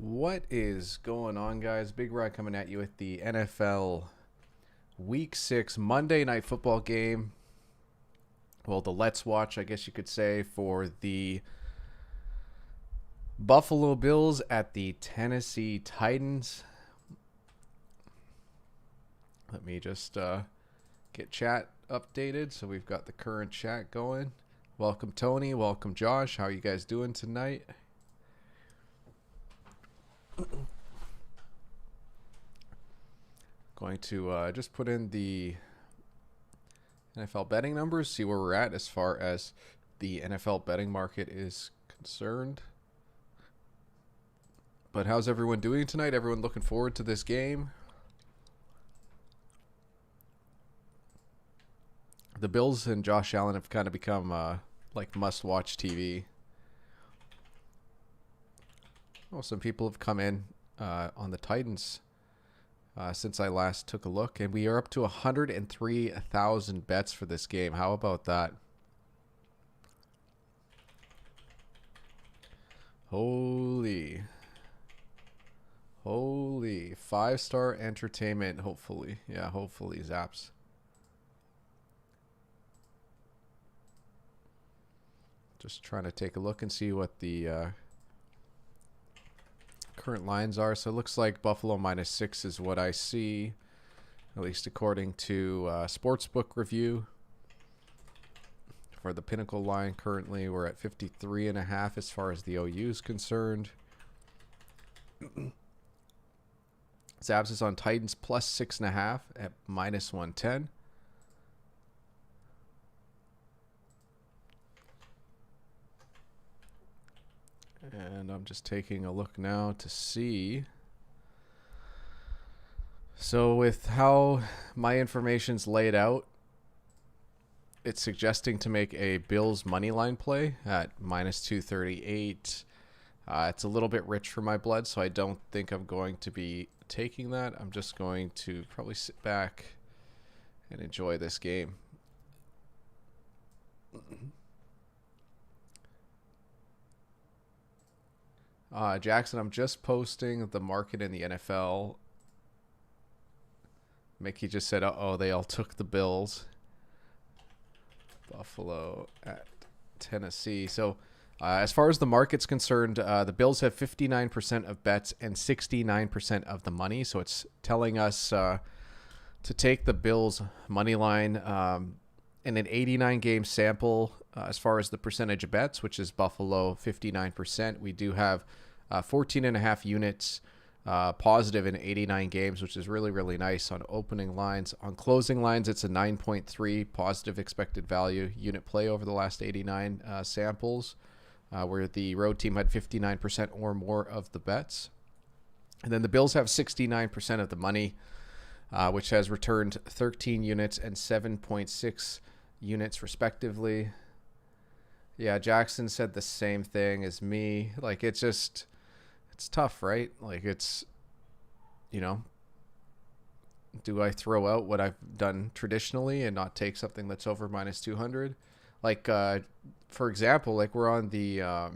What is going on, guys? Big Rod coming at you with the NFL Week 6 Monday Night Football game. Well, the Let's Watch, I guess you could say, for the Buffalo Bills at the Tennessee Titans. Let me just get chat updated. So we've got the current chat going. Welcome, Tony. Welcome, Josh. How are you guys doing tonight? Going to just put in the NFL betting numbers, see where we're at as far as the NFL betting market is concerned. But how's everyone doing tonight? Everyone looking forward to this game? The Bills and Josh Allen have kind of become like must-watch TV. Well, some people have come in on the Titans since I last took a look, and we are up to 103,000 bets for this game. How about that? Holy 5-star entertainment. Hopefully, Zaps. Just trying to take a look and see what the current lines are. So it looks like Buffalo -6 is what I see, at least according to Sportsbook Review. For the Pinnacle line, currently we're at 53.5 as far as the OU is concerned. Zabs is on Titans +6.5 at -110. And I'm just taking a look now to see. So with how my information's laid out, it's suggesting to make a Bills money line play at -238. It's a little bit rich for my blood, so I don't think I'm going to be taking that. I'm just going to probably sit back and enjoy this game. Jackson, I'm just posting the market in the NFL. Mickey just said, uh-oh, they all took the Bills. Buffalo at Tennessee. So as far as the market's concerned, the Bills have 59% of bets and 69% of the money. So it's telling us to take the Bills money line in an 89-game sample. As far as the percentage of bets, which is Buffalo 59%, we do have 14.5 units positive in 89 games, which is really, really nice on opening lines. On closing lines, it's a 9.3 positive expected value unit play over the last 89 samples, where the road team had 59% or more of the bets. And then the Bills have 69% of the money, which has returned 13 units and 7.6 units respectively. Yeah, Jackson said the same thing as me. Like, it's tough, right? Like, it's, do I throw out what I've done traditionally and not take something that's over -200? Like, for example, like we're on the, a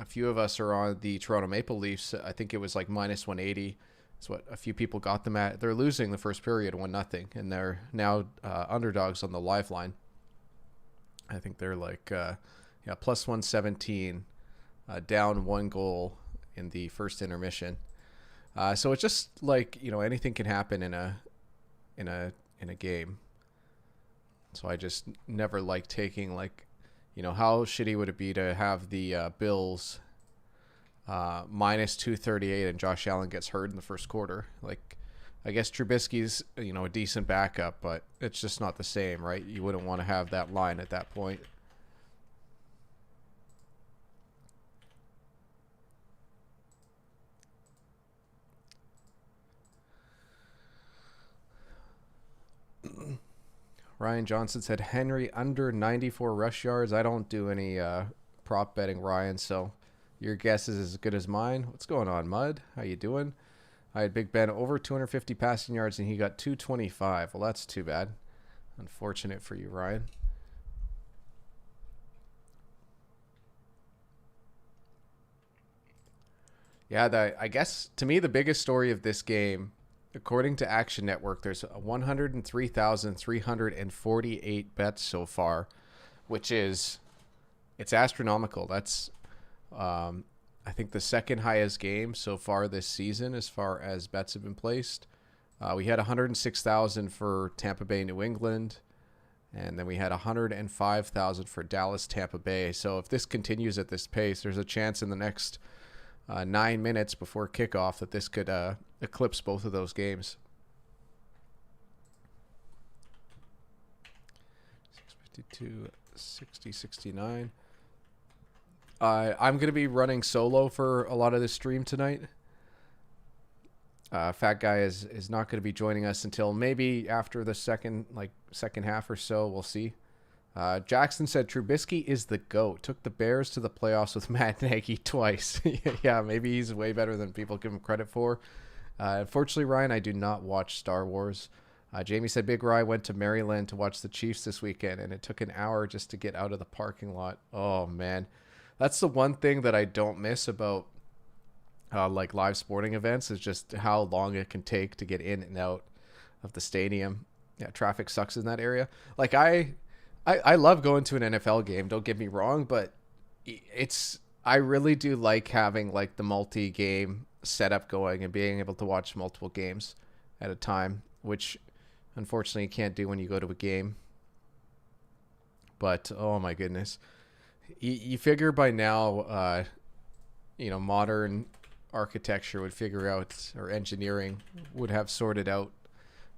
few of us are on the Toronto Maple Leafs. I think it was like -180. That's what a few people got them at. They're losing the first period 1-0, and they're now underdogs on the live line. I think they're like, +117, down 1 goal in the first intermission. So it's just like, anything can happen in a game. So I just never like taking, like, how shitty would it be to have the Bills -238 and Josh Allen gets hurt in the first quarter? Like, I guess Trubisky's, a decent backup, but it's just not the same, right? You wouldn't want to have that line at that point. Ryan Johnson said Henry under 94 rush yards. I don't do any prop betting, Ryan, so your guess is as good as mine. What's going on, Mud? How you doing? I had Big Ben over 250 passing yards, and he got 225. Well, that's too bad. Unfortunate for you, Ryan. Yeah, I guess to me the biggest story of this game, according to Action Network, there's 103,348 bets so far, which is it's astronomical. That's I think the second highest game so far this season as far as bets have been placed. We had 106,000 for Tampa Bay, New England, and then we had 105,000 for Dallas, Tampa Bay. So if this continues at this pace, there's a chance in the next 9 minutes before kickoff that this could eclipse both of those games. 652, 60, 69. I'm going to be running solo for a lot of this stream tonight. Fat Guy is not going to be joining us until maybe after the second half or so. We'll see. Jackson said Trubisky is the GOAT. Took the Bears to the playoffs with Matt Nagy twice. Yeah, maybe he's way better than people give him credit for. Unfortunately, Ryan, I do not watch Star Wars. Jamie said Big Rye went to Maryland to watch the Chiefs this weekend, and it took an hour just to get out of the parking lot. Oh, man. That's the one thing that I don't miss about like live sporting events is just how long it can take to get in and out of the stadium. Yeah, traffic sucks in that area. Like I love going to an NFL game, don't get me wrong, but I really do like having like the multi-game setup going and being able to watch multiple games at a time, which unfortunately you can't do when you go to a game. But oh my goodness. You figure by now, modern architecture would figure out, or engineering would have sorted out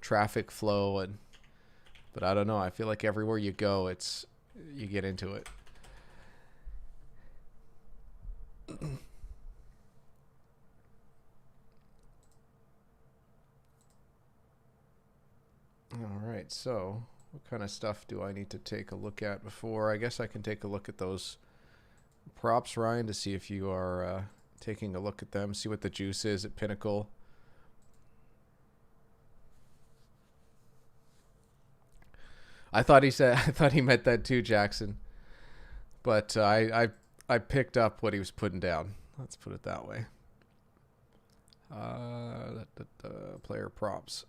traffic flow, but I don't know. I feel like everywhere you go, you get into it. All right, so what kind of stuff do I need to take a look at before? I guess I can take a look at those props, Ryan, to see if you are taking a look at them, see what the juice is at Pinnacle. I thought he meant that too, Jackson. But I picked up what he was putting down. Let's put it that way. Player props.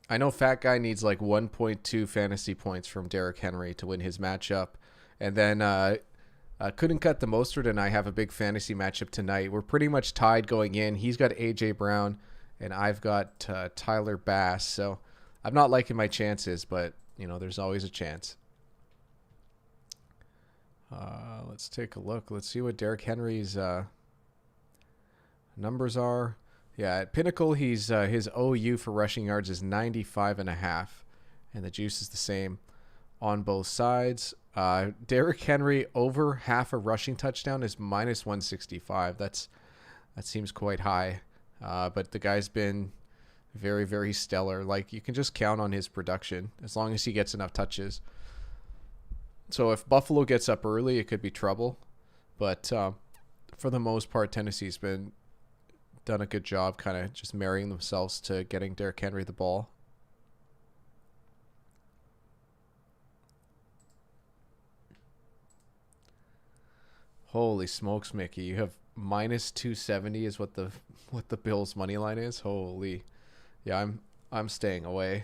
I know Fat Guy needs like 1.2 fantasy points from Derrick Henry to win his matchup. And then couldn't cut the Mostert and I have a big fantasy matchup tonight. We're pretty much tied going in. He's got A.J. Brown and I've got Tyler Bass. So I'm not liking my chances, but, there's always a chance. Let's take a look. Let's see what Derrick Henry's numbers are. Yeah, at Pinnacle, he's his OU for rushing yards is 95.5, and the juice is the same on both sides. Derrick Henry over half a rushing touchdown is minus 165. That seems quite high, but the guy's been very, very stellar. Like, you can just count on his production as long as he gets enough touches. So if Buffalo gets up early, it could be trouble, but for the most part, Tennessee's done a good job kind of just marrying themselves to getting Derrick Henry the ball. Holy smokes, Mickey. You have minus 270 is what the Bills money line is. Holy. Yeah, I'm staying away.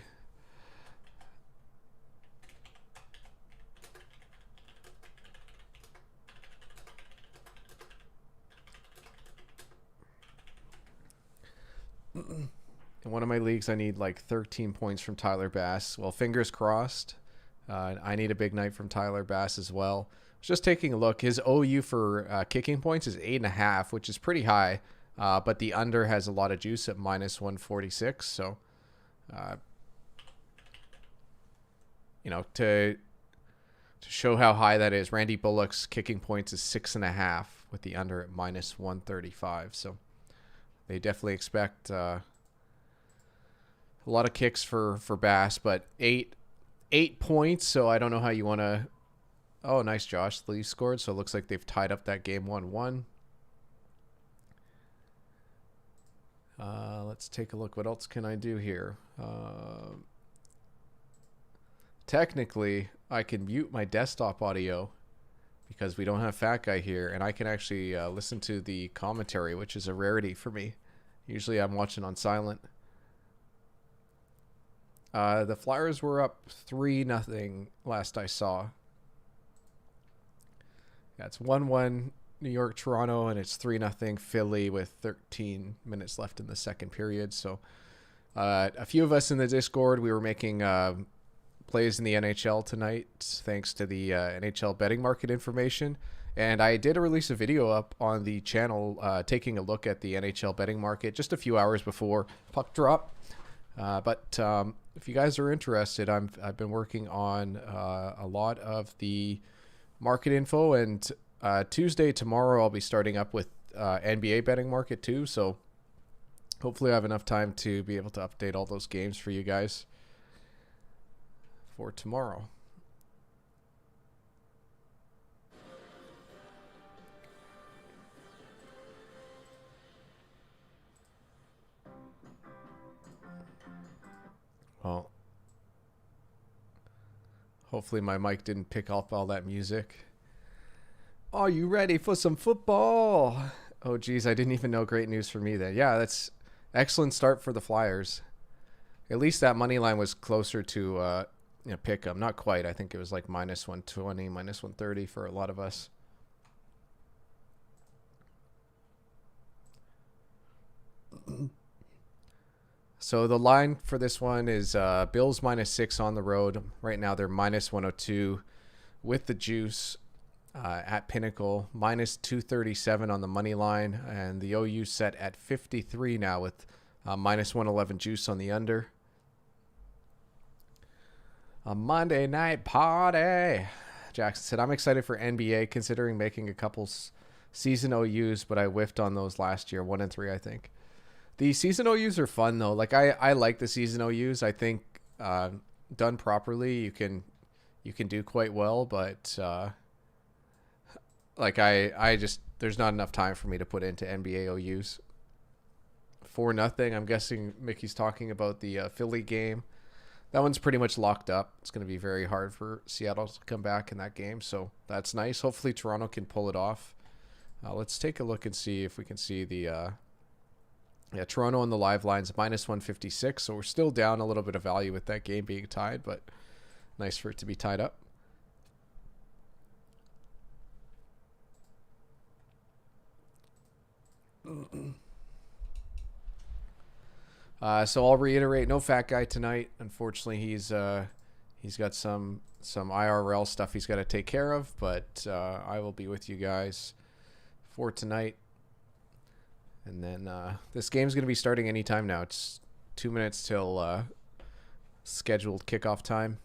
In one of my leagues, I need like 13 points from Tyler Bass. Well, fingers crossed. I need a big night from Tyler Bass as well. I was just taking a look. His OU for kicking points is 8.5, which is pretty high. But the under has a lot of juice at minus 146. So, to show how high that is, Randy Bullock's kicking points is 6.5 with the under at minus 135. So they definitely expect a lot of kicks for Bass, but eight points. So I don't know how you want to. Oh, nice, Josh. The Leafs scored, so it looks like they've tied up that game 1-1. Let's take a look. What else can I do here? Technically, I can mute my desktop audio because we don't have Fat Guy here, and I can actually listen to the commentary, which is a rarity for me. Usually I'm watching on silent. The Flyers were up 3-0 last I saw. Yeah, it's 1-1 New York, Toronto, and it's 3-0 Philly with 13 minutes left in the second period. So a few of us in the Discord, we were making plays in the NHL tonight, thanks to the NHL betting market information. And I did release a video up on the channel taking a look at the NHL betting market just a few hours before puck drop. But if you guys are interested, I've been working on a lot of the market info, and Tuesday, tomorrow, I'll be starting up with NBA betting market too. So hopefully I have enough time to be able to update all those games for you guys for tomorrow. Well, hopefully my mic didn't pick up all that music. Are you ready for some football? Oh, geez, I didn't even know. Great news for me then. Yeah, that's excellent start for the Flyers. At least that money line was closer to pick 'em. Not quite. I think it was like -120, -130 for a lot of us. So the line for this one is Bills -6 on the road. Right now they're -102 with the juice at Pinnacle. -237 on the money line. And the OU set at 53 now with -111 juice on the under. A Monday night party. Jackson said, I'm excited for NBA considering making a couple season OUs, but I whiffed on those last year. 1-3, I think. The season OUs are fun though. Like I like the season OUs. I think done properly, you can do quite well. But like I just there's not enough time for me to put into NBA OUs. 4-0. I'm guessing Mickey's talking about the Philly game. That one's pretty much locked up. It's going to be very hard for Seattle to come back in that game. So that's nice. Hopefully Toronto can pull it off. Let's take a look and see if we can see the. Yeah, Toronto on the live lines -156, so we're still down a little bit of value with that game being tied, but nice for it to be tied up. So I'll reiterate, no Fat Guy tonight. Unfortunately, he's got some IRL stuff he's got to take care of, but I will be with you guys for tonight. And then this game's going to be starting anytime now. It's 2 minutes till scheduled kickoff time.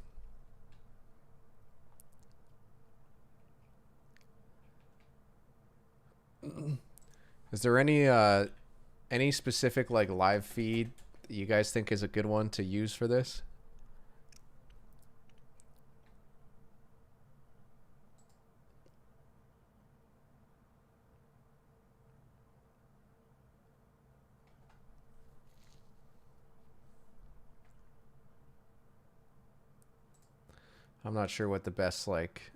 Is there any specific like live feed that you guys think is a good one to use for this? I'm not sure what the best like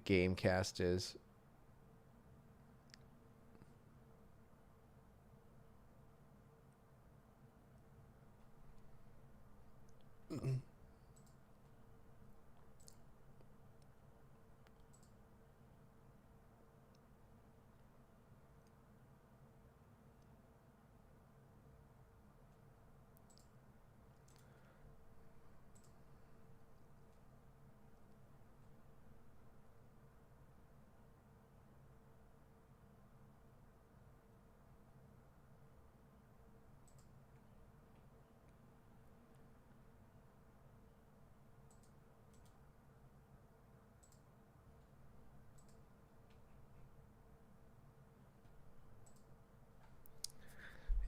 game cast is.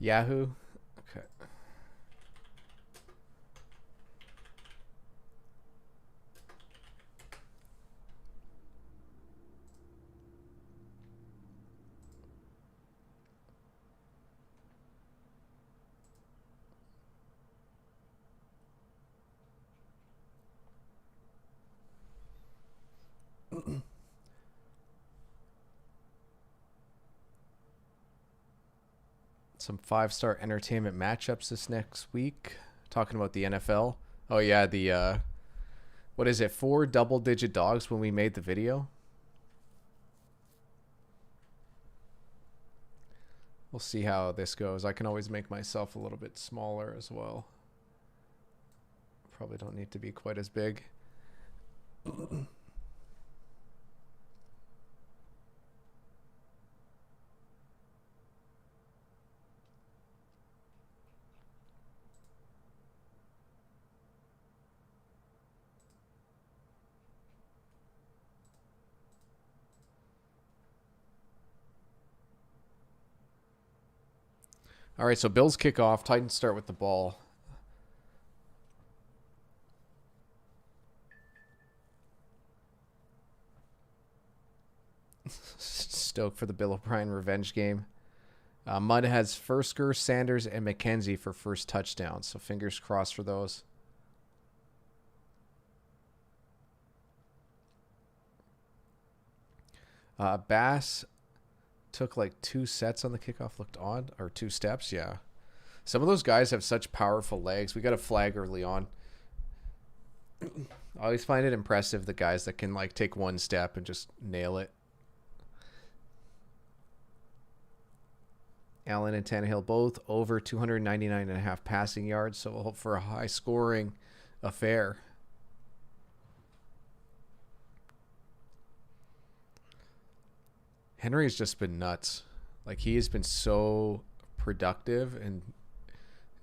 Yahoo? Okay. Some 5-star entertainment matchups this next week. Talking about the NFL. Oh yeah, the what is it? 4 double-digit dogs when we made the video. We'll see how this goes. I can always make myself a little bit smaller as well. Probably don't need to be quite as big. All right, so Bills kick off. Titans start with the ball. Stoked for the Bill O'Brien revenge game. Mudd has Fursker, Sanders, and McKenzie for first touchdowns. So fingers crossed for those. Bass took like 2 sets on the kickoff. Looked odd. Or 2 steps, yeah. Some of those guys have such powerful legs. We got a flag early on. I always find it impressive, the guys that can like take 1 step and just nail it. Allen and Tannehill both over 299.5 passing yards, so we'll hope for a high-scoring affair. Henry's just been nuts. Like, he has been so productive and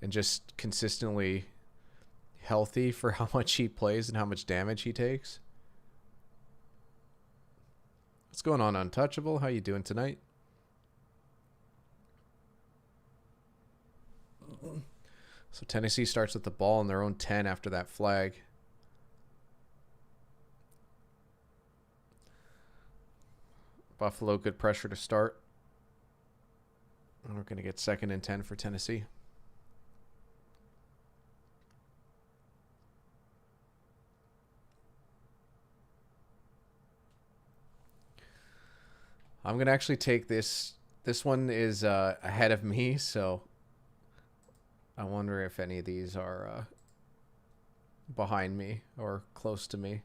just consistently healthy for how much he plays and how much damage he takes. What's going on, Untouchable? How you doing tonight? So Tennessee starts with the ball on their own 10 after that flag. Buffalo, good pressure to start. And we're going to get 2nd and 10 for Tennessee. I'm going to actually take this. This one is ahead of me, so I wonder if any of these are behind me or close to me.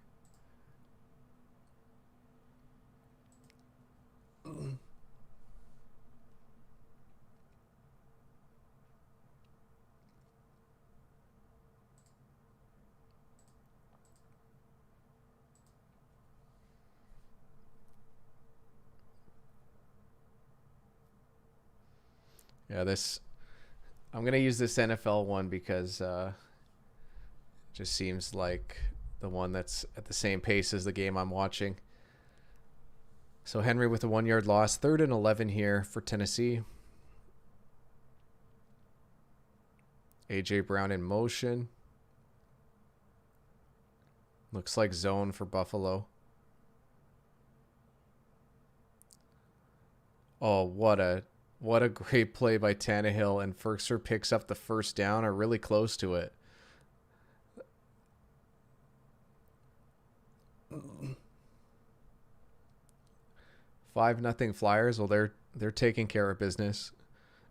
Yeah, I'm going to use this NFL one because it just seems like the one that's at the same pace as the game I'm watching. So Henry with a 1-yard loss. 3rd and 11 here for Tennessee. A.J. Brown in motion. Looks like zone for Buffalo. Oh, what a great play by Tannehill, and Ferkser picks up the first down, or really close to it. Five nothing Flyers. Well, they're taking care of business.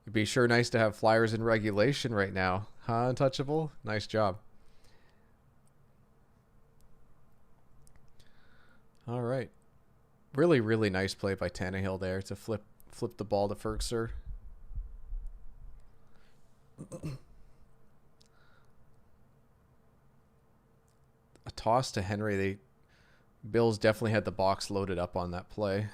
It'd be sure nice to have Flyers in regulation right now, huh? Untouchable. Nice job. All right. Really, really nice play by Tannehill there to flip the ball to Ferkser. A toss to Henry. Bills definitely had the box loaded up on that play.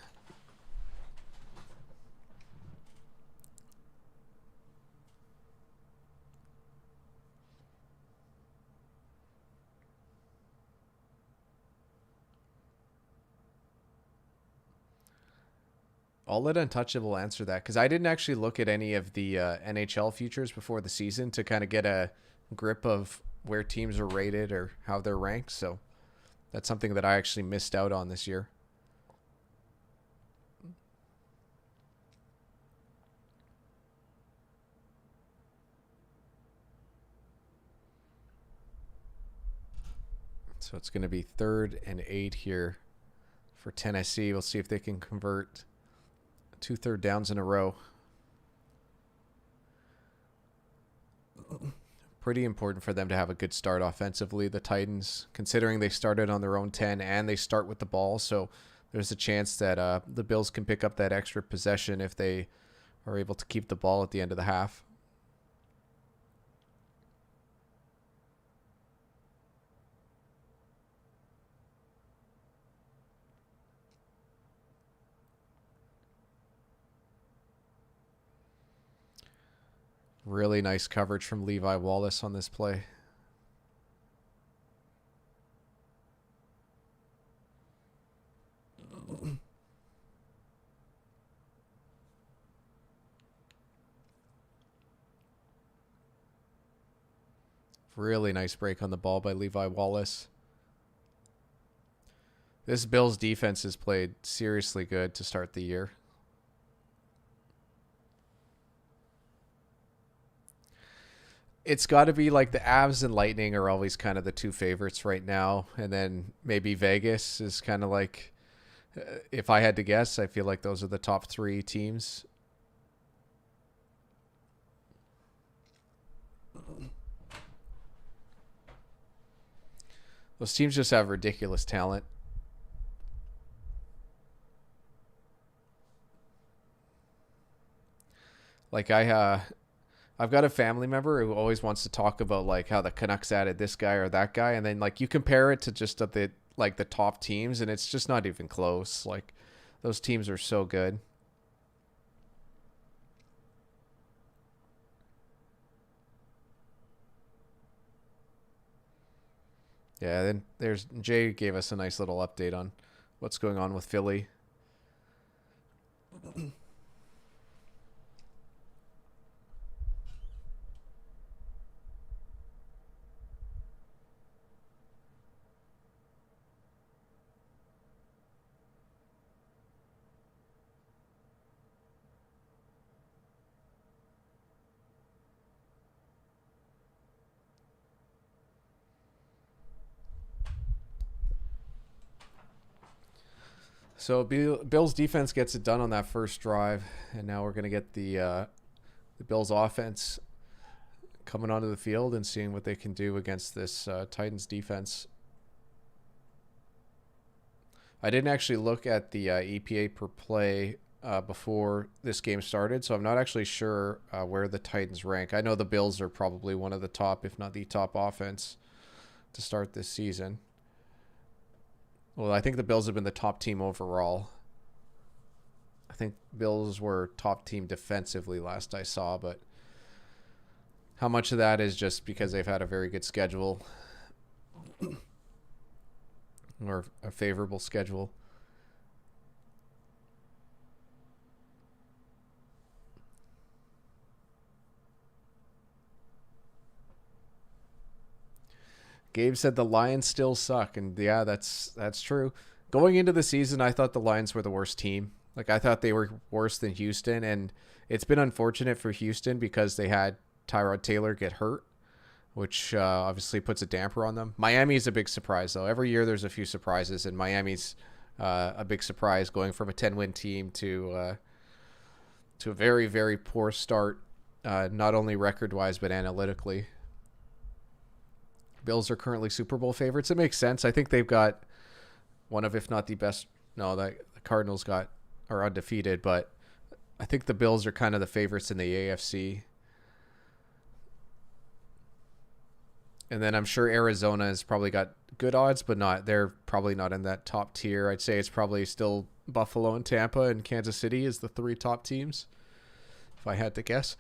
I'll let Untouchable answer that because I didn't actually look at any of the NHL futures before the season to kind of get a grip of where teams are rated or how they're ranked. So that's something that I actually missed out on this year. So it's going to be 3rd and 8 here for Tennessee. We'll see if they can convert 2 third downs in a row. Pretty important for them to have a good start offensively, the Titans, considering they started on their own 10 and they start with the ball. So there's a chance that the Bills can pick up that extra possession if they are able to keep the ball at the end of the half. Really nice coverage from Levi Wallace on this play. Really nice break on the ball by Levi Wallace. This Bills defense has played seriously good to start the year. It's got to be like the Avs and Lightning are always kind of the two favorites right now. And then maybe Vegas is kind of like, if I had to guess, I feel like those are the top three teams. Those teams just have ridiculous talent. Like I've got a family member who always wants to talk about like how the Canucks added this guy or that guy, and then like you compare it to just the like the top teams, and it's just not even close. Like those teams are so good. Yeah, then there's Jay gave us a nice little update on what's going on with Philly. So Bills defense gets it done on that first drive, and now we're gonna get the Bills offense coming onto the field and seeing what they can do against this Titans defense. I didn't actually look at the EPA per play before this game started, so I'm not actually sure where the Titans rank. I know the Bills are probably one of the top, if not the top offense to start this season. Well, I think the Bills have been the top team overall. I think Bills were top team defensively last I saw, but how much of that is just because they've had a very good schedule or a favorable schedule? Gabe said the Lions still suck, and yeah, that's true. Going into the season, I thought the Lions were the worst team. Like I thought they were worse than Houston, and it's been unfortunate for Houston because they had Tyrod Taylor get hurt, which obviously puts a damper on them. Miami's a big surprise, though. Every year there's a few surprises, and Miami's a big surprise, going from a 10-win team to a very, very poor start, not only record-wise but analytically. Bills are currently Super Bowl favorites. It makes sense. I think they've got one of, if not the best. No, the Cardinals are undefeated, but I think the Bills are kind of the favorites in the AFC. And then I'm sure Arizona has probably got good odds, but they're probably not in that top tier. I'd say it's probably still Buffalo and Tampa and Kansas City is the three top teams, if I had to guess.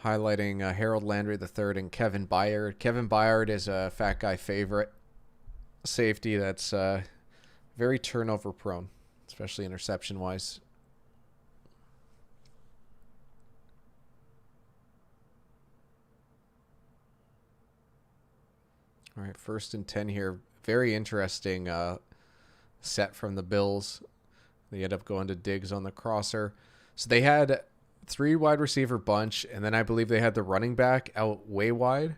Highlighting Harold Landry III and Kevin Byard. Kevin Byard is a fat guy favorite safety that's very turnover prone, especially interception wise. All right, 1st and 10 here. Very interesting set from the Bills. They end up going to Diggs on the crosser. So they had 3 wide receiver bunch, and then I believe they had the running back out way wide.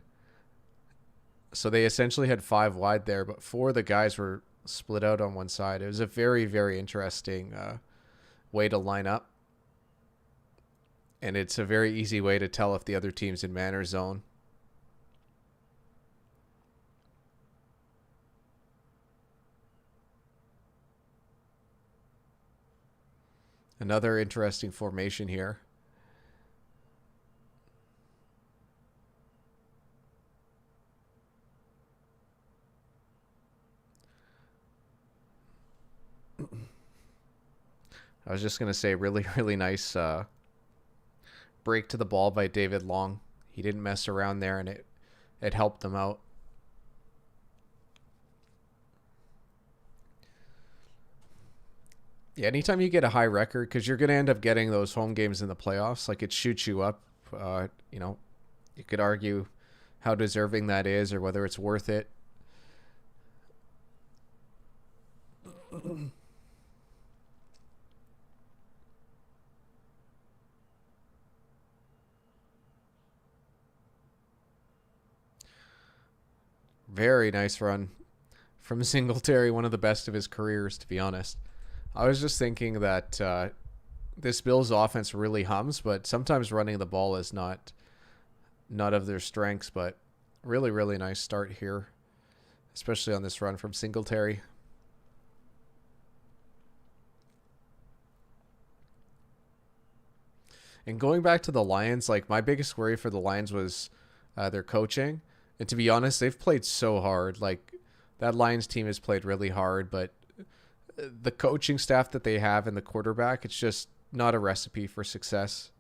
So they essentially had 5 wide there, but 4 of the guys were split out on one side. It was a very, very interesting way to line up. And it's a very easy way to tell if the other team's in man or zone. Another interesting formation here. I was just going to say really, really nice break to the ball by David Long. He didn't mess around there, and it helped them out. Yeah, anytime you get a high record, because you're going to end up getting those home games in the playoffs, like it shoots you up. You could argue how deserving that is or whether it's worth it. Very nice run from Singletary, one of the best of his careers, to be honest. I was just thinking that this Bills offense really hums, but sometimes running the ball is not of their strengths, but really, really nice start here, especially on this run from Singletary. And going back to the Lions, like my biggest worry for the Lions was their coaching. And to be honest, they've played so hard. Like that Lions team has played really hard, but the coaching staff that they have and the quarterback, it's just not a recipe for success.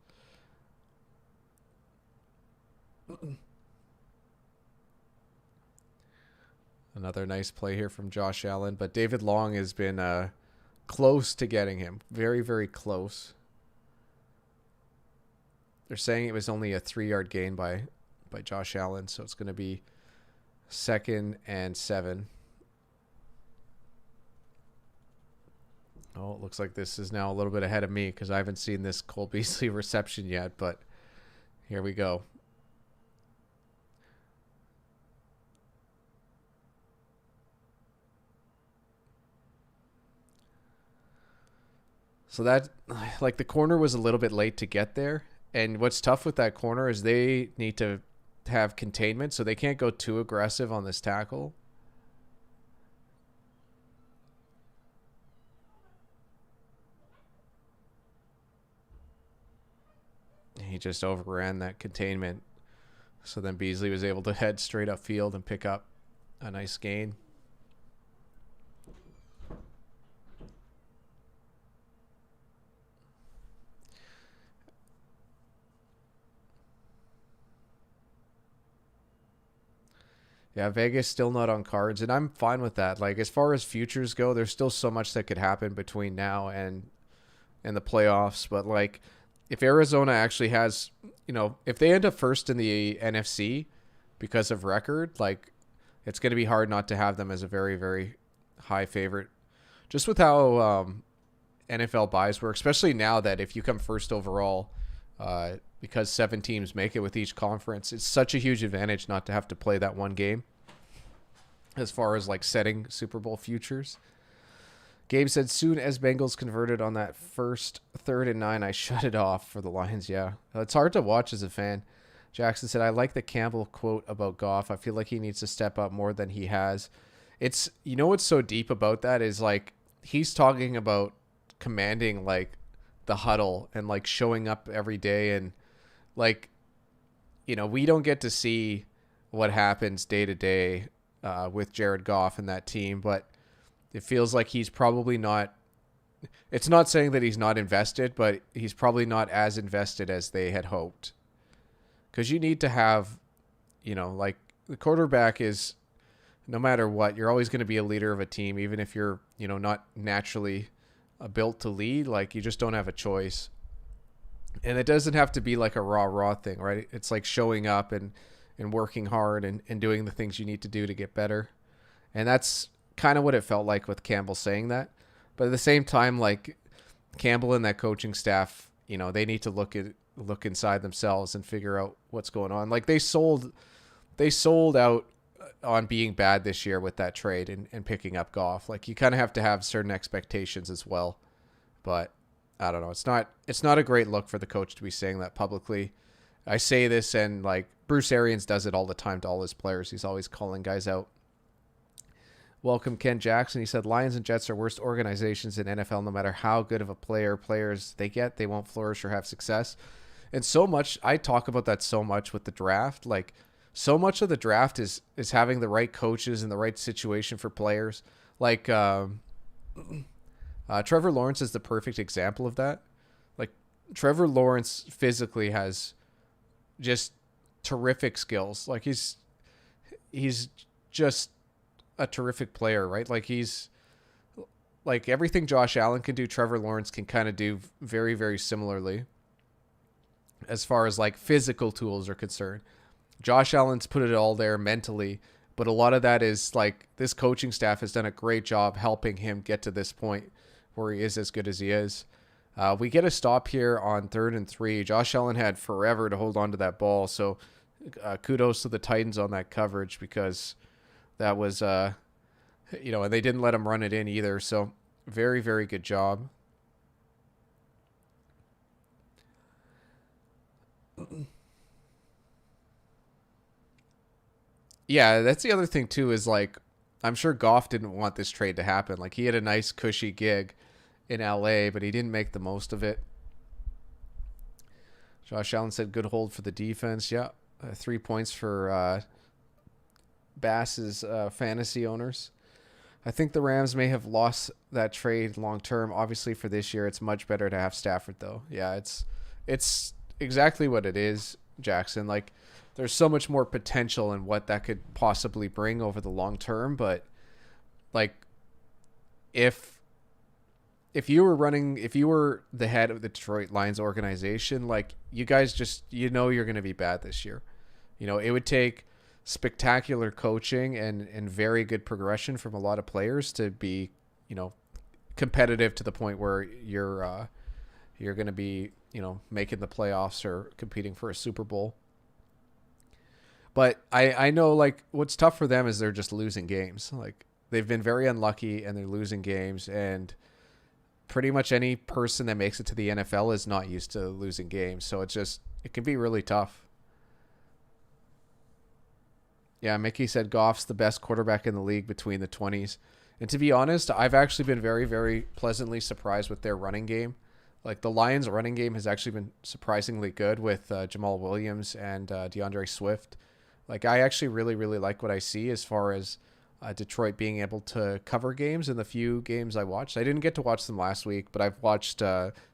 Another nice play here from Josh Allen, but David Long has been close to getting him. Very, very close. They're saying it was only a 3-yard gain by Josh Allen, so it's going to be 2nd and 7. Oh, it looks like this is now a little bit ahead of me because I haven't seen this Cole Beasley reception yet, but here we go. So that, like, the corner was a little bit late to get there. And what's tough with that corner is they need to have containment, so they can't go too aggressive on this tackle. He just overran that containment. So then Beasley was able to head straight upfield and pick up a nice gain. Yeah, Vegas still not on cards, and I'm fine with that. Like, as far as futures go, there's still so much that could happen between now and the playoffs. But, like, if Arizona actually has, if they end up first in the NFC because of record, like, it's going to be hard not to have them as a very, very high favorite. Just with how NFL buys work, especially now that if you come first overall, because 7 teams make it with each conference, it's such a huge advantage not to have to play that one game as far as like setting Super Bowl futures. Gabe said, soon as Bengals converted on that first 3rd and 9, I shut it off for the Lions. Yeah, it's hard to watch as a fan. Jackson said, I like the Campbell quote about Goff. I feel like he needs to step up more than he has. It's, what's so deep about that is like he's talking about commanding like the huddle and like showing up every day, and like, we don't get to see what happens day to day with Jared Goff and that team, but it feels like he's probably not, it's not saying that he's not invested, but he's probably not as invested as they had hoped. Because you need to have, like the quarterback is, no matter what, you're always going to be a leader of a team, even if you're, not naturally built to lead. Like, you just don't have a choice. And it doesn't have to be like a raw thing, right? It's like showing up and working hard and doing the things you need to do to get better. And that's kind of what it felt like with Campbell saying that. But at the same time, like, Campbell and that coaching staff, they need to look inside themselves and figure out what's going on. Like they sold out on being bad this year with that trade and picking up Goff. Like you kind of have to have certain expectations as well. But I don't know. It's not a great look for the coach to be saying that publicly. I say this, and like Bruce Arians does it all the time to all his players. He's always calling guys out. Welcome, Ken Jackson. He said, Lions and Jets are worst organizations in NFL. No matter how good of a players they get, they won't flourish or have success. And so much, I talk about that so much with the draft. Like, so much of the draft is having the right coaches and the right situation for players. Like, Trevor Lawrence is the perfect example of that. Like, Trevor Lawrence physically has just terrific skills. Like, he's just a terrific player, right? Like, he's like everything Josh Allen can do, Trevor Lawrence can kind of do very, very similarly as far as like physical tools are concerned. Josh Allen's put it all there mentally, but a lot of that is like this coaching staff has done a great job helping him get to this point where he is as good as he is. We get a stop here on 3rd and 3. Josh Allen had forever to hold on to that ball. So kudos to the Titans on that coverage, because that was, and they didn't let him run it in either. So very, very good job. Yeah, that's the other thing too, is like, I'm sure Goff didn't want this trade to happen. Like, he had a nice cushy gig in LA, but he didn't make the most of it. Josh Allen said good hold for the defense. Yeah. 3 points for Bass's fantasy owners. I think the Rams may have lost that trade long term. Obviously for this year, it's much better to have Stafford though. Yeah, it's exactly what it is, Jackson. Like, there's so much more potential in what that could possibly bring over the long term. But like, if you were the head of the Detroit Lions organization, like, you guys just, you're going to be bad this year. It would take spectacular coaching and very good progression from a lot of players to be, competitive to the point where you're going to be, making the playoffs or competing for a Super Bowl. But I know, like, what's tough for them is they're just losing games. Like, they've been very unlucky and they're losing games, and pretty much any person that makes it to the NFL is not used to losing games. So it can be really tough. Yeah, Mickey said Goff's the best quarterback in the league between the 20s. And to be honest, I've actually been very, very pleasantly surprised with their running game. Like, the Lions' running game has actually been surprisingly good with Jamal Williams and DeAndre Swift. Like, I actually really, really like what I see as far as Detroit being able to cover games in the few games I watched. I didn't get to watch them last week, but I've watched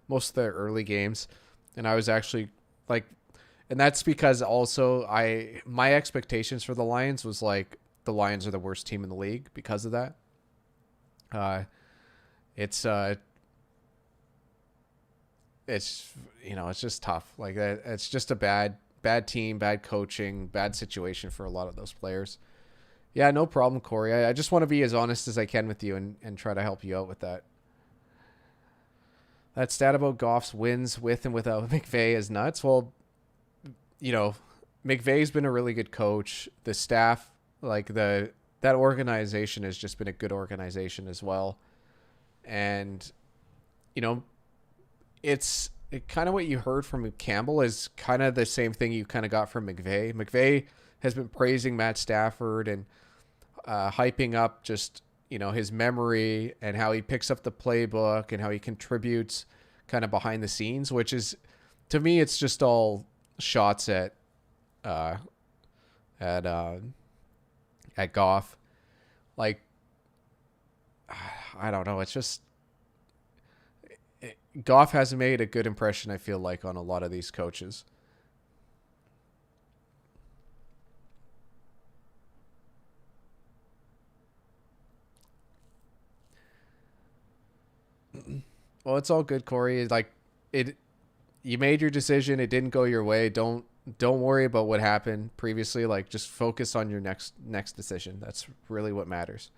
most of the early games, and I was actually like, and that's because also my expectations for the Lions was like, the Lions are the worst team in the league because of that. It's just tough. Like, it's just a bad team, bad coaching, bad situation for a lot of those players. Yeah, no problem, Corey. I just want to be as honest as I can with you and try to help you out with that. That stat about Goff's wins with and without McVay is nuts. Well, McVay's been a really good coach. The staff, like that organization has just been a good organization as well. And, it's kind of what you heard from Campbell is kind of the same thing you kind of got from McVay. McVay has been praising Matt Stafford and hyping up just, his memory and how he picks up the playbook and how he contributes kind of behind the scenes, which is, to me, it's just all shots at Goff. Like, I don't know. It's just, Goff hasn't made a good impression, I feel like, on a lot of these coaches. Well, it's all good, Corey. Like, you made your decision. It didn't go your way. Don't worry about what happened previously. Like, just focus on your next decision. That's really what matters.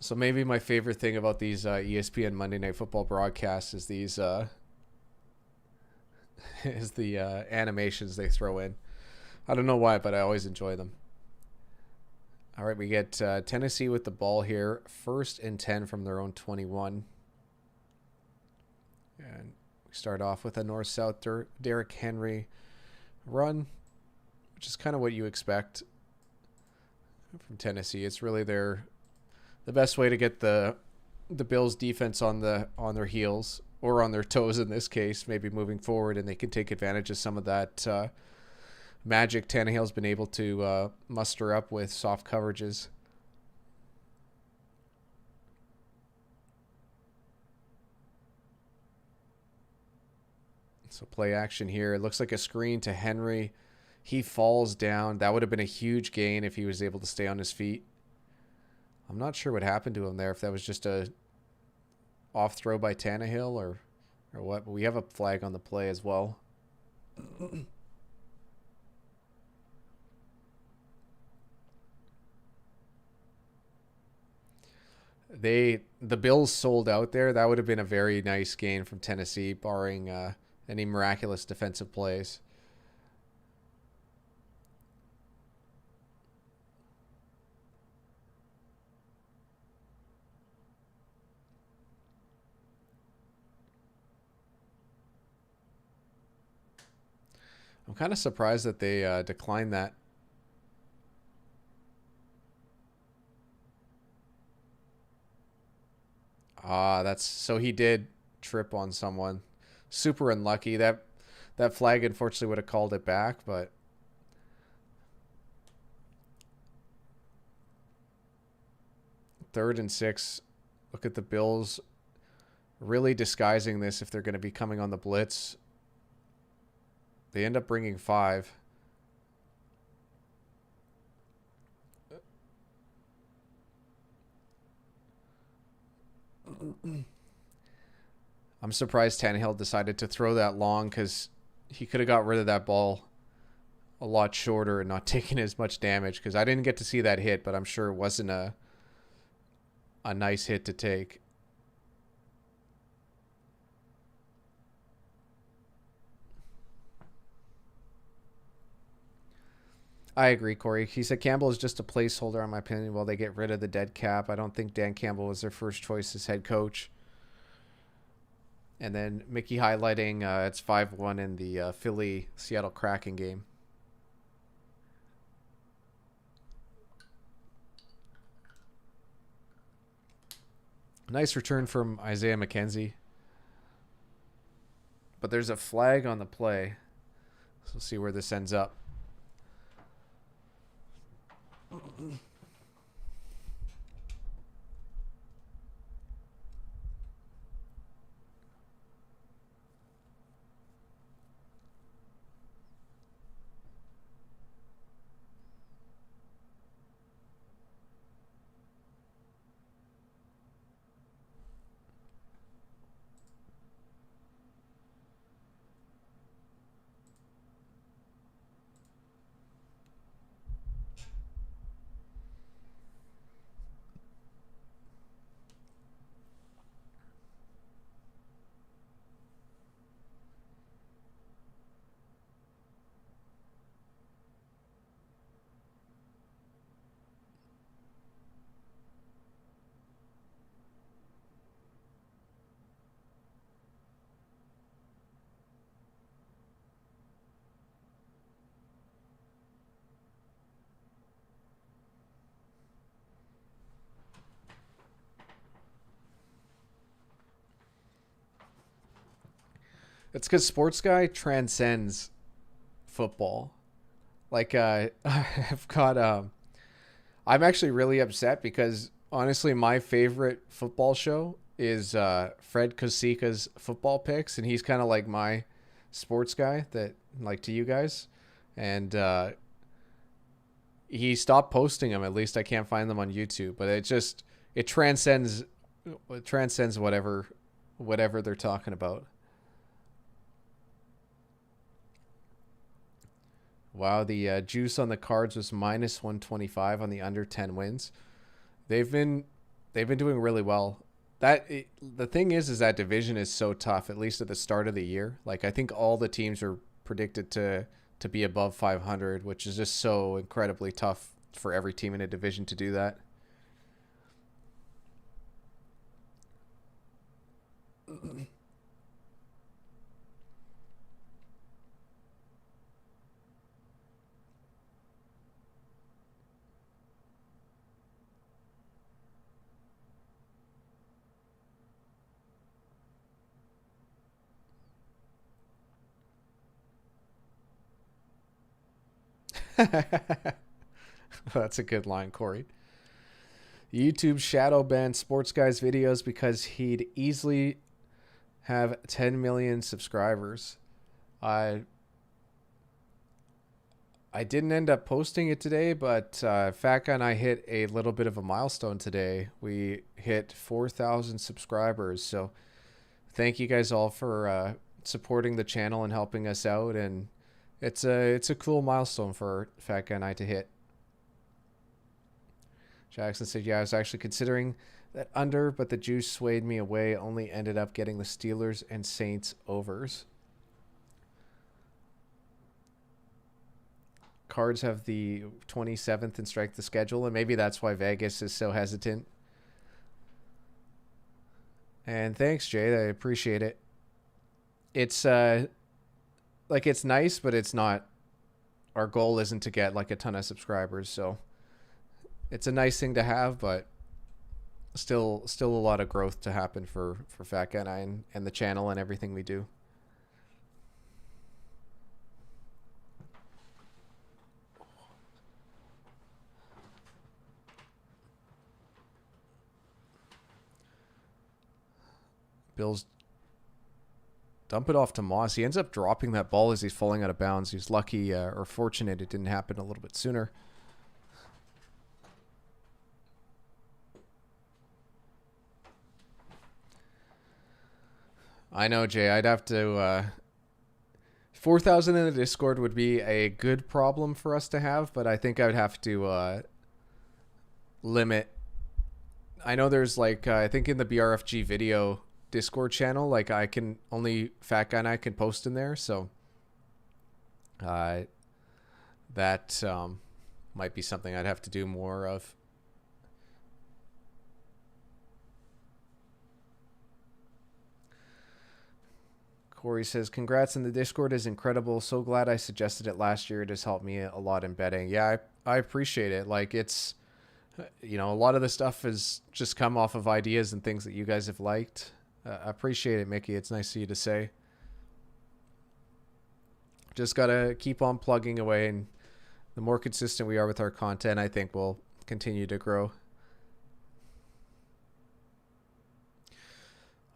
So maybe my favorite thing about these ESPN Monday Night Football broadcasts is these is the animations they throw in. I don't know why, but I always enjoy them. All right, we get Tennessee with the ball here. 1st and 10 from their own 21. And we start off with a north-south Derrick Henry run, which is kind of what you expect from Tennessee. It's really the best way to get the Bills defense on their heels, or on their toes in this case, maybe moving forward, and they can take advantage of some of that magic Tannehill's been able to muster up with soft coverages. So play action here. It looks like a screen to Henry. He falls down. That would have been a huge gain if he was able to stay on his feet. I'm not sure what happened to him there, if that was just a off throw by Tannehill or what. But we have a flag on the play as well. The Bills sold out there. That would have been a very nice gain from Tennessee, barring any miraculous defensive plays. I'm kind of surprised that they declined that. That's so he did trip on someone. Super unlucky. That flag unfortunately would have called it back, but 3rd and 6. Look at the Bills really disguising this if they're going to be coming on the blitz. They end up bringing 5. I'm surprised Tannehill decided to throw that long, because he could have got rid of that ball a lot shorter and not taking as much damage, because I didn't get to see that hit, but I'm sure it wasn't a nice hit to take. I agree, Corey. He said Campbell is just a placeholder, in my opinion, while they get rid of the dead cap. I don't think Dan Campbell was their first choice as head coach. And then Mickey highlighting it's 5-1 in the Philly-Seattle Kraken game. Nice return from Isaiah McKenzie. But there's a flag on the play. So we'll see where this ends up. It's because Sports Guy transcends football. Like, I've got, I'm actually really upset because honestly, my favorite football show is Fred Kosika's Football Picks, and he's kind of like my sports guy that, like, to you guys. And he stopped posting them. At least I can't find them on YouTube, but it transcends whatever they're talking about. Wow, the juice on the Cards was minus 125 on the under 10 wins. They've been they've been doing really well. The thing is that division is so tough, at least at the start of the year. Like I think all the teams are predicted to be above 500, which is just so incredibly tough for every team in a division to do that. That's a good line, Corey. YouTube shadow banned Sports Guy's videos because he'd easily have 10 million subscribers. I I didn't end up posting it today, but Fat Guy and I hit a little bit of a milestone today. We hit 4,000 subscribers. So thank you guys all for supporting the channel and helping us out. And it's a cool milestone for Fat Guy and I to hit. Jackson said, yeah, I was actually considering that under, but the juice swayed me away. Only ended up getting the Steelers and Saints overs. Cards have the 27th in strength of schedule, and maybe that's why Vegas is so hesitant. And thanks, Jade. I appreciate it. It's like it's nice, but it's not. Our goal isn't to get like a ton of subscribers, so it's a nice thing to have, but still a lot of growth to happen for Fat Guy and I and the channel and everything we do. Bills dump it off to Moss. He ends up dropping that ball as he's falling out of bounds. He's lucky or fortunate it didn't happen a little bit sooner. I know, Jay. I'd have to... 4,000 in the Discord would be a good problem for us to have, but I think I would have to limit... I know there's like... I think in the BRFG video Discord channel, like I can only Fat Guy and I can post in there, so that might be something I'd have to do more of. Corey says, congrats on the Discord is incredible. So glad I suggested it last year. It has helped me a lot in betting. Yeah, I appreciate it. Like it's, you know, a lot of the stuff has just come off of ideas and things that you guys have liked. I appreciate it, Mickey. It's nice of you to say. Just got to keep on plugging away, and the more consistent we are with our content, I think we'll continue to grow.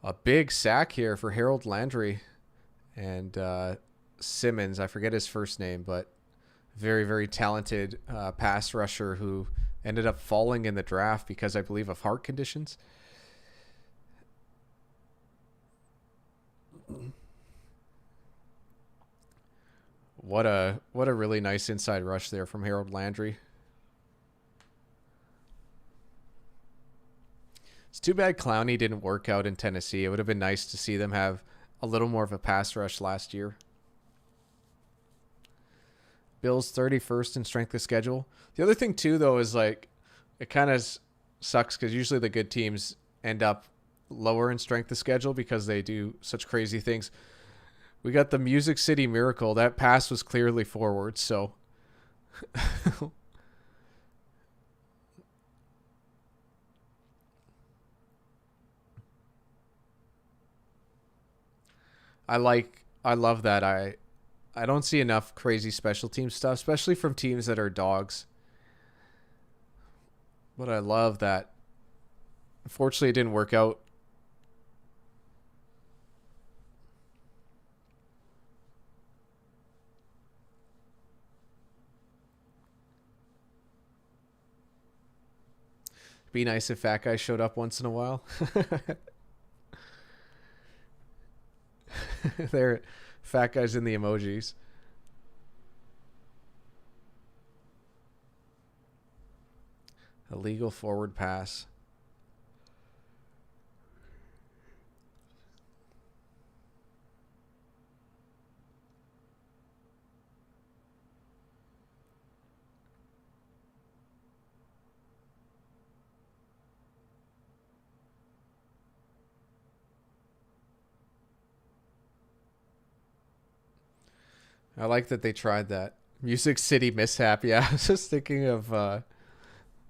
A big sack here for Harold Landry and Simmons. I forget his first name, but very, very talented pass rusher who ended up falling in the draft because I believe of heart conditions. What a really nice inside rush there from Harold Landry. It's too bad Clowney didn't work out in Tennessee. It would have been nice to see them have a little more of a pass rush last year. Bills 31st in strength of schedule. The other thing too, though, is like it kind of sucks because usually the good teams end up lower in strength of schedule because they do such crazy things. We got the Music City Miracle. That pass was clearly forward, so I love that. I don't see enough crazy special team stuff, especially from teams that are dogs. But I love that. Unfortunately, it didn't work out. Be nice if Fat Guy showed up once in a while. There, Fat Guy's in the emojis. Illegal forward pass. I like that they tried that. Music City mishap. Yeah, I was just thinking of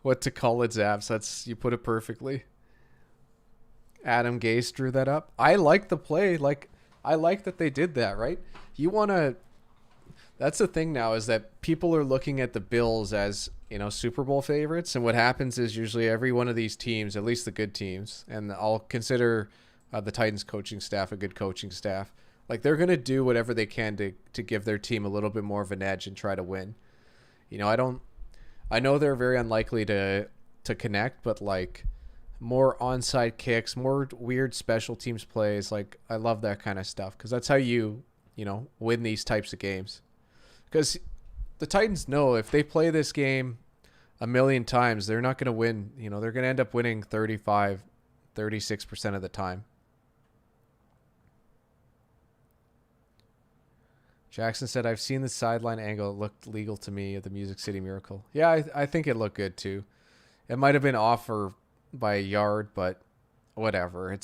what to call it, Zaps. That's, you put it perfectly. Adam Gase drew that up. I like the play. Like, I like that they did that, right? You want to. That's the thing now, is that people are looking at the Bills as, Super Bowl favorites. And what happens is usually every one of these teams, at least the good teams, and I'll consider the Titans coaching staff a good coaching staff, like they're going to do whatever they can to give their team a little bit more of an edge and try to win. I know they're very unlikely to connect, but like more onside kicks, more weird special teams plays. Like I love that kind of stuff because that's how win these types of games. Because the Titans know if they play this game a million times, they're not going to win. They're going to end up winning 35, 36% of the time. Jackson said, I've seen the sideline angle. It looked legal to me of the Music City Miracle. Yeah, I think it looked good too. It might have been off by a yard, but whatever.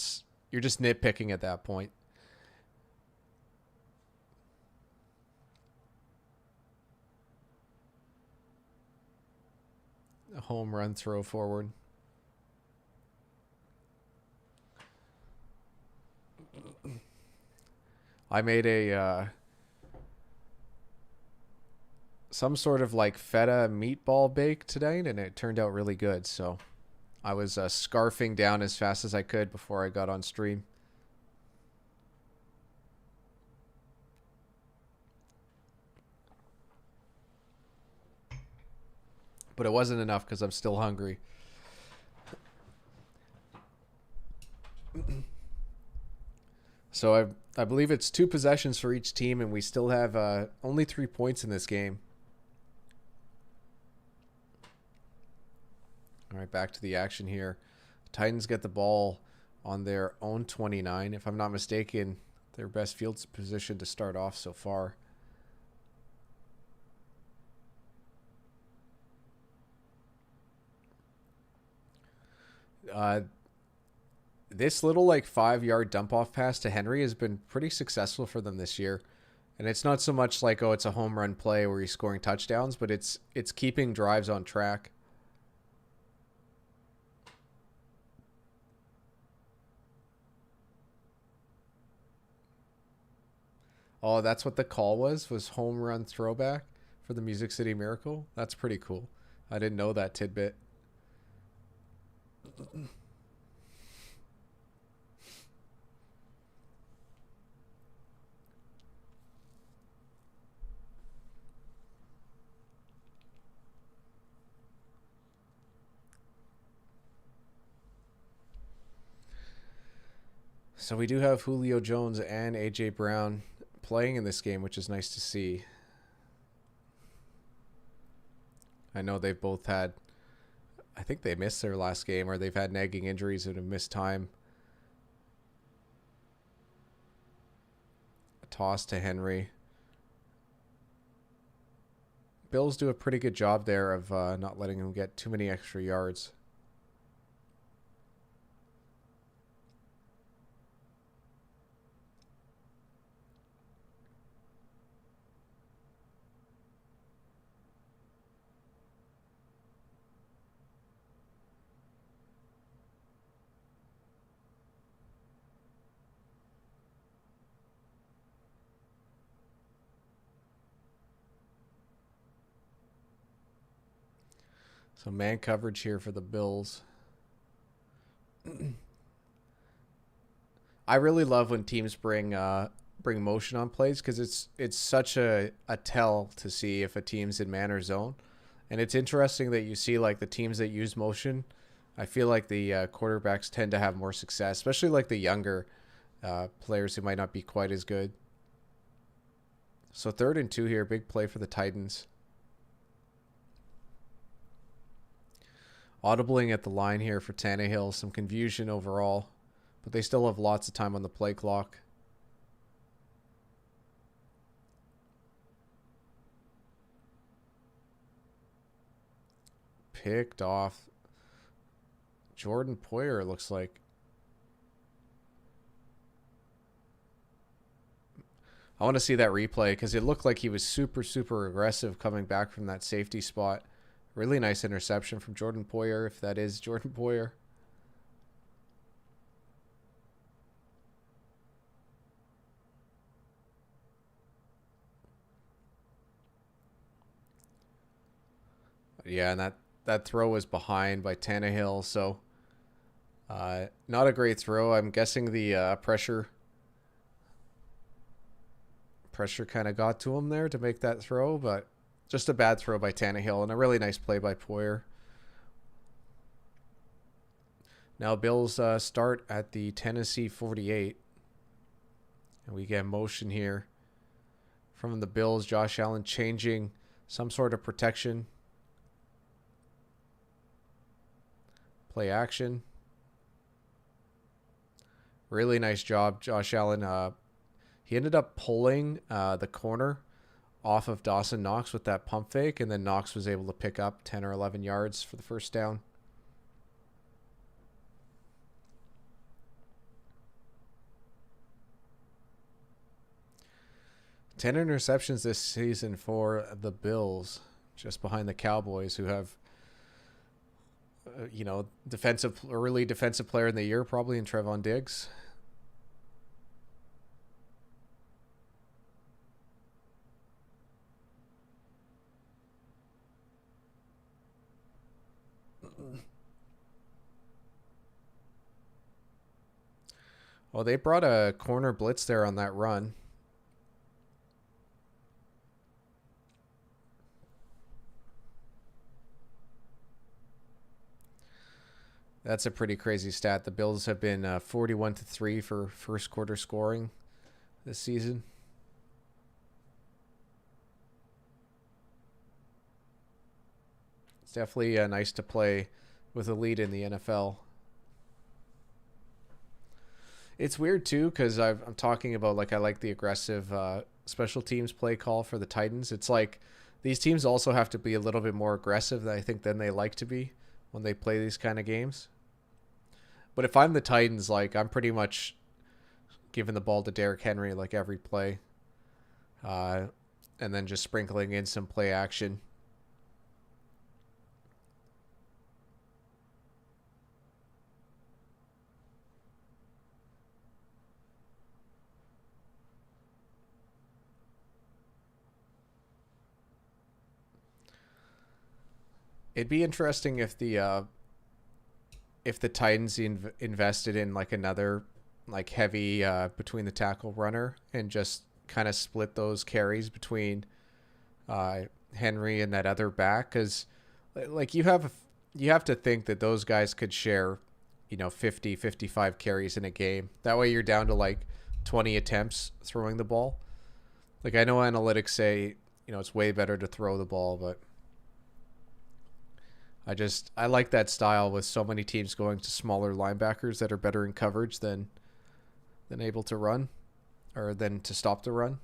You're just nitpicking at that point. A home run throw forward. I made some sort of like feta meatball bake today, and it turned out really good. So I was scarfing down as fast as I could before I got on stream. But it wasn't enough because I'm still hungry. So I believe it's 2 possessions for each team, and we still have only 3 points in this game. All right, back to the action here. Titans get the ball on their own 29. If I'm not mistaken, their best field position to start off so far. This little like 5-yard dump off pass to Henry has been pretty successful for them this year. And it's not so much like, it's a home run play where he's scoring touchdowns, but it's keeping drives on track. Oh, that's what the call was home run throwback for the Music City Miracle. That's pretty cool. I didn't know that tidbit. So we do have Julio Jones and A.J. Brown playing in this game, which is nice to see. I know they've both had, I think they missed their last game, or they've had nagging injuries and have missed time. A toss to Henry. Bills do a pretty good job there of not letting him get too many extra yards. So man coverage here for the Bills. I really love when teams bring motion on plays because it's such a tell to see if a team's in man or zone. And it's interesting that you see like the teams that use motion, I feel like the quarterbacks tend to have more success, especially like the younger players who might not be quite as good. So 3rd and 2 here, big play for the Titans. Audibling at the line here for Tannehill. Some confusion overall, but they still have lots of time on the play clock. Picked off. Jordan Poyer looks like. I want to see that replay because it looked like he was super, super aggressive coming back from that safety spot. Really nice interception from Jordan Poyer, if that is Jordan Poyer. Yeah, and that throw was behind by Tannehill, so not a great throw. I'm guessing the pressure kind of got to him there to make that throw, but just a bad throw by Tannehill and a really nice play by Poyer. Now Bills start at the Tennessee 48, and we get motion here from the Bills. Josh Allen changing some sort of protection. Play action. Really nice job, Josh Allen. He ended up pulling the corner off of Dawson Knox with that pump fake, and then Knox was able to pick up 10 or 11 yards for the first down. Ten interceptions this season for the Bills, just behind the Cowboys, who have, early defensive player in the year, probably in Trevon Diggs. Well, they brought a corner blitz there on that run. That's a pretty crazy stat. The Bills have been 41-3 for first quarter scoring this season. It's definitely nice to play with a lead in the NFL. It's weird too because I'm talking about like I like the aggressive special teams play call for the Titans. It's like these teams also have to be a little bit more aggressive, I think, than they like to be when they play these kind of games. But if I'm the Titans, like I'm pretty much giving the ball to Derrick Henry like every play, and then just sprinkling in some play action. It'd be interesting if the Titans invested in like another like heavy between the tackle runner and just kind of split those carries between Henry and that other back, because like you have to think that those guys could share 50 55 carries in a game. That way you're down to like 20 attempts throwing the ball. Like I know analytics say it's way better to throw the ball, but I like that style with so many teams going to smaller linebackers that are better in coverage than able to run or than to stop the run.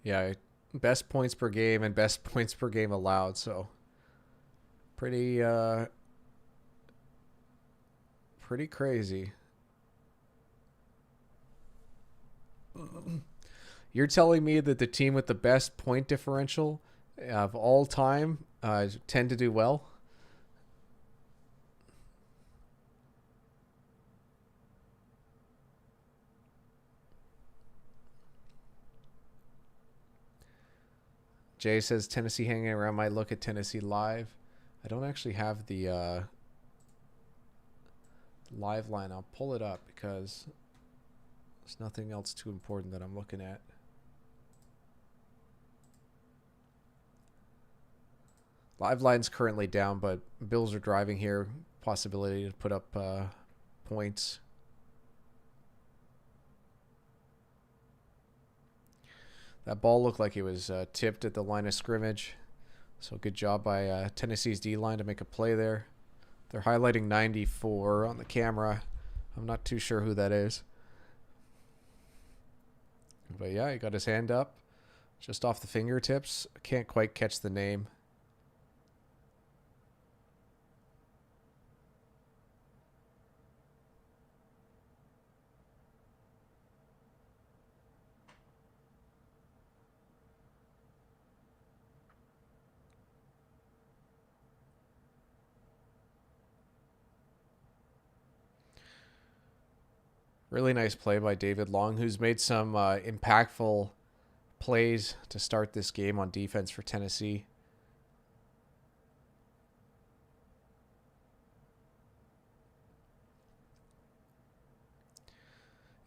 Yeah, best points per game and best points per game allowed. So pretty pretty crazy. You're telling me that the team with the best point differential of all time tend to do well? Jay says Tennessee hanging around. Might look at Tennessee live. I don't actually have the live line. I'll pull it up because there's nothing else too important that I'm looking at. Live line's currently down, but Bills are driving here. Possibility to put up points. That ball looked like it was tipped at the line of scrimmage. So good job by Tennessee's D-line to make a play there. They're highlighting 94 on the camera. I'm not too sure who that is. But yeah, he got his hand up just off the fingertips. I can't quite catch the name. Really nice play by David Long, who's made some impactful plays to start this game on defense for Tennessee.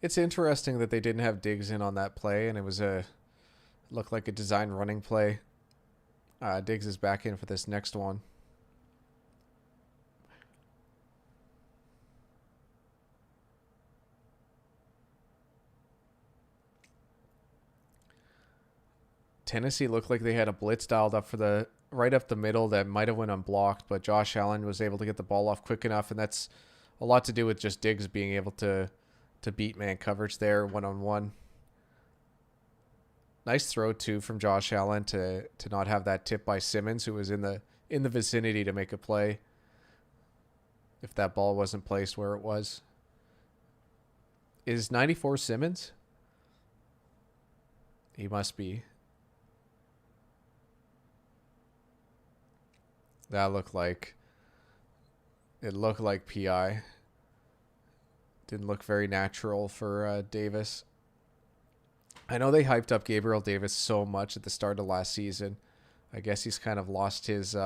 It's interesting that they didn't have Diggs in on that play, and it looked like a design running play. Diggs is back in for this next one. Tennessee looked like they had a blitz dialed up for the right up the middle that might have went unblocked, but Josh Allen was able to get the ball off quick enough, and that's a lot to do with just Diggs being able to beat man coverage there one-on-one. Nice throw too from Josh Allen to not have that tip by Simmons, who was in the vicinity to make a play if that ball wasn't placed where it was. Is 94 Simmons? He must be. That looked like PI. Didn't look very natural for Davis. I know they hyped up Gabriel Davis so much at the start of last season. I guess he's kind of lost his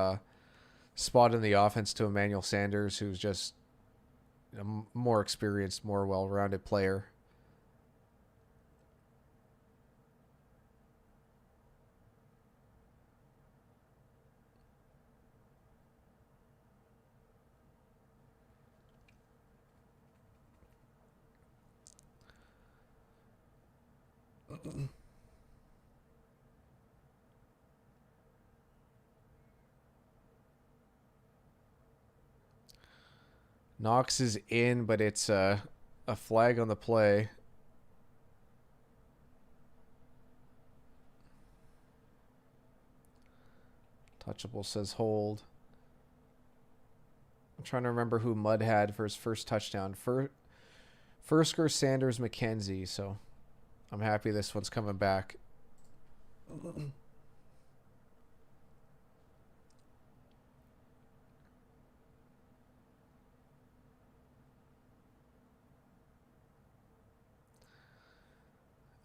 spot in the offense to Emmanuel Sanders, who's just a more experienced, more well-rounded player. Knox is in, but it's a flag on the play. Touchable says hold. I'm trying to remember who Mudd had for his first touchdown. Fursker, Sanders, McKenzie. So I'm happy this one's coming back.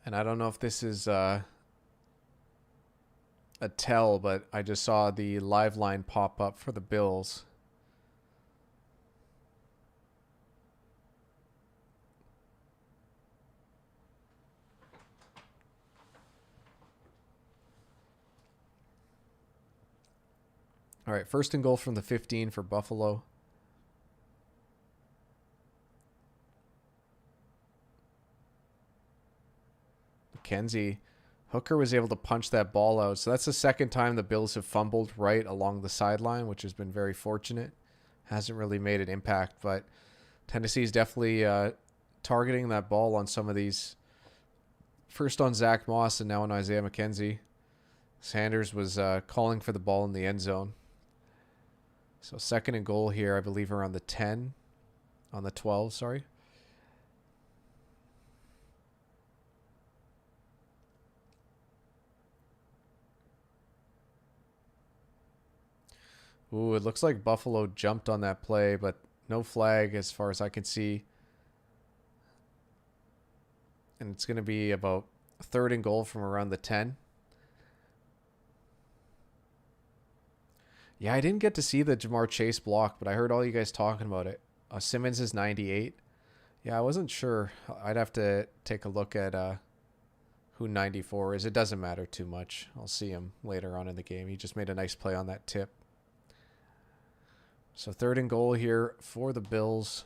And I don't know if this is a tell, but I just saw the live line pop up for the Bills. All right, first and goal from the 15 for Buffalo. McKenzie. Hooker was able to punch that ball out. So that's the second time the Bills have fumbled right along the sideline, which has been very fortunate. Hasn't really made an impact, but Tennessee's definitely targeting that ball on some of these. First on Zach Moss and now on Isaiah McKenzie. Sanders was calling for the ball in the end zone. So second and goal here, I believe around the 10. On the 12, sorry. Ooh, it looks like Buffalo jumped on that play, but no flag as far as I can see. And it's going to be about third and goal from around the 10. Yeah, I didn't get to see the Jamar Chase block, but I heard all you guys talking about it. Simmons is 98. Yeah, I wasn't sure. I'd have to take a look at who 94 is. It doesn't matter too much. I'll see him later on in the game. He just made a nice play on that tip. So 3rd and goal here for the Bills.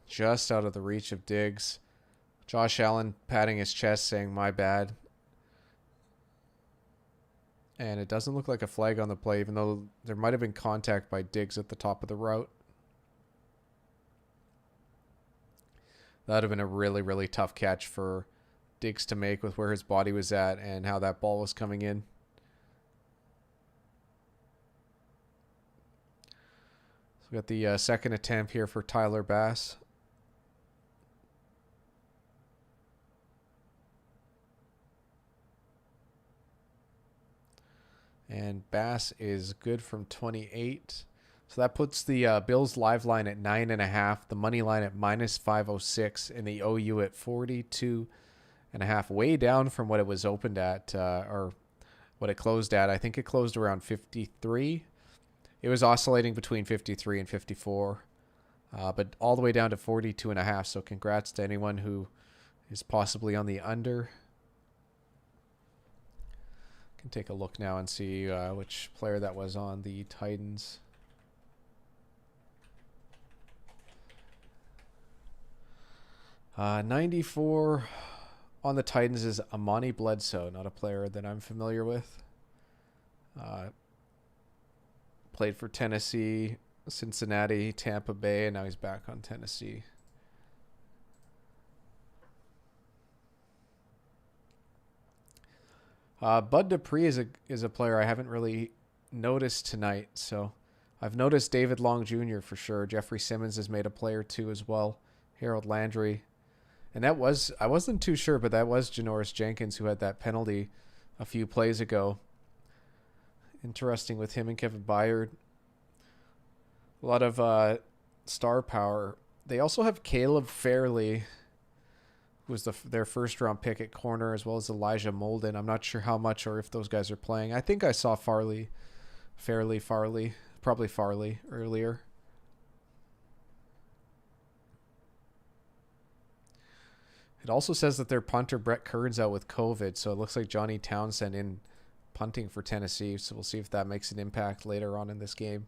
Just out of the reach of Diggs. Josh Allen patting his chest saying, "My bad." And it doesn't look like a flag on the play, even though there might have been contact by Diggs at the top of the route. That would have been a really, really tough catch for Diggs to make with where his body was at and how that ball was coming in. So we got the second attempt here for Tyler Bass. And Bass is good from 28. So that puts the Bills live line at 9.5, the money line at -506, and the OU at 42.5, way down from what it was opened at, or what it closed at. I think it closed around 53. It was oscillating between 53 and 54, but all the way down to 42.5. So congrats to anyone who is possibly on the under. Can take a look now and see which player that was on the Titans. $94 on the Titans is Amani Bledsoe, not a player that I'm familiar with. Played for Tennessee, Cincinnati, Tampa Bay, and now he's back on Tennessee. Bud Dupree is a player I haven't really noticed tonight. So I've noticed David Long Jr. for sure. Jeffrey Simmons has made a play or two as well. Harold Landry. And I wasn't too sure, but that was Janoris Jenkins who had that penalty a few plays ago. Interesting with him and Kevin Byard. A lot of star power. They also have Caleb Fairley, who was their first round pick at corner, as well as Elijah Molden. I'm not sure how much or if those guys are playing. I think I saw Farley earlier. It also says that their punter Brett Kern's out with COVID, so it looks like Johnny Townsend in punting for Tennessee. So we'll see if that makes an impact later on in this game.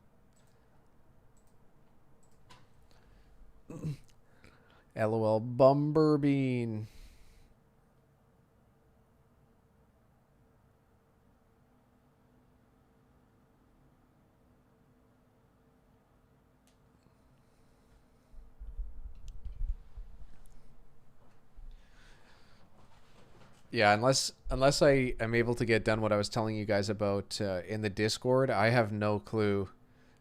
LOL Bumberbean. Yeah, unless I am able to get done what I was telling you guys about in the Discord, I have no clue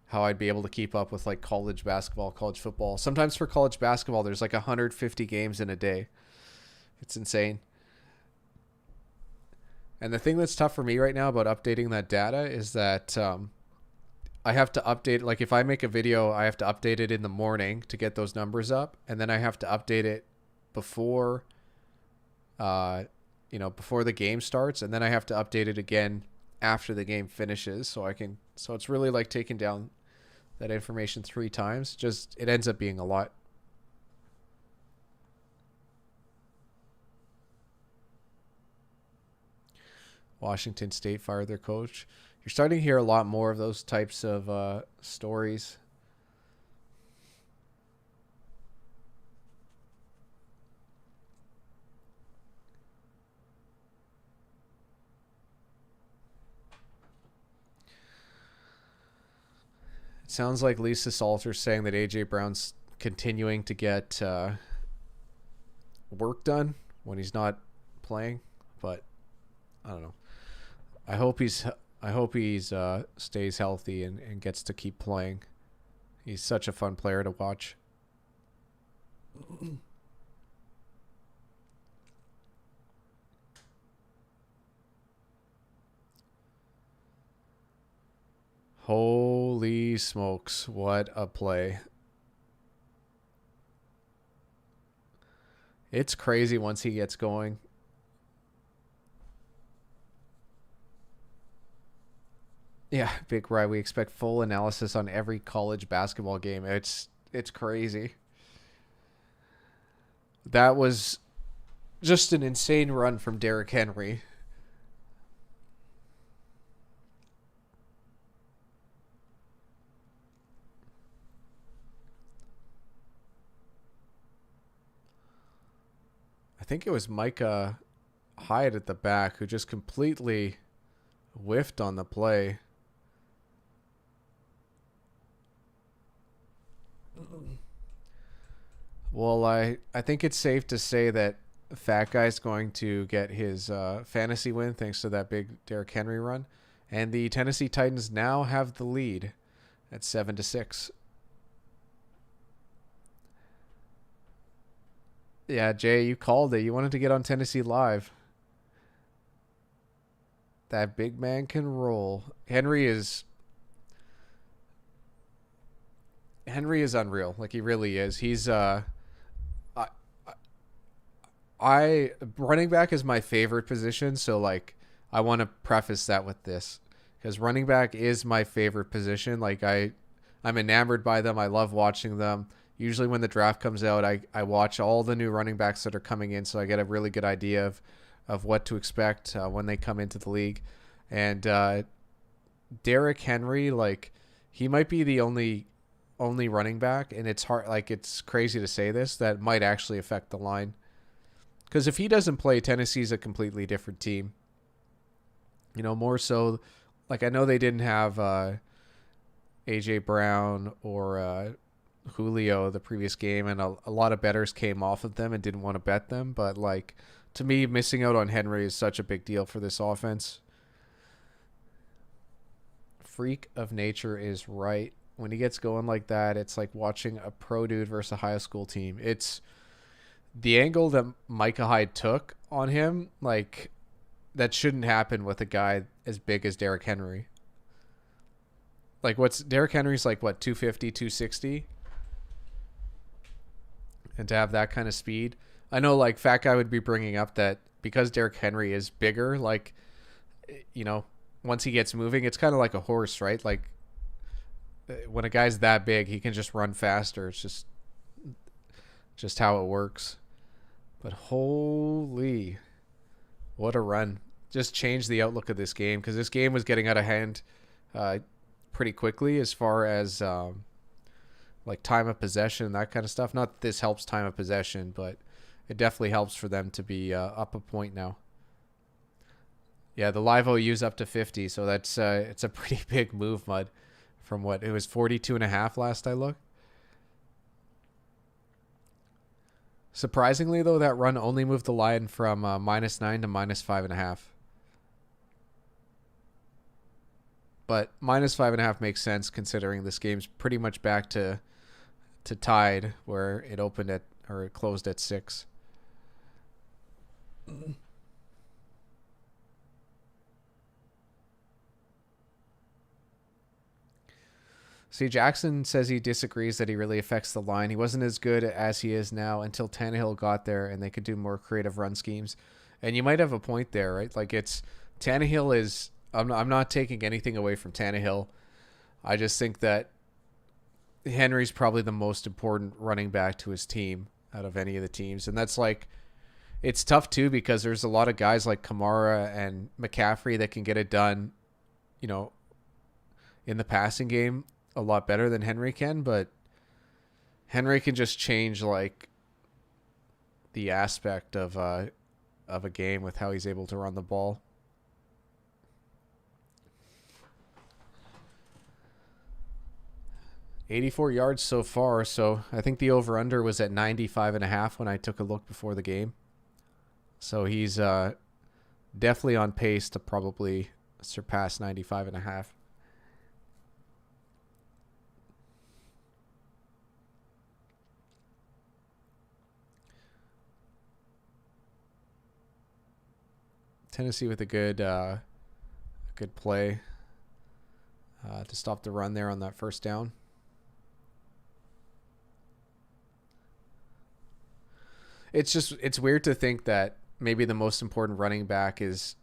how I'd be able to keep up with like college basketball, college football. Sometimes for college basketball, there's like 150 games in a day. It's insane. And the thing that's tough for me right now about updating that data is that I have to update, like if I make a video, I have to update it in the morning to get those numbers up. And then I have to update it before before the game starts, and then I have to update it again after the game finishes, so it's really like taking down that information 3 times. Just it ends up being a lot. Washington State fired their coach. You're starting to hear a lot more of those types of stories. Sounds like Lisa Salter's saying that AJ Brown's continuing to get work done when he's not playing, but I don't know. I hope he's stays healthy and gets to keep playing. He's such a fun player to watch. Holy smokes, what a play. It's crazy once he gets going. Yeah, Big Rye. We expect full analysis on every college basketball game. It's crazy. That was just an insane run from Derrick Henry. I think it was Micah Hyde at the back who just completely whiffed on the play. Well, I think it's safe to say that Fat Guy's going to get his fantasy win thanks to that big Derrick Henry run. And the Tennessee Titans now have the lead at 7-6. Yeah, Jay, you called it. You wanted to get on Tennessee Live. That big man can roll. Henry is unreal. Like he really is. He's I, I running back is my favorite position, so like I want to preface that with this because running back is my favorite position. Like I'm enamored by them. I love watching them. Usually when the draft comes out, I watch all the new running backs that are coming in, so I get a really good idea of what to expect when they come into the league. And Derrick Henry, like he might be the only running back, and it's hard. Like it's crazy to say this, that might actually affect the line. Because if he doesn't play, Tennessee's a completely different team. You know, more so. Like I know they didn't have AJ Brown or Julio the previous game, and a lot of bettors came off of them and didn't want to bet them. But like to me, missing out on Henry is such a big deal for this offense. Freak of nature is right. When he gets going like that, it's like watching a pro dude versus a high school team. It's the angle that Micah Hyde took on him, like that shouldn't happen with a guy as big as Derrick Henry. Like what's Derrick Henry's like what 250, 260? And to have that kind of speed. I know like Fat Guy would be bringing up that because Derrick Henry is bigger, like you know, once he gets moving, it's kind of like a horse, right? Like when a guy's that big, he can just run faster. It's just how it works. But holy, what a run. Just changed the outlook of this game because this game was getting out of hand pretty quickly as far as like time of possession and that kind of stuff. Not that this helps time of possession, but it definitely helps for them to be up a point now. Yeah, the live OU's up to 50, so that's it's a pretty big move, Mud, from what it was 42.5 last I looked. Surprisingly, though, that run only moved the line from -9 to -5.5. But -5.5 makes sense considering this game's pretty much back to tied, where it opened at or it closed at 6. See, Jackson says he disagrees that he really affects the line. He wasn't as good as he is now until Tannehill got there and they could do more creative run schemes. And you might have a point there, right? Like Tannehill is. I'm not taking anything away from Tannehill. I just think that Henry's probably the most important running back to his team out of any of the teams, and that's like. It's tough too because there's a lot of guys like Kamara and McCaffrey that can get it done, you know, in the passing game a lot better than Henry can, but Henry can just change like the aspect of a game with how he's able to run the ball. $84 yards so far, so I think the over-under was at 95.5 when I took a look before the game. So he's definitely on pace to probably surpass 95.5. Tennessee with a good play to stop the run there on that first down. It's weird to think that maybe the most important running back is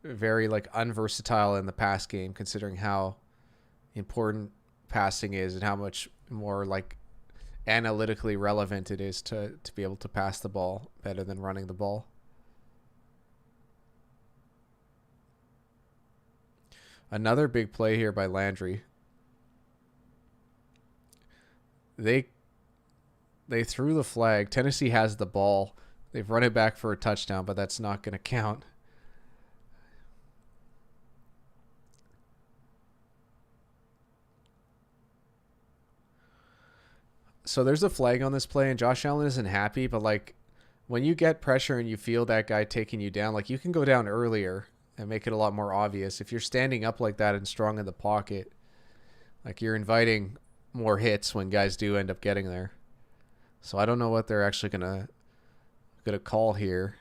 very like unversatile in the pass game, considering how important passing is and how much more like analytically relevant it is to be able to pass the ball better than running the ball. Another big play here by Landry. They threw the flag. Tennessee has the ball. They've run it back for a touchdown, but that's not going to count. So there's a flag on this play, and Josh Allen isn't happy, but like when you get pressure and you feel that guy taking you down, like you can go down earlier and make it a lot more obvious. If you're standing up like that and strong in the pocket, like you're inviting more hits when guys do end up getting there. So I don't know what they're actually gonna call here,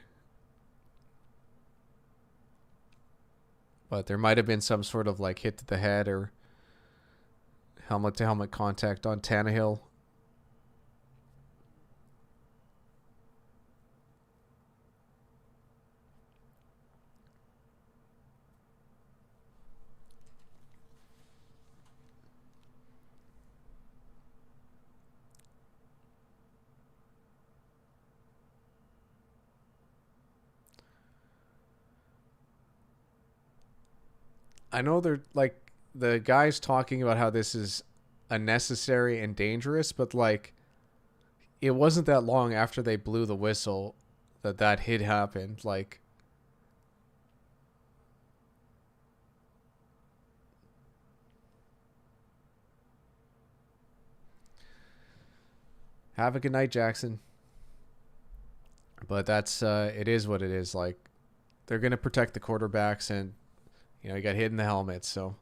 but there might have been some sort of like hit to the head or helmet to helmet contact on Tannehill. I know they're like the guys talking about how this is unnecessary and dangerous, but like it wasn't that long after they blew the whistle that hit happened. Like have a good night, Jackson. But that's it is what it is. Like they're gonna protect the quarterbacks, and you know you got hit in the helmet, so.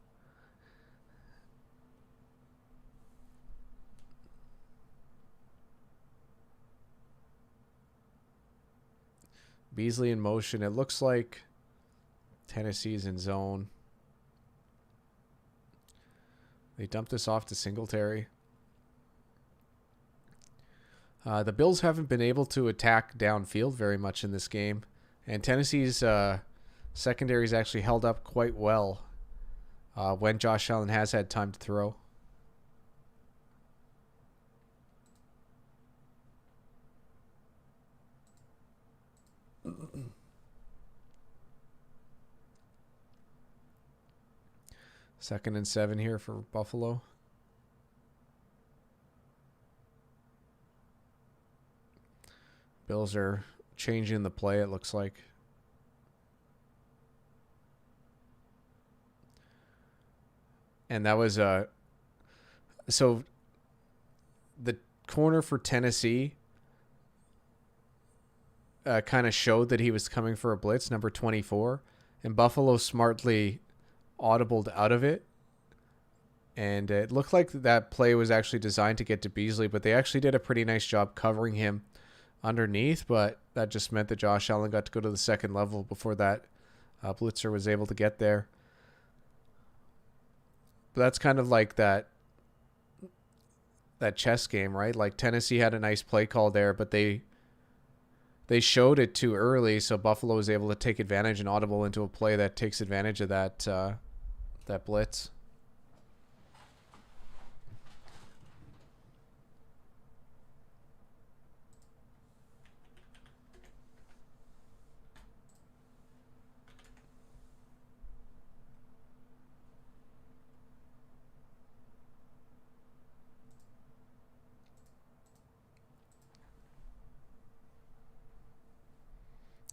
Beasley in motion. It looks like Tennessee's in zone. They dumped this off to Singletary. The Bills haven't been able to attack downfield very much in this game, and Tennessee's secondary's actually held up quite well when Josh Allen has had time to throw. Second and 7 here for Buffalo. Bills are changing the play, it looks like. And that was so the corner for Tennessee kind of showed that he was coming for a blitz, number 24, and Buffalo smartly audibled out of it. And it looked like that play was actually designed to get to Beasley, but they actually did a pretty nice job covering him underneath, but that just meant that Josh Allen got to go to the second level before that blitzer was able to get there. But that's kind of like that chess game, right? Like Tennessee had a nice play call there, but they showed it too early, so Buffalo was able to take advantage and audible into a play that takes advantage of that blitz.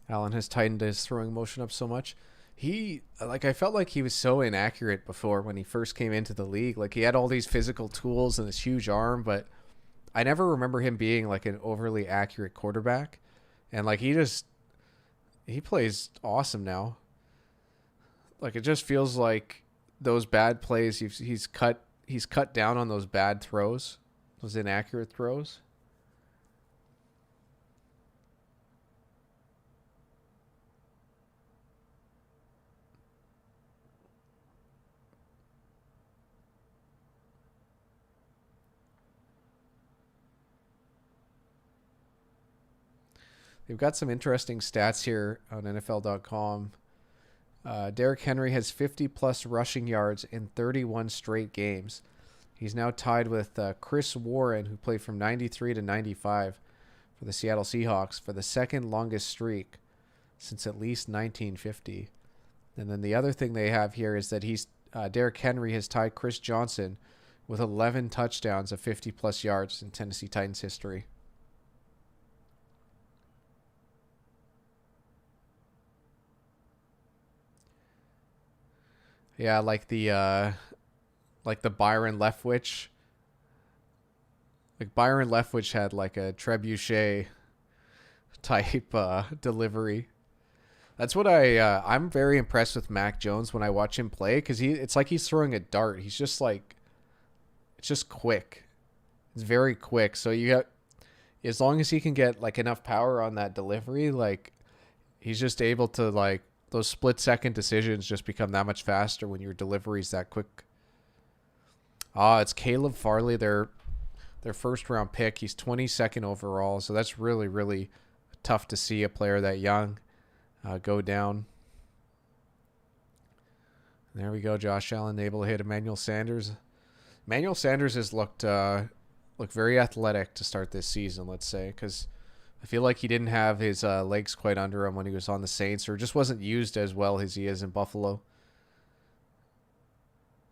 Allen has tightened his throwing motion up so much. I felt like he was so inaccurate before when he first came into the league. Like he had all these physical tools and this huge arm, but I never remember him being like an overly accurate quarterback. And like he plays awesome now. Like it just feels like those bad plays he's cut down on those bad throws, those inaccurate throws. They've got some interesting stats here on NFL.com. Derrick Henry has 50-plus rushing yards in 31 straight games. He's now tied with Chris Warren, who played from 93 to 95 for the Seattle Seahawks, for the second longest streak since at least 1950. And then the other thing they have here is that Derrick Henry has tied Chris Johnson with 11 touchdowns of 50-plus yards in Tennessee Titans history. Yeah, like the Byron Leftwich. Like Byron Leftwich had like a trebuchet type delivery. That's what I'm very impressed with Mac Jones when I watch him play, because it's like he's throwing a dart. He's just like, it's just quick. It's very quick. So as long as he can get like enough power on that delivery, like he's just able to, like, those split-second decisions just become that much faster when your delivery's that quick. It's Caleb Farley, their first-round pick. He's 22nd overall, so that's really, really tough to see a player that young go down. There we go. Josh Allen able to hit Emmanuel Sanders. Emmanuel Sanders has looked very athletic to start this season, let's say, because I feel like he didn't have his legs quite under him when he was on the Saints, or just wasn't used as well as he is in Buffalo.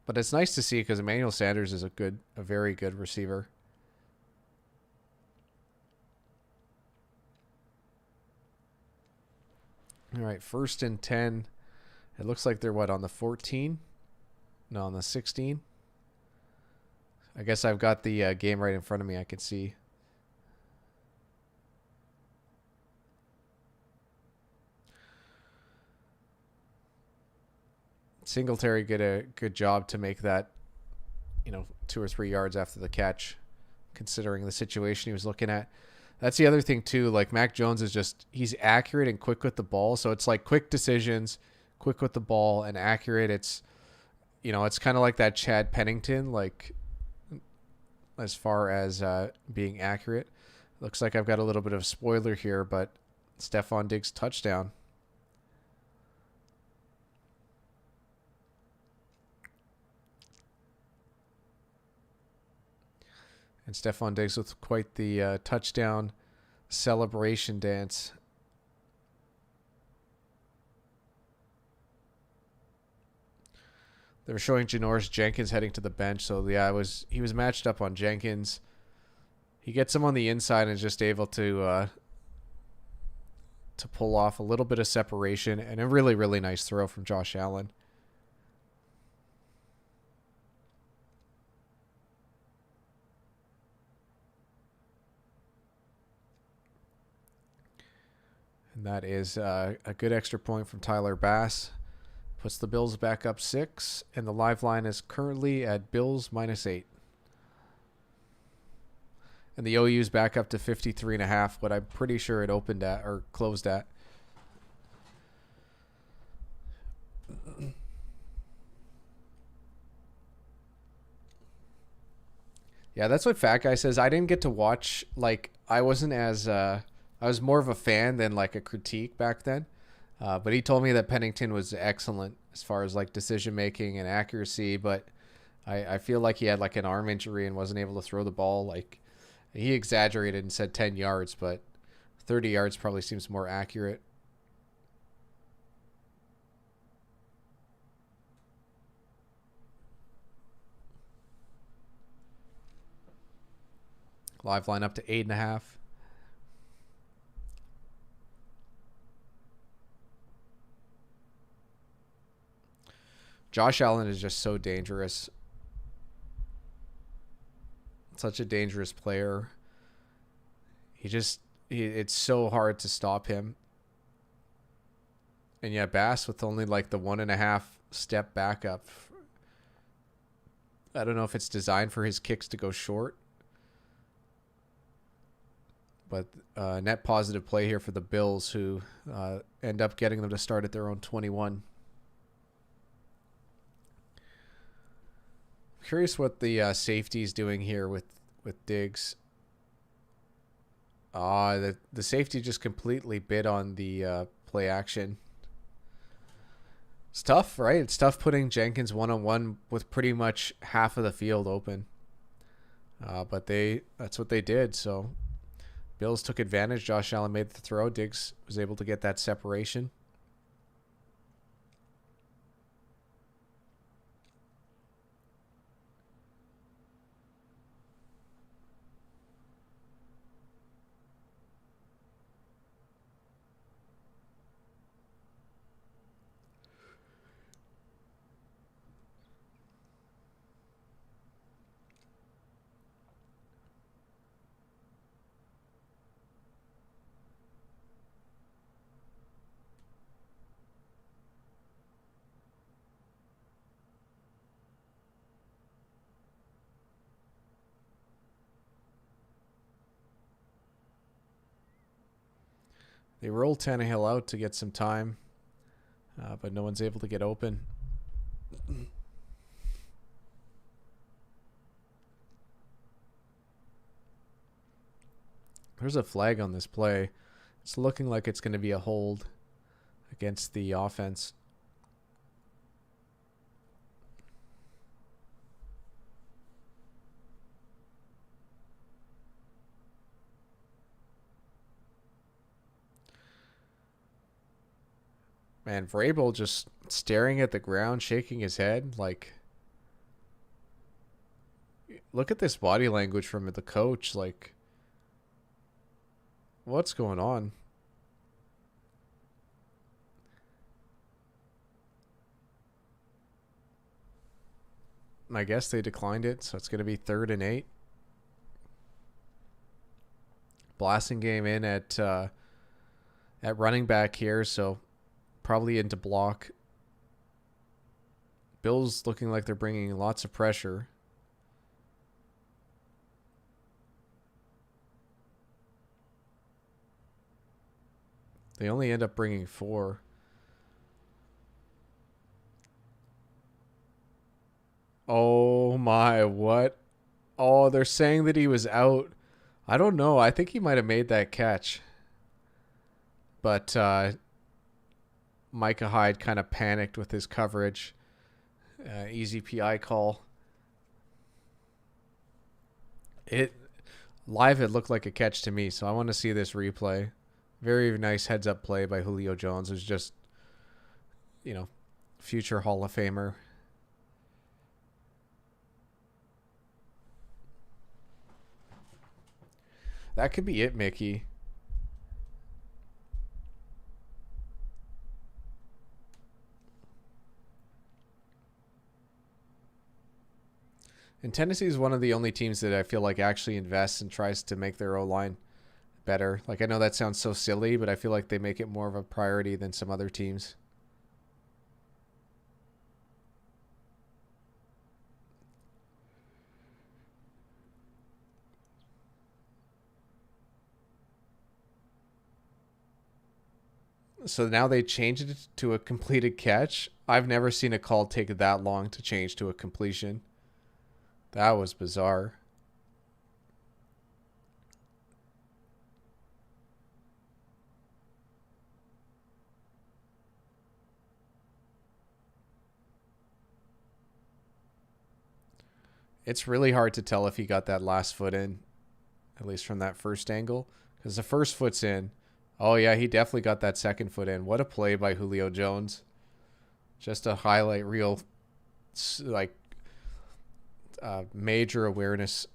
But it's nice to see, because Emmanuel Sanders is a very good receiver. All right, 1st and 10. It looks like they're on the 14? No, on the 16. I guess I've got the game right in front of me. I can see. Singletary did a good job to make that, 2 or 3 yards after the catch, considering the situation he was looking at. That's the other thing too. Like, Mac Jones he's accurate and quick with the ball. So it's like quick decisions, quick with the ball, and accurate. It's, it's kind of like that Chad Pennington, like, as far as being accurate. Looks like I've got a little bit of a spoiler here, but Stefan Diggs touchdown. And Stefan Diggs with quite the touchdown celebration dance. They were showing Janoris Jenkins heading to the bench. So, yeah, he was matched up on Jenkins. He gets him on the inside and is just able to pull off a little bit of separation, and a really, really nice throw from Josh Allen. And that is a good extra point from Tyler Bass. Puts the Bills back up 6, and the live line is currently at Bills -8. And the OU's back up to 53.5, what I'm pretty sure it opened at or closed at. Yeah, that's what Fat Guy says. I didn't get to watch, like, I wasn't as, I was more of a fan than like a critique back then. But he told me that Pennington was excellent as far as like decision making and accuracy. But I feel like he had like an arm injury and wasn't able to throw the ball. Like, he exaggerated and said 10 yards, but 30 yards probably seems more accurate. Live line up to 8.5. Josh Allen is just so dangerous. Such a dangerous player. It's so hard to stop him. And yeah, Bass with only like the 1.5 step back up. I don't know if it's designed for his kicks to go short. But net positive play here for the Bills, who end up getting them to start at their own 21. Curious what the safety's doing here with Diggs. The safety just completely bid on the play action. It's tough, right? It's tough putting Jenkins one-on-one with pretty much half of the field open. But that's what they did. So Bills took advantage. Josh Allen made the throw. Diggs was able to get that separation. They rolled Tannehill out to get some time, but no one's able to get open. There's a flag on this play. It's looking like it's going to be a hold against the offense. Man, Vrabel just staring at the ground, shaking his head. Like, look at this body language from the coach. Like, what's going on? I guess they declined it, so it's going to be 3rd and 8. Blasingame in at running back here, so probably into block. Bills looking like they're bringing lots of pressure. They only end up bringing 4. Oh my, what? Oh, they're saying that he was out. I don't know. I think he might have made that catch. But Micah Hyde kind of panicked with his coverage. Easy PI call. It looked like a catch to me, so I want to see this replay. Very nice heads-up play by Julio Jones. Who's just, future Hall of Famer. That could be it, Mickey. And Tennessee is one of the only teams that I feel like actually invests and tries to make their O-line better. Like, I know that sounds so silly, but I feel like they make it more of a priority than some other teams. So now they changed it to a completed catch. I've never seen a call take that long to change to a completion. That was bizarre. It's really hard to tell if he got that last foot in, at least from that first angle, because the first foot's in. Oh, yeah, he definitely got that second foot in. What a play by Julio Jones. Just a highlight reel, like, major awareness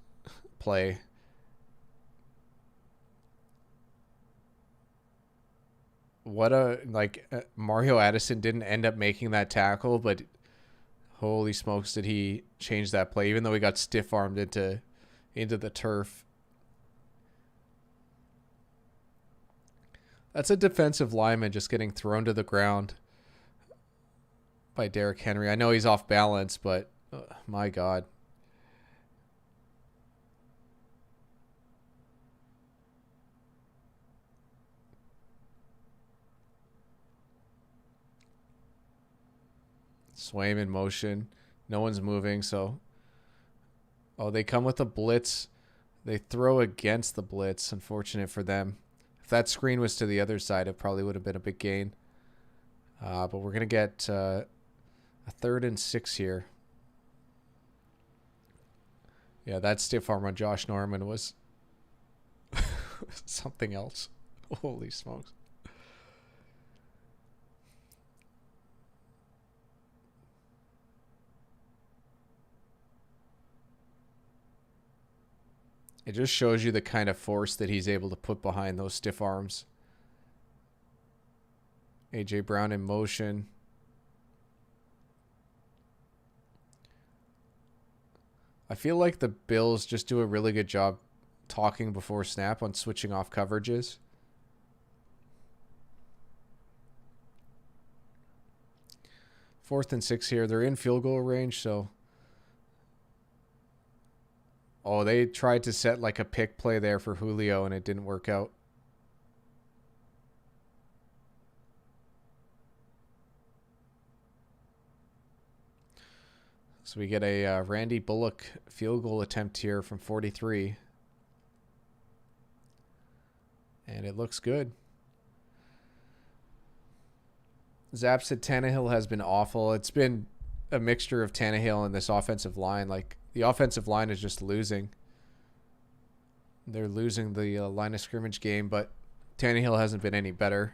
play. Mario Addison didn't end up making that tackle, but holy smokes did he change that play, even though he got stiff-armed into the turf. That's a defensive lineman just getting thrown to the ground by Derrick Henry. I know he's off balance, but my God. Swaim in motion. No one's moving, so... Oh, they come with a blitz. They throw against the blitz. Unfortunate for them. If that screen was to the other side, it probably would have been a big gain. But we're going to get a 3rd and 6 here. Yeah, that stiff arm on Josh Norman was something else. Holy smokes. It just shows you the kind of force that he's able to put behind those stiff arms. AJ Brown in motion. I feel like the Bills just do a really good job talking before snap on switching off coverages. Fourth and 6 here. They're in field goal range, so... Oh, they tried to set like a pick play there for Julio, and it didn't work out. So we get a Randy Bullock field goal attempt here from 43. And it looks good. Zap said Tannehill has been awful. It's been a mixture of Tannehill and this offensive line. Like, the offensive line is just losing. They're losing the line of scrimmage game, but Tannehill hasn't been any better.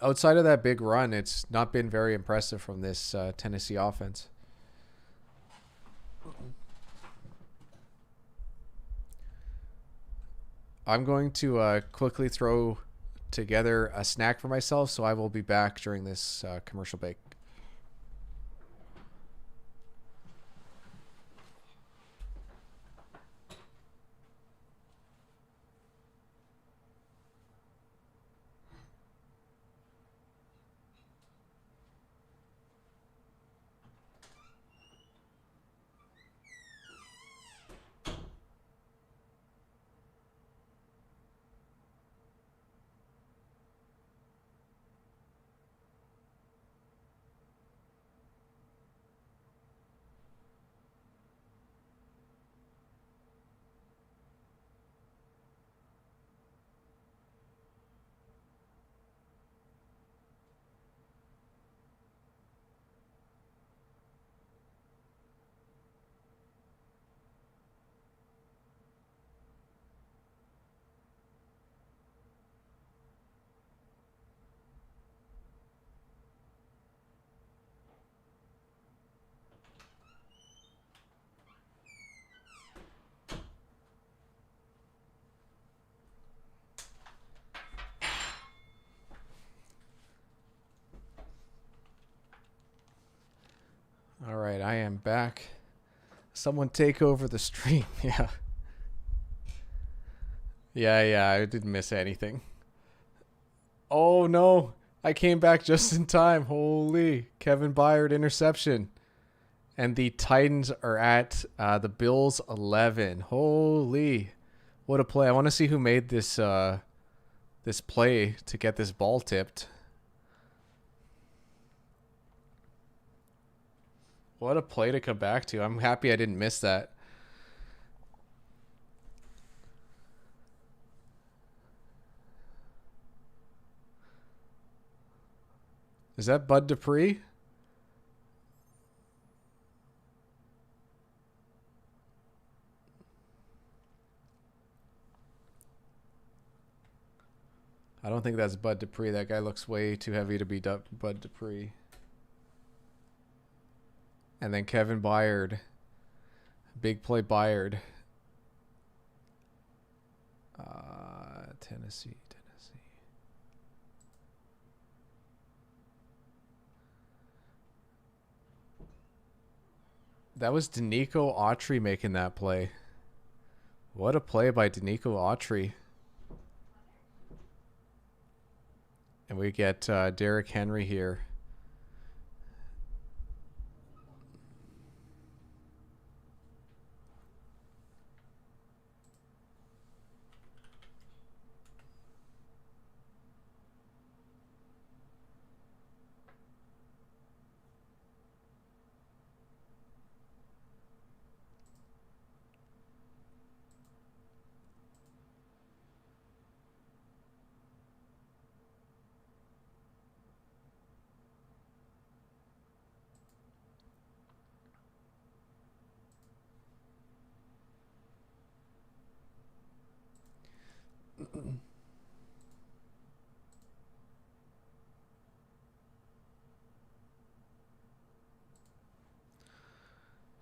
Outside of that big run, it's not been very impressive from this Tennessee offense. I'm going to quickly throw together a snack for myself, so I will be back during this commercial break. All right, I am back. Someone take over the stream. Yeah. Yeah, I didn't miss anything. Oh, no. I came back just in time. Holy. Kevin Byard interception. And the Titans are at the Bills 11. Holy. What a play. I want to see who made this this play to get this ball tipped. What a play to come back to. I'm happy I didn't miss that. Is that Bud Dupree? I don't think that's Bud Dupree. That guy looks way too heavy to be Bud Dupree. And then Kevin Byard. Big play Byard. Tennessee. That was Danico Autry making that play. What a play by Danico Autry. And we get Derrick Henry here.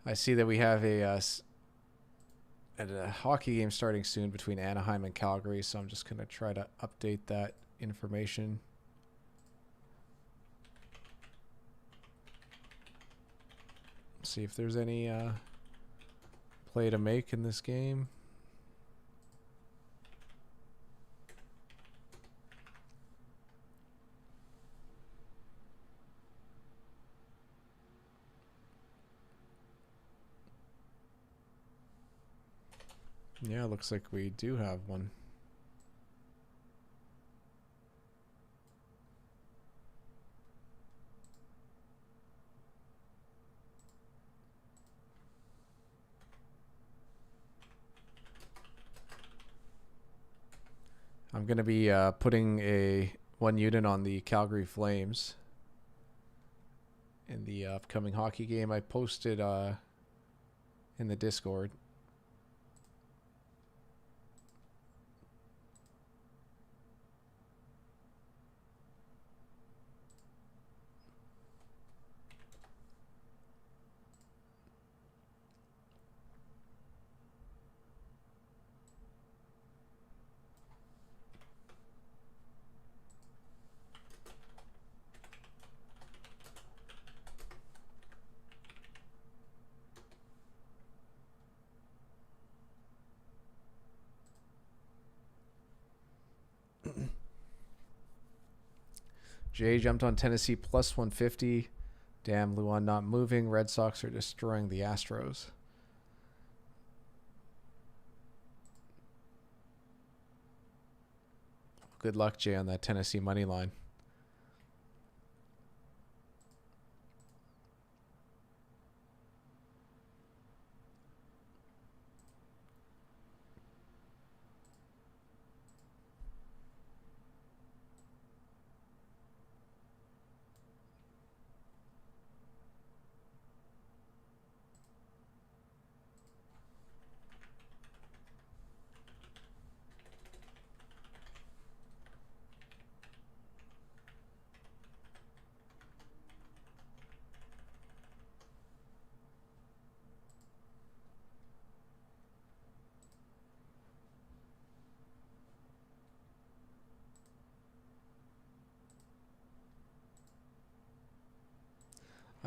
I see that we have a hockey game starting soon between Anaheim and Calgary, so I'm just going to try to update that information. See if there's any play to make in this game. Yeah, looks like we do have one. I'm going to be putting one unit on the Calgary Flames in the upcoming hockey game. I posted in the Discord. Jay jumped on Tennessee plus 150. Damn, Luan not moving. Red Sox are destroying the Astros. Good luck, Jay, on that Tennessee money line.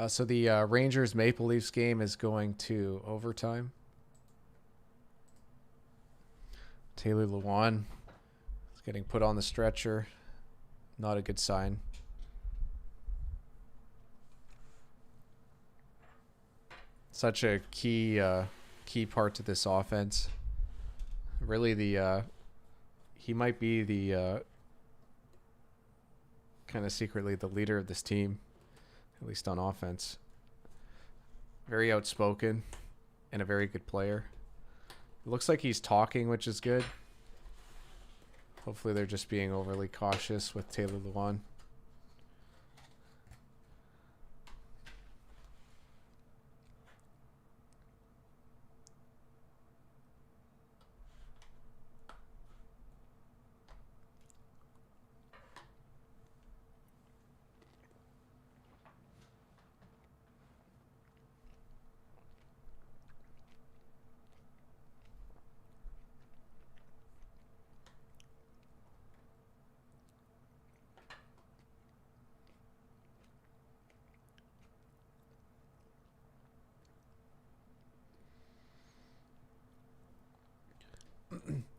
So the Rangers Maple Leafs game is going to overtime. Taylor Lewan is getting put on the stretcher. Not a good sign. Such a key part to this offense. Really, he might be the kind of secretly the leader of this team, at least on offense. Very outspoken and a very good player. It looks like he's talking, which is good. Hopefully they're just being overly cautious with Taylor Lewan.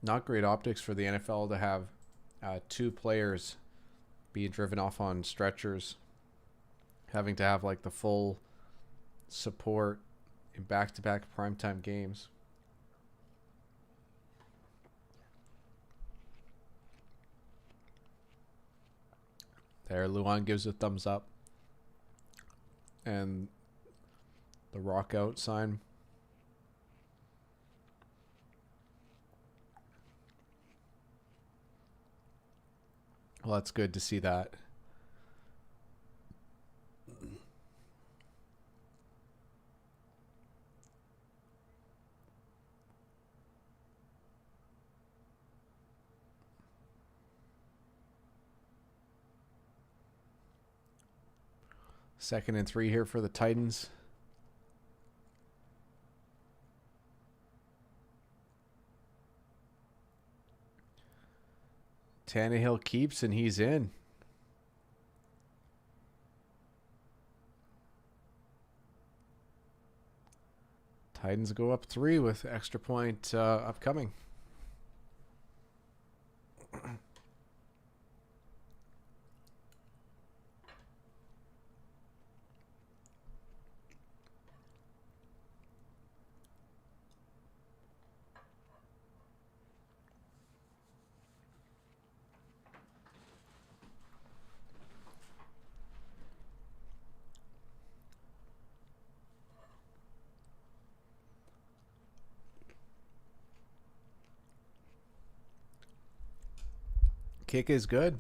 Not great optics for the NFL to have two players be driven off on stretchers, having to have like the full support in back-to-back primetime games. There, Luan gives a thumbs up. And the rock out sign. Well, that's good to see that. Second and 3 here for the Titans. Tannehill keeps, and he's in. Titans go up 3 with extra point upcoming. Kick is good.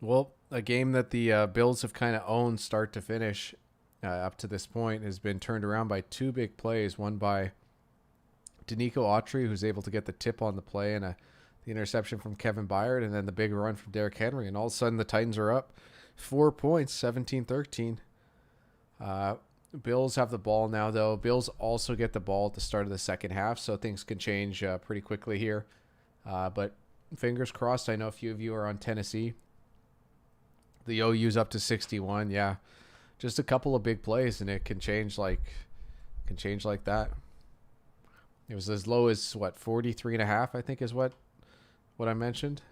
Well, a game that the Bills have kind of owned start to finish up to this point has been turned around by 2 big plays. One by Danico Autry, who's able to get the tip on the play, and the interception from Kevin Byard, and then the big run from Derrick Henry. And all of a sudden, the Titans are up 4 points, 17-13. Bills have the ball now, though. Bills also get the ball at the start of the second half, so things can change pretty quickly here. But fingers crossed. I know a few of you are on Tennessee. The OU's up to 61. Yeah, just a couple of big plays, and it can change like that. It was as low as 43.5, I think is what I mentioned.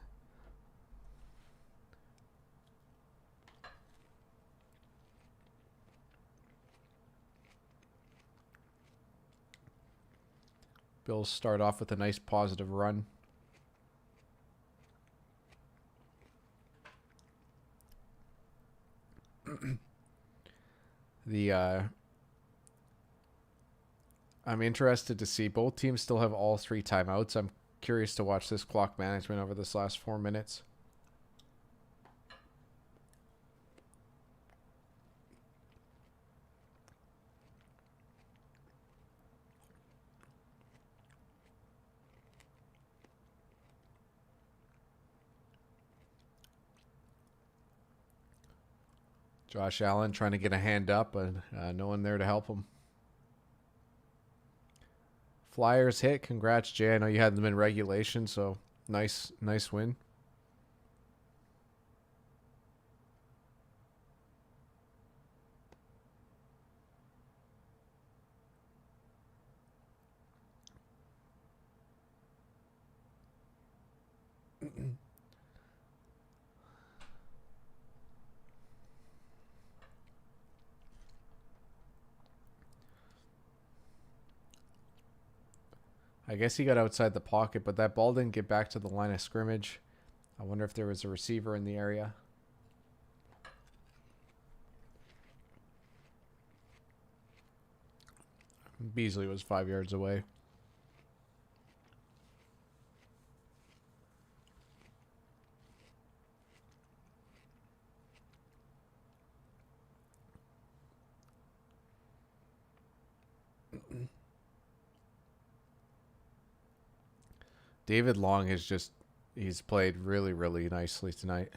Bills start off with a nice positive run. I'm interested to see both teams still have all 3 timeouts. I'm curious to watch this clock management over this last 4 minutes. Josh Allen trying to get a hand up, but no one there to help him. Flyers hit. Congrats, Jay. I know you had them in regulation, so nice win. I guess he got outside the pocket, but that ball didn't get back to the line of scrimmage. I wonder if there was a receiver in the area. Beasley was 5 yards away. David Long he's played really, really nicely tonight.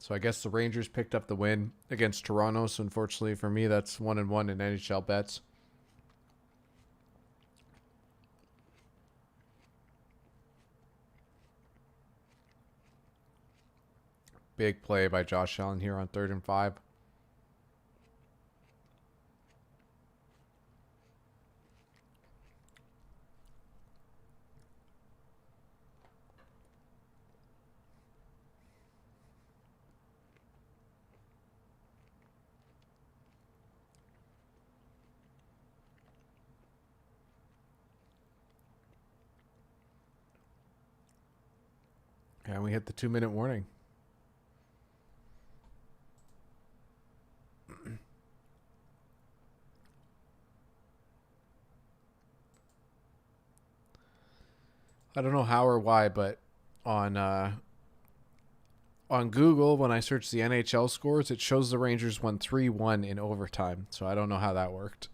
So I guess the Rangers picked up the win against Toronto. So unfortunately for me, that's 1-1 in NHL bets. Big play by Josh Allen here on 3rd and 5. And we hit the 2-minute warning. I don't know how or why, but on Google, when I search the NHL scores, it shows the Rangers won 3-1 in overtime. So I don't know how that worked.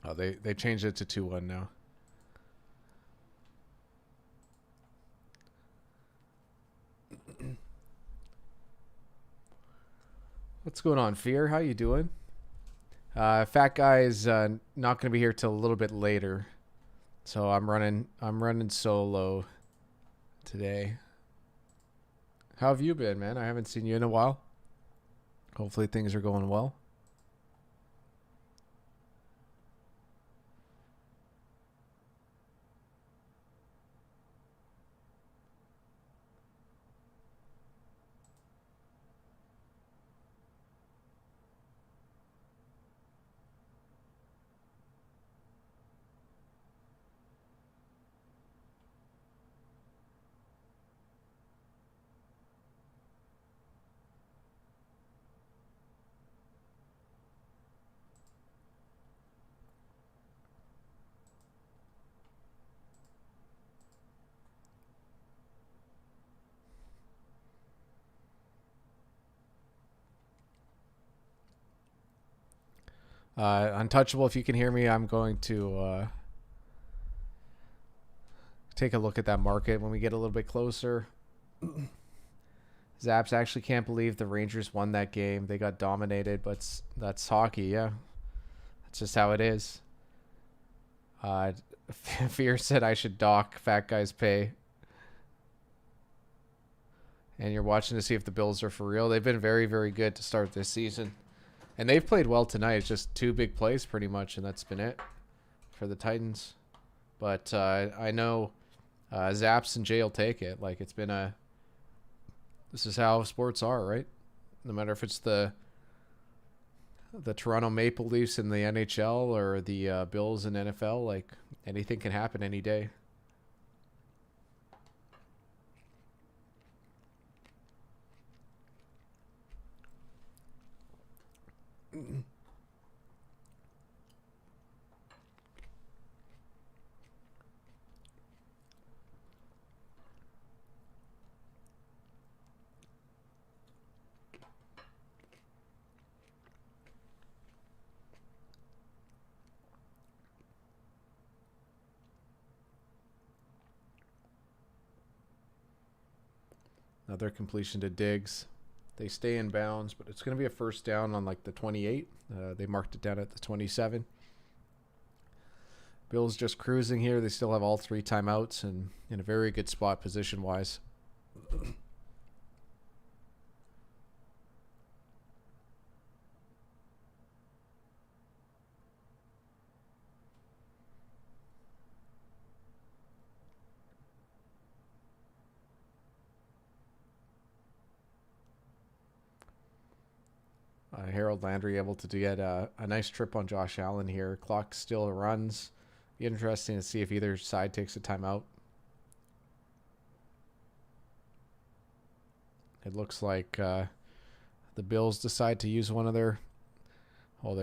Oh, they changed it to 2-1 now. What's going on, Fear? How you doing? Fat Guy is not going to be here till a little bit later, so I'm running solo today. How have you been, man? I haven't seen you in a while. Hopefully things are going well. Untouchable, if you can hear me, I'm going to take a look at that market when we get a little bit closer. Zaps actually can't believe the Rangers won that game. They got dominated, but that's hockey, yeah. That's just how it is. Fear said I should dock Fat Guy's pay. And you're watching to see if the Bills are for real. They've been very, very good to start this season. And they've played well tonight. It's just 2 big plays pretty much, and that's been it for the Titans. But I know Zaps and Jay will take it. Like, it's been this is how sports are, right? No matter if it's the Toronto Maple Leafs in the NHL or the Bills in NFL, like, anything can happen any day. Another completion to Diggs. They stay in bounds, but it's going to be a first down on like the 28. They marked it down at the 27. Bills just cruising here. They still have all 3 timeouts and in a very good spot position-wise. Harold Landry able to get a nice trip on Josh Allen here. Clock still runs. Be interesting to see if either side takes a timeout. It looks like the Bills decide to use one of their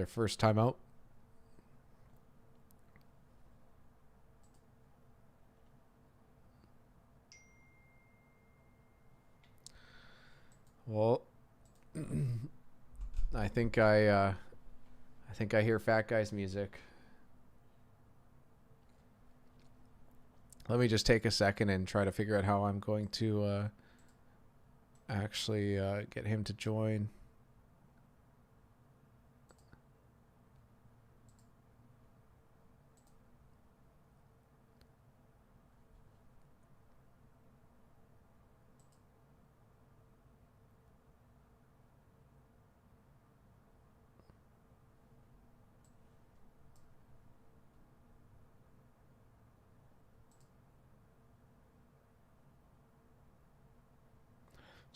first timeout. Well, I think I hear Fat Guy's music. Let me just take a second and try to figure out how I'm going to actually get him to join.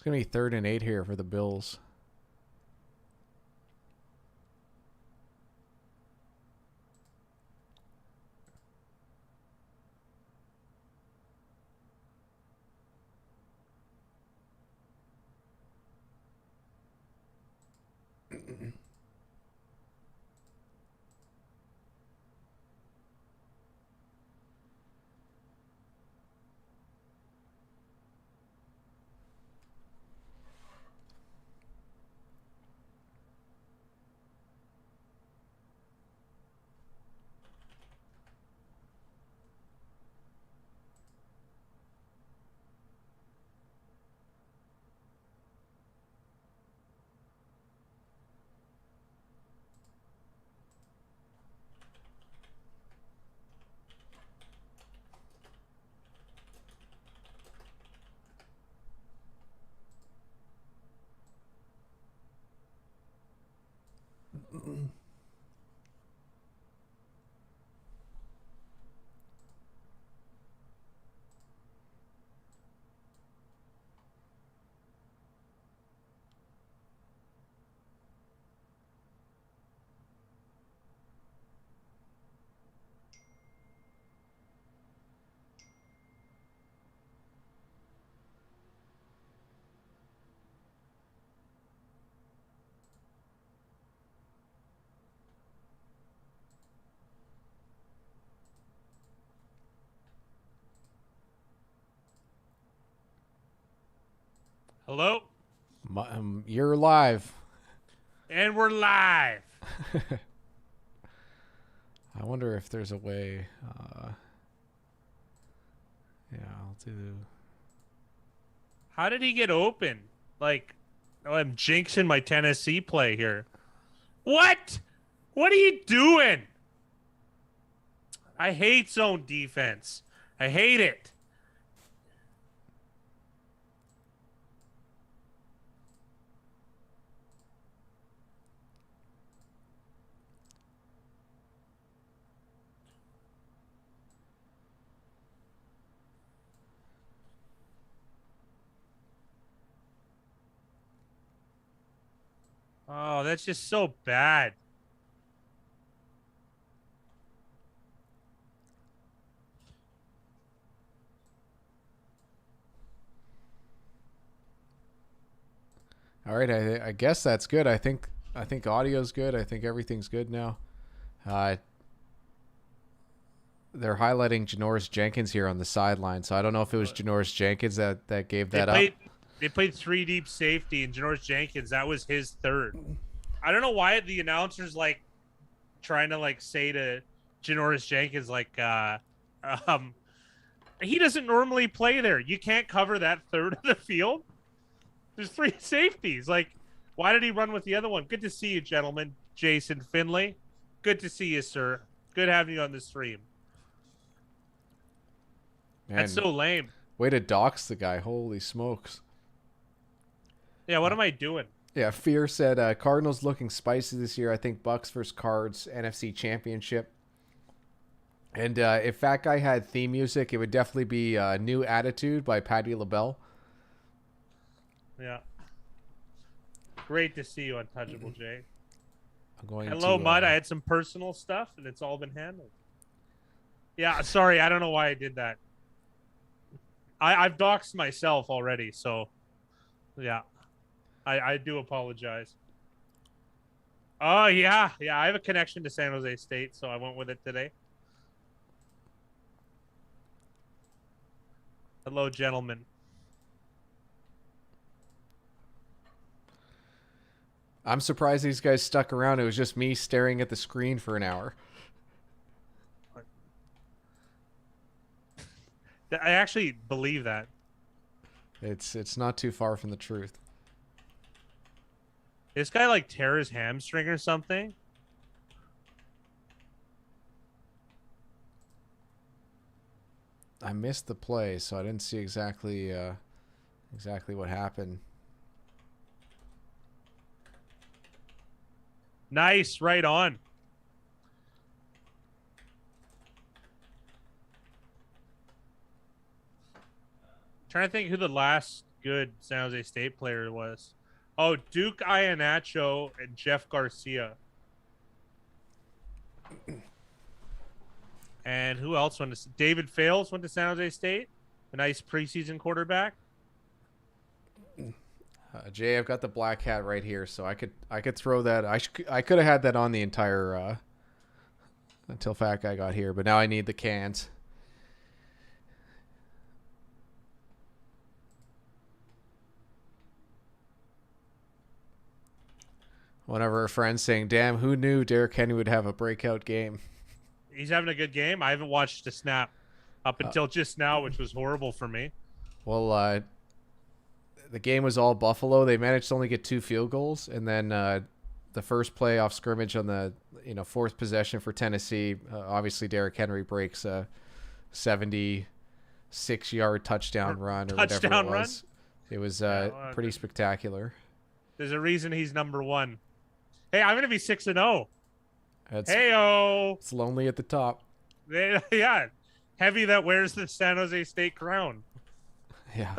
going to be 3rd and 8 here for the Bills. Hello? You're live. And we're live. I wonder if there's a way. Yeah, I'll do. How did he get open? Like, oh, I'm jinxing my Tennessee play here. What? What are you doing? I hate zone defense. I hate it. Oh, that's just so bad. All right, I guess that's good. I think audio's good. I think everything's good now. They're highlighting Janoris Jenkins here on the sideline, so I don't know if it was Janoris Jenkins that gave that up. They played 3 deep safety, and Janoris Jenkins, that was his 3rd. I don't know why the announcers like trying to like say to Janoris Jenkins like he doesn't normally play there. You can't cover that 3rd of the field. There's 3 safeties. Like, why did he run with the other one? Good to see you, gentlemen. Jason Finley. Good to see you, sir. Good having you on the stream. Man, that's so lame. Way to dox the guy. Holy smokes. Yeah, what am I doing? Yeah, Fear said Cardinals looking spicy this year. I think Bucks versus Cards NFC Championship. And if Fat Guy had theme music, it would definitely be New Attitude by Patti LaBelle. Yeah. Great to see you, Untouchable Jay. Hello, Mud. I had some personal stuff, and it's all been handled. Yeah, sorry. I don't know why I did that. I've doxed myself already, so yeah. I do apologize. Oh, yeah. Yeah, I have a connection to San Jose State, so I went with it today. Hello, gentlemen. I'm surprised these guys stuck around. It was just me staring at the screen for an hour. I actually believe that. It's not too far from the truth. This guy like tear his hamstring or something. I missed the play, so I didn't see exactly what happened. Nice, right on. Trying to think who the last good San Jose State player was. Oh, Duke Iannacho and Jeff Garcia. And who else went to David Fales went to San Jose State? A nice preseason quarterback. Jay, I've got the black hat right here, so I could throw that. I could have had that on the entire until Fat Guy got here, but now I need the cans. One of our friends saying, "Damn, who knew Derrick Henry would have a breakout game?" He's having a good game. I haven't watched a snap up until just now, which was horrible for me. Well, the game was all Buffalo. They managed to only get 2 field goals, and then the first play off scrimmage on the fourth possession for Tennessee. Obviously, Derrick Henry breaks a 76-yard touchdown run or touchdown whatever it was. It was pretty spectacular. There's a reason he's number 1. Hey, I'm gonna be 6-0. Hey-o. It's lonely at the top. Yeah, heavy that wears the San Jose State crown. Yeah.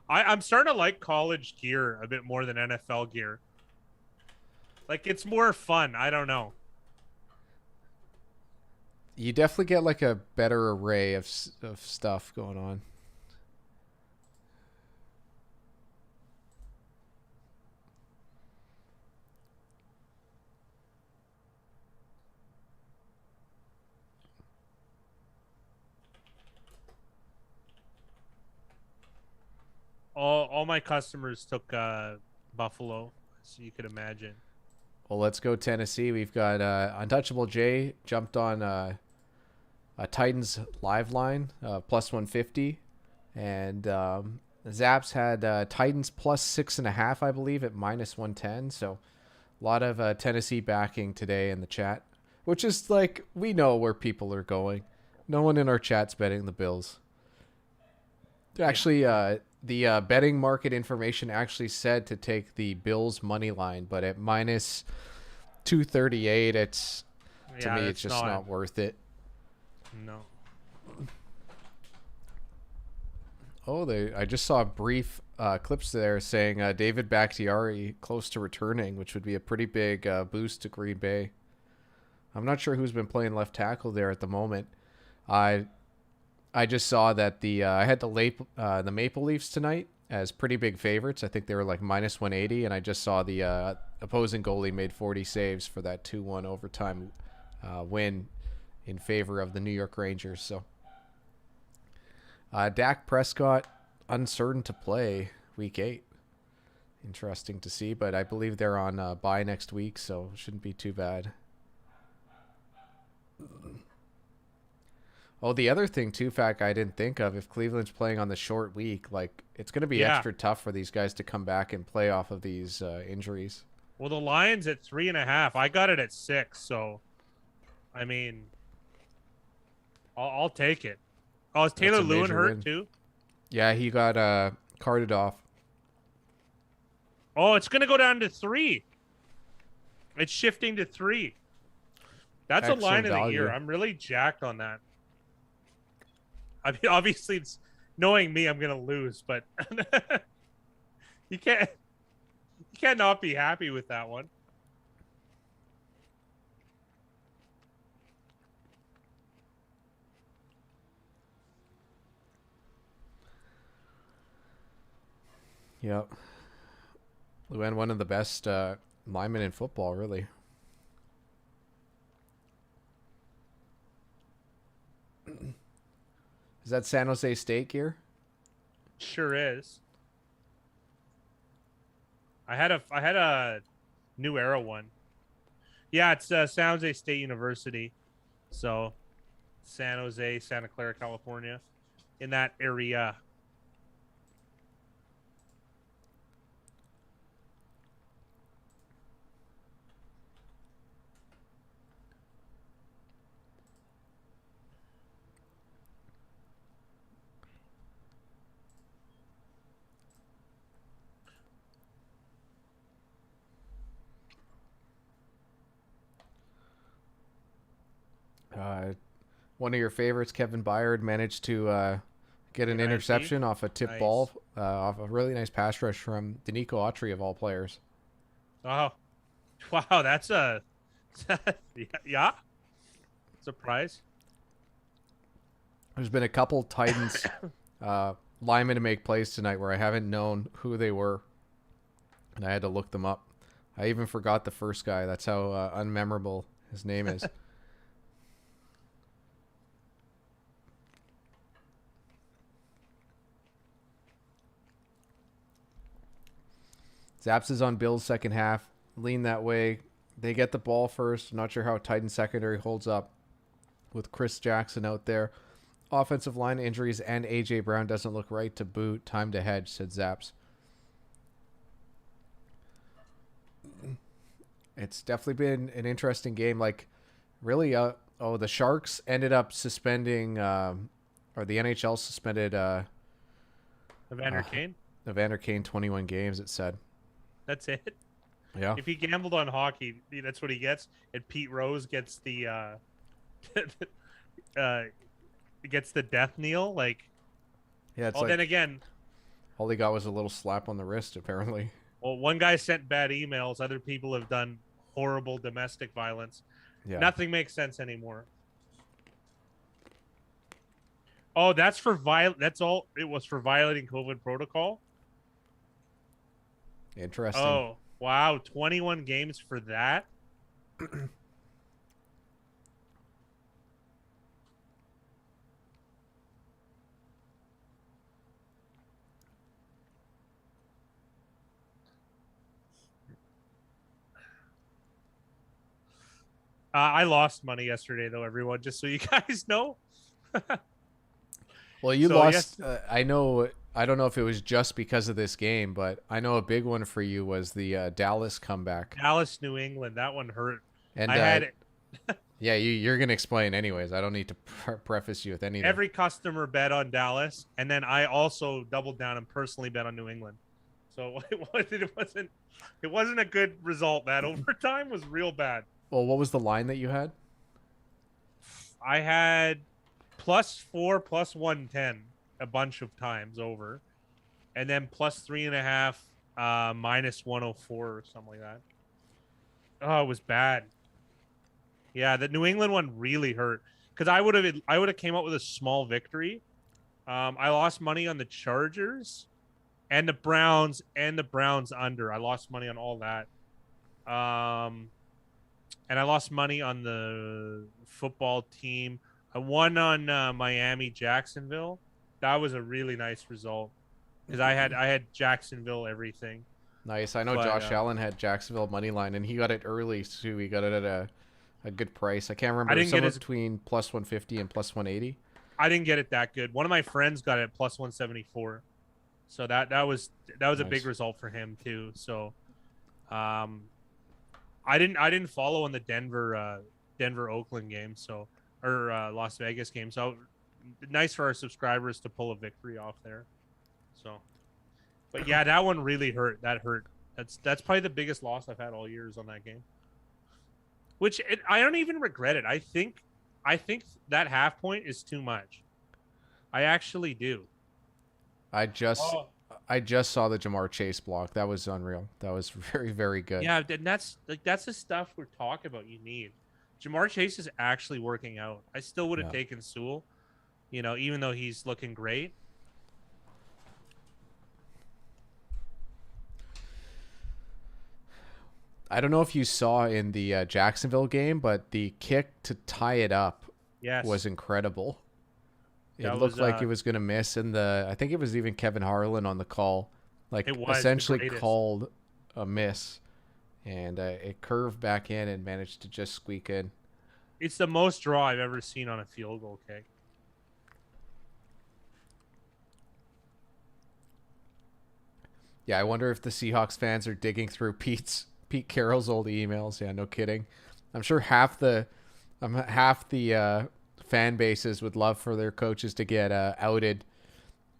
I'm starting to like college gear a bit more than NFL gear. Like, it's more fun. I don't know. You definitely get like a better array of stuff going on. All my customers took Buffalo, so you could imagine. Well, let's go Tennessee. We've got Untouchable J jumped on a Titans live line, plus 150. And Zaps had Titans plus 6.5, I believe, at minus 110. So a lot of Tennessee backing today in the chat, which is like, we know where people are going. No one in our chat's betting the Bills. Actually, the betting market information actually said to take the Bills money line, but at minus 238, it's just not worth it. No. Oh, I just saw brief clips there saying David Bakhtiari close to returning, which would be a pretty big boost to Green Bay. I'm not sure who's been playing left tackle there at the moment. I just saw that I had the Maple Leafs tonight as pretty big favorites. I think they were like minus 180, and I just saw the opposing goalie made 40 saves for that 2-1 overtime win in favor of the New York Rangers. So Dak Prescott uncertain to play week 8. Interesting to see, but I believe they're on bye next week, so it shouldn't be too bad. Oh, the other thing too, Fat Guy, I didn't think of, if Cleveland's playing on the short week, like, it's going to be extra tough for these guys to come back and play off of these injuries. Well, the line's at 3.5. I got it at 6, so I mean, I'll take it. Oh, is Taylor Lewin hurt too? Yeah, he got carted off. Oh, it's going to go down to 3. It's shifting to 3. That's excellent a line of the year. I'm really jacked on that. I mean, obviously, it's knowing me, I'm gonna lose, but you can't not be happy with that one. Yep. Lewin, one of the best linemen in football, really. Is that San Jose State gear? Sure is. I had a New Era one. Yeah, it's San Jose State University. So San Jose, Santa Clara, California, in that area. One of your favorites, Kevin Byard, managed to get an Good interception INT. off a tip Nice. ball, off a really nice pass rush from Danico Autry of all players. Oh, wow, that's a yeah. Surprise. There's been a couple Titans linemen to make plays tonight where I haven't known who they were, and I had to look them up. I even forgot the first guy. That's how unmemorable his name is. Zaps is on Bills second half. Lean that way. They get the ball first. I'm not sure how Titan secondary holds up with Chris Jackson out there. Offensive line injuries and A.J. Brown doesn't look right to boot. Time to hedge, said Zaps. It's definitely been an interesting game. Like, really, the Sharks ended up suspending, or the NHL suspended Evander Kane. Evander Kane 21 games, it said. That's it. Yeah. If he gambled on hockey, that's what he gets. And Pete Rose gets the gets the death kneel. Like, Yeah, it's well, like then again, all he got was a little slap on the wrist, apparently. well, one guy sent bad emails. Other people have done horrible domestic violence. Yeah. Nothing makes sense anymore. Oh, that's for That's all. It was for violating COVID protocol. Interesting. Oh, wow. 21 games for that. I lost money yesterday, though, everyone, just so you guys know. Well, you So, lost. yes. I know. I don't know if it was just because of this game, but I know a big one for you was the Dallas comeback. Dallas, New England. That one hurt. And I had it. Yeah, you're gonna explain anyways. I don't need to preface you with anything. Every customer bet on Dallas, and then I also doubled down and personally bet on New England. So it wasn't a good result. That overtime was real bad. Well, what was the line that you had? I had +4, +110 a bunch of times over, and then +3.5, -104 or something like that. Oh, it was bad. Yeah, the New England one really hurt because I would have came up with a small victory. I lost money on the Chargers and the Browns under. I lost money on all that. And I lost money on the football team. I won on Miami, Jacksonville. That was a really nice result because I had Jacksonville everything. Nice. I know Josh Allen had Jacksonville money line, and he got it early, so he got it at a good price. I can't remember. I didn't get between +150 and +180. I didn't get it that good. One of my friends got it at +174, so that was nice. A big result for him too. So, I didn't follow on the Denver Oakland game, so or Las Vegas game. So nice for our subscribers to pull a victory off there. So, but yeah, that one really hurt. That hurt. That's probably the biggest loss I've had all years on that game. Which I don't even regret it. I think that half point is too much. I actually do. I just saw the Jamar Chase block. That was unreal. That was very, very good. Yeah, and that's the stuff we're talking about. You need Jamar Chase is actually working out. I still would have taken Sewell, even though he's looking great. I don't know if you saw in the Jacksonville game, but the kick to tie it up was incredible. It looked like it was going to miss, and I think it was even Kevin Harlan on the call, essentially called a miss, and it curved back in and managed to just squeak in. It's the most draw I've ever seen on a field goal kick. Yeah, I wonder if the Seahawks fans are digging through Pete Carroll's old emails. Yeah, no kidding. I'm sure half the fan bases would love for their coaches to get outed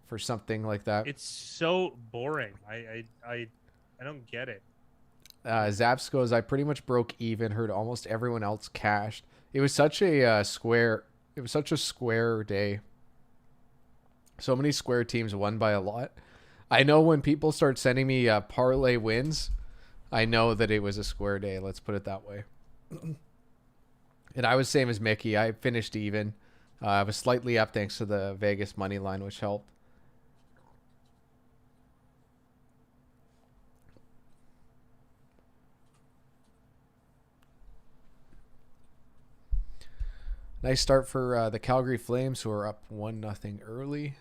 for something like that. It's so boring. I don't get it. Zaps goes, I pretty much broke even, heard almost everyone else cashed. It was such a square day. So many square teams won by a lot. I know when people start sending me parlay wins, I know that it was a square day. Let's put it that way. And I was same as Mickey. I finished even. I was slightly up thanks to the Vegas money line, which helped. Nice start for the Calgary Flames, who are up 1-0 early.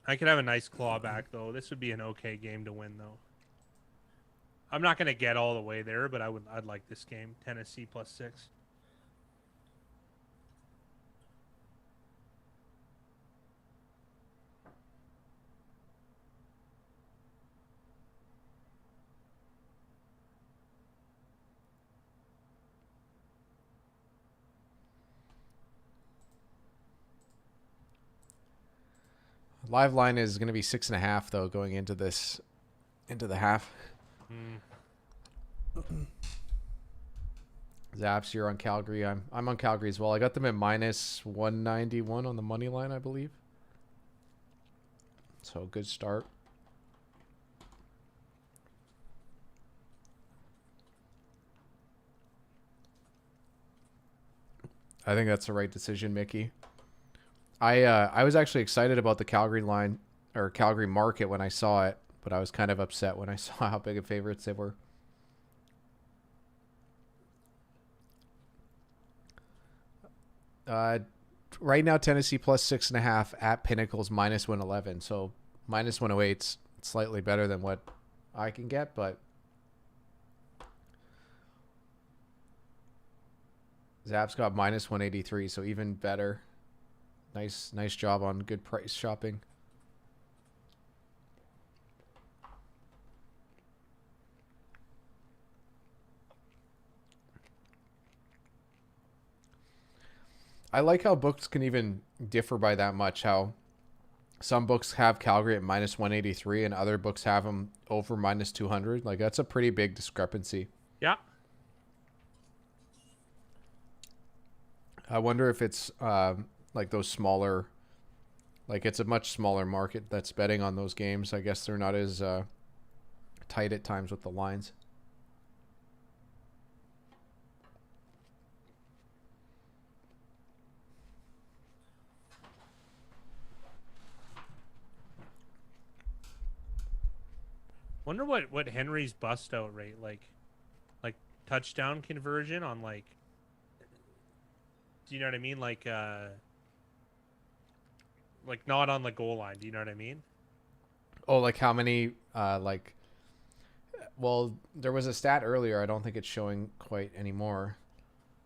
I could have a nice clawback, though. This would be an okay game to win, though. I'm not going to get all the way there, but I'd like this game. Tennessee +6. Live line is going to be 6.5 though going into the half. Zaps, you're on Calgary. I'm on Calgary as well. I got them at -191 on the money line, I believe. So good start. I think that's the right decision, Mickey. I was actually excited about the Calgary line or Calgary market when I saw it, but I was kind of upset when I saw how big of favorites they were. Right now Tennessee +6.5 at Pinnacle's -111, so -108's slightly better than what I can get, but Zap's got -183, so even better. Nice job on good price shopping. I like how books can even differ by that much. How some books have Calgary at -183 and other books have them over -200. Like, that's a pretty big discrepancy. Yeah. I wonder if it's like those smaller, like it's a much smaller market that's betting on those games. I guess they're not as tight at times with the lines. Wonder what Henry's bust out rate like touchdown conversion on like. Do you know what I mean? Like not on the goal line. Do you know what I mean? Oh, like how many well, there was a stat earlier. I don't think it's showing quite anymore.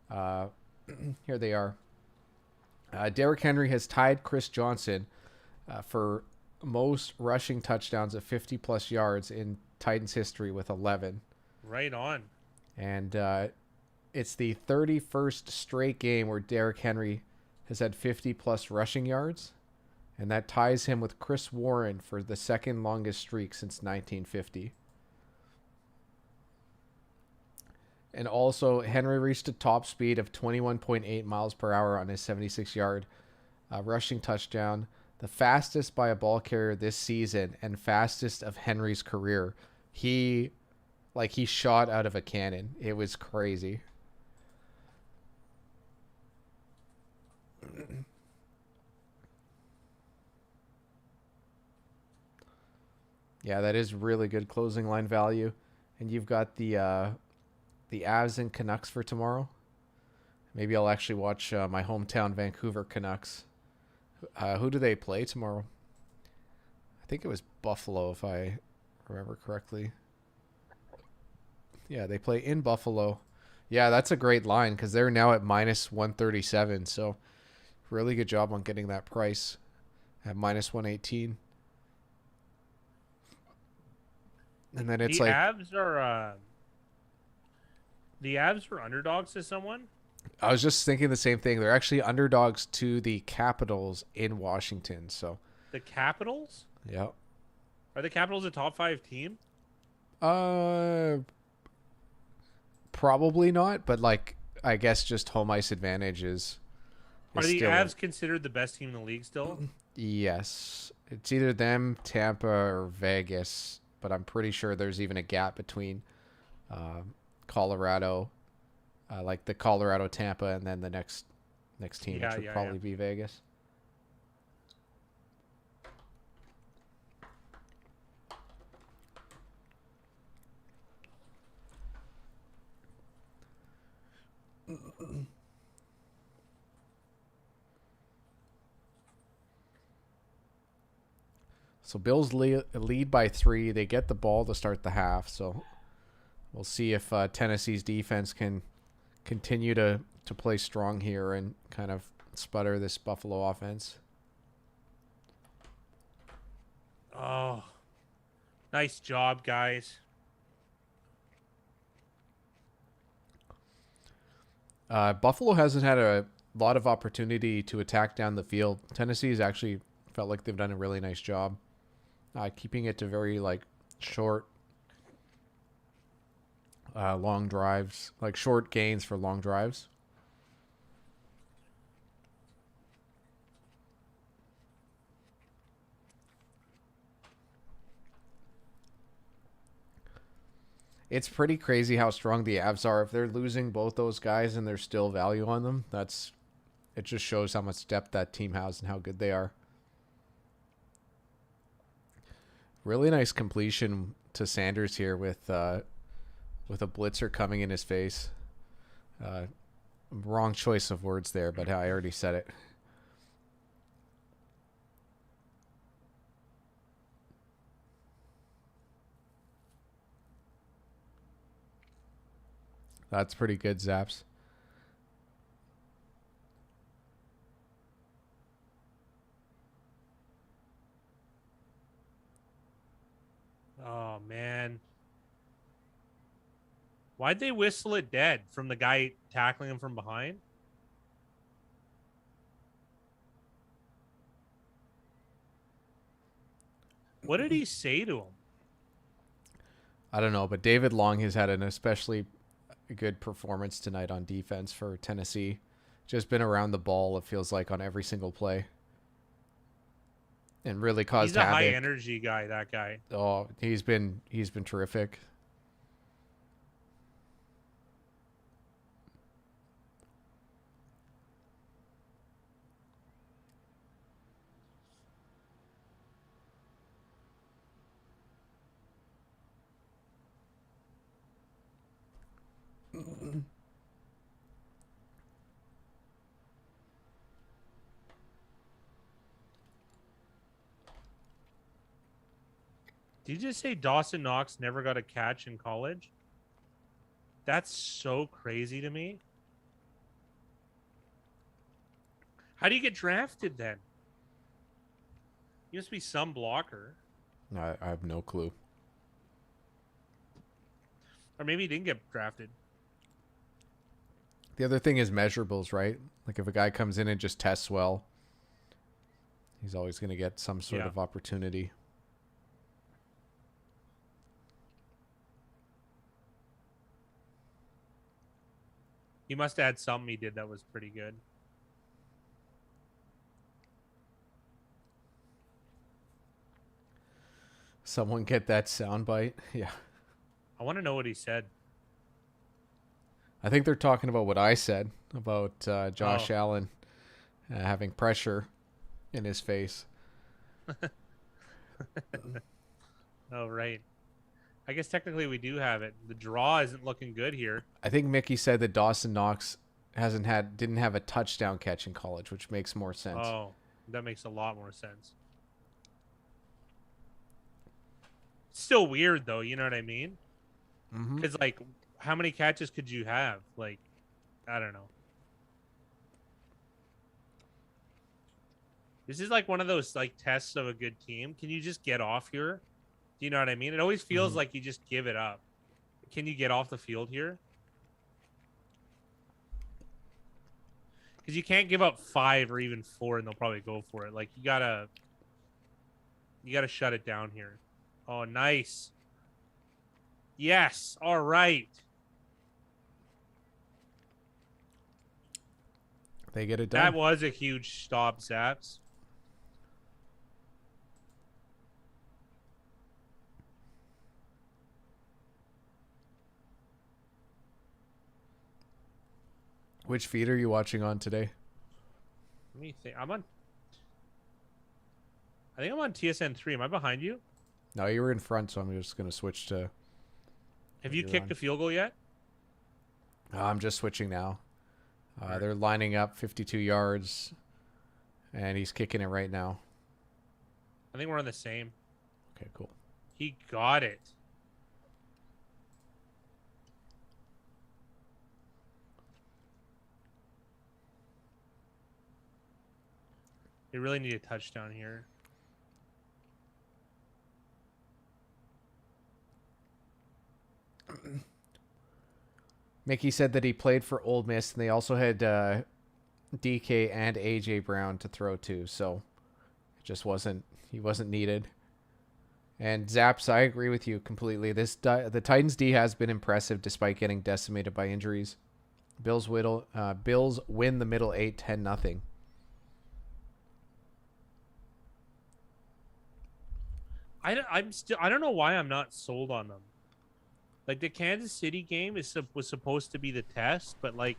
Here they are. Derrick Henry has tied Chris Johnson for most rushing touchdowns of 50-plus yards in Titans history with 11. Right on. And it's the 31st straight game where Derrick Henry has had 50-plus rushing yards. And that ties him with Chris Warren for the second longest streak since 1950. And also, Henry reached a top speed of 21.8 miles per hour on his 76-yard rushing touchdown, the fastest by a ball carrier this season and fastest of Henry's career. He shot out of a cannon. It was crazy. Yeah, that is really good closing line value. And you've got the Avs and Canucks for tomorrow. Maybe I'll actually watch my hometown Vancouver Canucks. Who do they play tomorrow? I think it was Buffalo, if I remember correctly. Yeah, they play in Buffalo. Yeah, that's a great line because they're now at -137. So really good job on getting that price at -118. And then it's the like the Avs are underdogs to someone. I was just thinking the same thing. They're actually underdogs to the Capitals in Washington. So the Capitals? Yeah. Are the Capitals a top 5 team? Probably not, but like I guess just home ice advantage Are is the still Avs considered the best team in the league still? yes. It's either them, Tampa, or Vegas, but I'm pretty sure there's even a gap between Colorado, like the Colorado Tampa, and then the next team, which Yeah, would yeah, yeah. probably be Vegas. So Bills lead by 3. They get the ball to start the half. So we'll see if Tennessee's defense can continue to play strong here and kind of sputter this Buffalo offense. Oh, nice job, guys. Buffalo hasn't had a lot of opportunity to attack down the field. Tennessee's actually felt like they've done a really nice job keeping it to very like short, long drives, like short gains for long drives. It's pretty crazy how strong the Avs are. If they're losing both those guys and there's still value on them, it just shows how much depth that team has and how good they are. Really nice completion to Sanders here with a blitzer coming in his face. Wrong choice of words there, but I already said it. That's pretty good, Zaps. Oh man. Why'd they whistle it dead from the guy tackling him from behind? What did he say to him? I don't know, but David Long has had an especially good performance tonight on defense for Tennessee. Just been around the ball, it feels like, on every single play. And really caused He's a havoc. high energy guy, that guy. Oh, he's been terrific. Did you just say Dawson Knox never got a catch in college? That's so crazy to me. How do you get drafted then? You must be some blocker. I have no clue. Or maybe he didn't get drafted. The other thing is measurables, right? Like if a guy comes in and just tests well, he's always going to get some sort of opportunity. He must have had something he did that was pretty good. Someone get that soundbite? Yeah. I want to know what he said. I think they're talking about what I said about Josh Allen having pressure in his face. Oh, right. I guess technically we do have it. The draw isn't looking good here. I think Mickey said that Dawson Knox didn't have a touchdown catch in college, which makes more sense. Oh, that makes a lot more sense. Still weird though, you know what I mean? Because like, how many catches could you have? Like, I don't know. This is like one of those like tests of a good team. Can you just get off here? Do you know what I mean? It always feels like you just give it up. Can you get off the field here? Because you can't give up 5 or even 4 and they'll probably go for it. Like you gotta shut it down here. Oh, nice. Yes. All right. They get it done. That was a huge stop, Zaps. Which feed are you watching on today? Let me think. I think I'm on TSN 3. Am I behind you? No, you were in front, so I'm just going to switch to... Have you kicked a field goal yet? I'm just switching now. They're lining up 52 yards, and he's kicking it right now. I think we're on the same. Okay, cool. He got it. They really need a touchdown here. Mickey said that he played for Ole Miss, and they also had DK and AJ Brown to throw to, so it just he wasn't needed. And Zaps, I agree with you completely. The Titans D has been impressive despite getting decimated by injuries. Bills win the middle 8, 10-0. I don't know why I'm not sold on them. Like, the Kansas City game was supposed to be the test, but like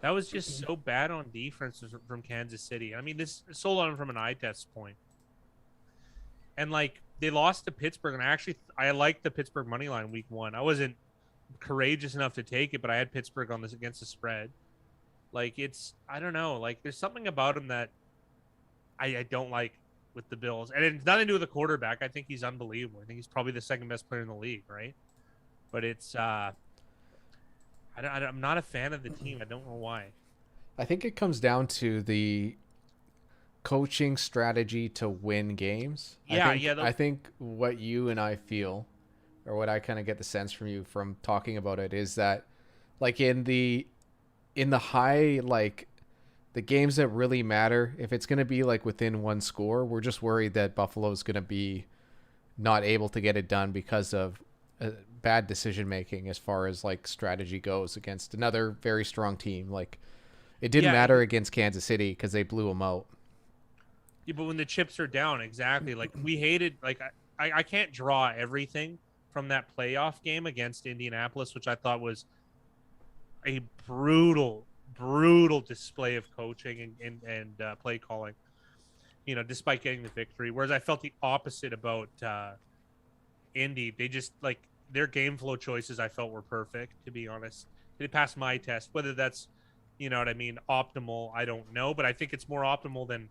that was just so bad on defense from Kansas City. I mean, this sold on them from an eye test point. And like, they lost to Pittsburgh, and I liked the Pittsburgh money line week 1. I wasn't courageous enough to take it, but I had Pittsburgh on this against the spread. Like, I don't know, like there's something about him that I don't like with the Bills, and it's nothing to do with the quarterback. I think he's unbelievable. I think he's probably the second best player in the league, right? But it's I'm not a fan of the team. I don't know why. I think it comes down to the coaching strategy to win games. Yeah, I think what you and I feel, or what I kind of get the sense from you from talking about it, is that like in the high, like the games that really matter, if it's going to be like within one score, we're just worried that Buffalo's going to be not able to get it done because of bad decision making as far as like strategy goes against another very strong team. Like, it didn't matter against Kansas City because they blew them out. Yeah, but when the chips are down, exactly. Like, we hated, like, I can't draw everything from that playoff game against Indianapolis, which I thought was a brutal display of coaching and play calling, you know, despite getting the victory. Whereas I felt the opposite about Indy. They just, like, their game flow choices I felt were perfect, to be honest. They passed my test. Whether that's, you know what I mean, optimal, I don't know. But I think it's more optimal than,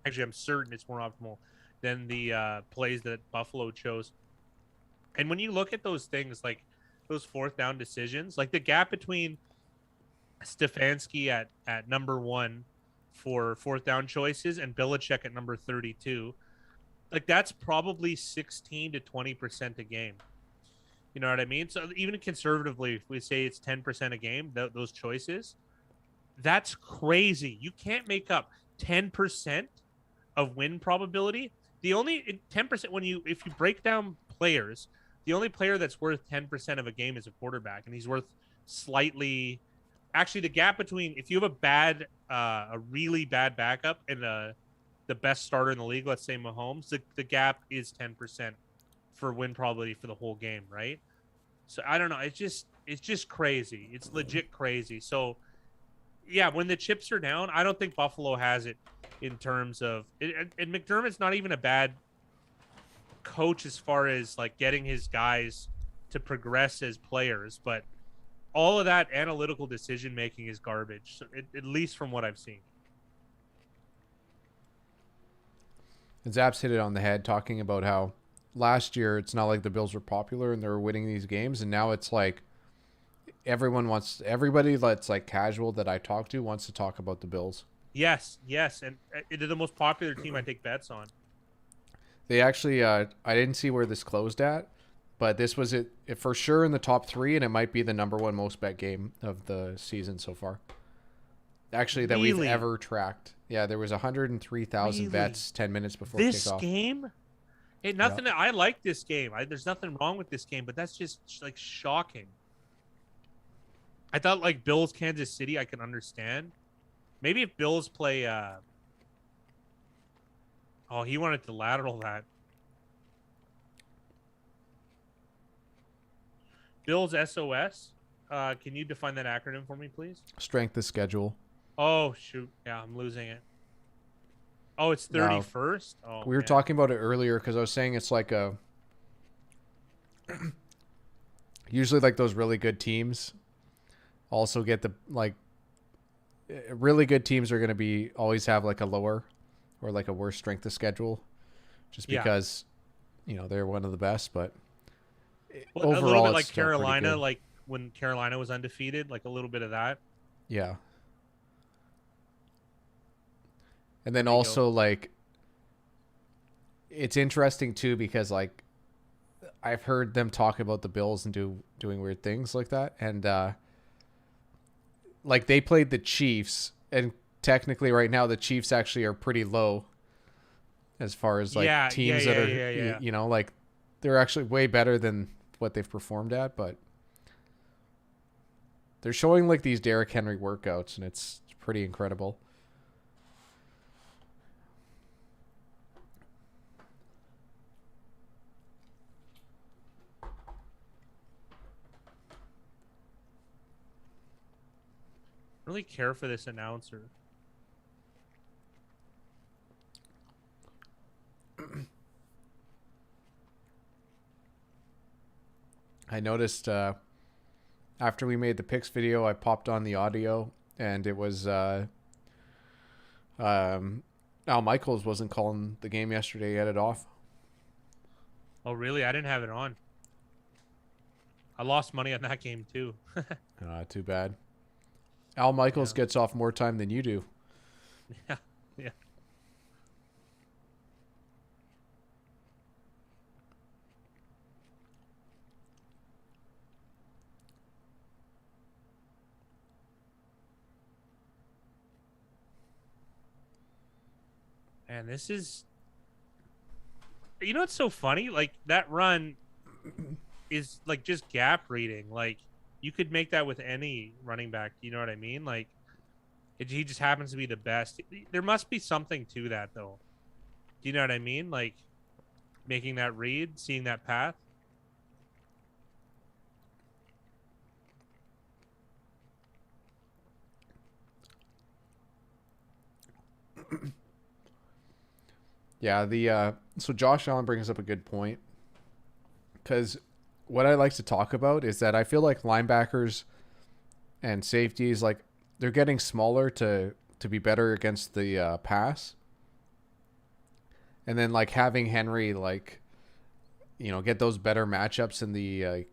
actually I'm certain it's more optimal than the plays that Buffalo chose. And when you look at those things, like those fourth down decisions, like the gap between Stefanski at number 1 for fourth down choices and Belichick at number 32, like that's probably 16 to 20% a game. You know what I mean? So even conservatively, if we say it's 10% a game, those choices, that's crazy. You can't make up 10% of win probability. The only 10% if you break down players, the only player that's worth 10% of a game is a quarterback, and he's worth slightly. Actually, the gap between, if you have a really bad backup and the best starter in the league, let's say Mahomes, the gap is 10% for win probability for the whole game, right? So I don't know. It's just crazy. It's legit crazy. So yeah, when the chips are down, I don't think Buffalo has it in terms of and McDermott's not even a bad coach as far as like getting his guys to progress as players, but all of that analytical decision making is garbage, so at least from what I've seen. And Zaps hit it on the head, talking about how last year it's not like the Bills were popular and they were winning these games, and now it's like everybody that's like casual that I talk to wants to talk about the Bills. Yes, and they're the most popular team I take bets on. They actually, I didn't see where this closed at, but this was it for sure in the top 3, and it might be the number 1 most bet game of the season so far. Actually, that we've ever tracked. Yeah, there was 103,000 bets 10 minutes before this kickoff. Game? Hey, nothing. Yeah. I like this game. There's nothing wrong with this game, but that's just like shocking. I thought like Bills Kansas City I can understand, Maybe if Bills play. Oh, he wanted to lateral that. Bills SOS. Can you define that acronym for me, please? Strength of schedule. Oh shoot! Yeah, I'm losing it. Oh, it's Now, 31st. Oh, we were man. talking about it earlier because I was saying it's like usually like those really good teams also get the like really good teams are going to be always have like a lower or like a worse strength of schedule just Yeah. because they're one of the best, but Well, a little overall bit it's like still pretty Carolina, good. like when Carolina was undefeated, like a little bit of that. Yeah. And then There you go. also like it's interesting too because like I've heard them talk about the Bills and doing weird things like that, and like they played the Chiefs, and technically right now the Chiefs actually are pretty low as far as like teams that are Yeah. like they're actually way better than what they've performed at, but they're showing like these Derrick Henry workouts, and it's pretty incredible. Really care for this announcer. I noticed after we made the picks video, I popped on the audio, and it was Al Michaels wasn't calling the game yesterday. He had it off. Oh, really? I didn't have it on. I lost money on that game too. Too bad. Al Michaels Yeah. gets off more time than you do. Yeah. Yeah. And this is, what's so funny? Like that run is like just gap reading. Like you could make that with any running back. You know what I mean? Like he just happens to be the best. There must be something to that though. Do you know what I mean? Like making that read, seeing that path. Yeah, so Josh Allen brings up a good point, because what I like to talk about is that I feel like linebackers and safeties, like they're getting smaller to be better against the pass, and then like having Henry like get those better matchups in the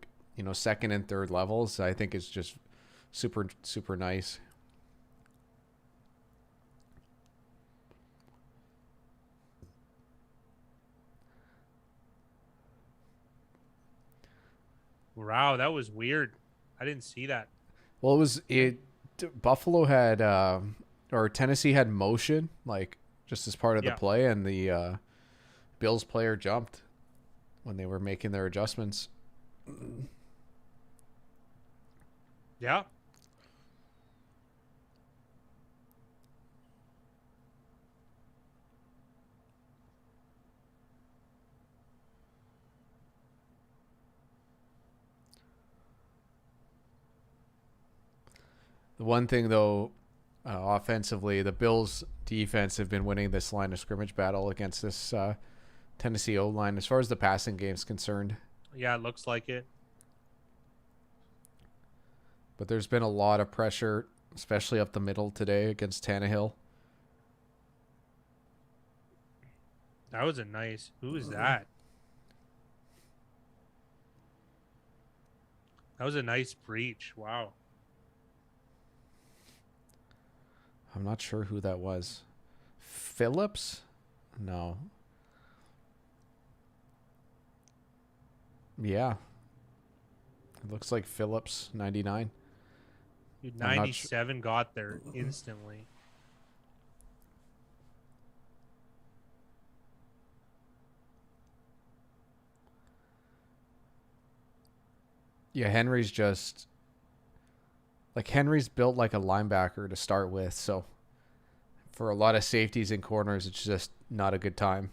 second and third levels, I think is just super nice. Wow, that was weird. I didn't see that. Well, Buffalo had or Tennessee had motion like just as part of the Yeah. play, and the Bills player jumped when they were making their adjustments. Yeah. The one thing though, offensively, the Bills defense have been winning this line of scrimmage battle against this Tennessee O line as far as the passing game is concerned. Yeah, it looks like it. But there's been a lot of pressure, especially up the middle today against Tannehill. That was a nice. Who is that? That was a nice breach. Wow. I'm not sure who that was. Phillips? No. Yeah. It looks like Phillips, 99. Dude, 97 got there instantly. Yeah, Henry's built like a linebacker to start with, so For a lot of safeties and corners, it's just not a good time.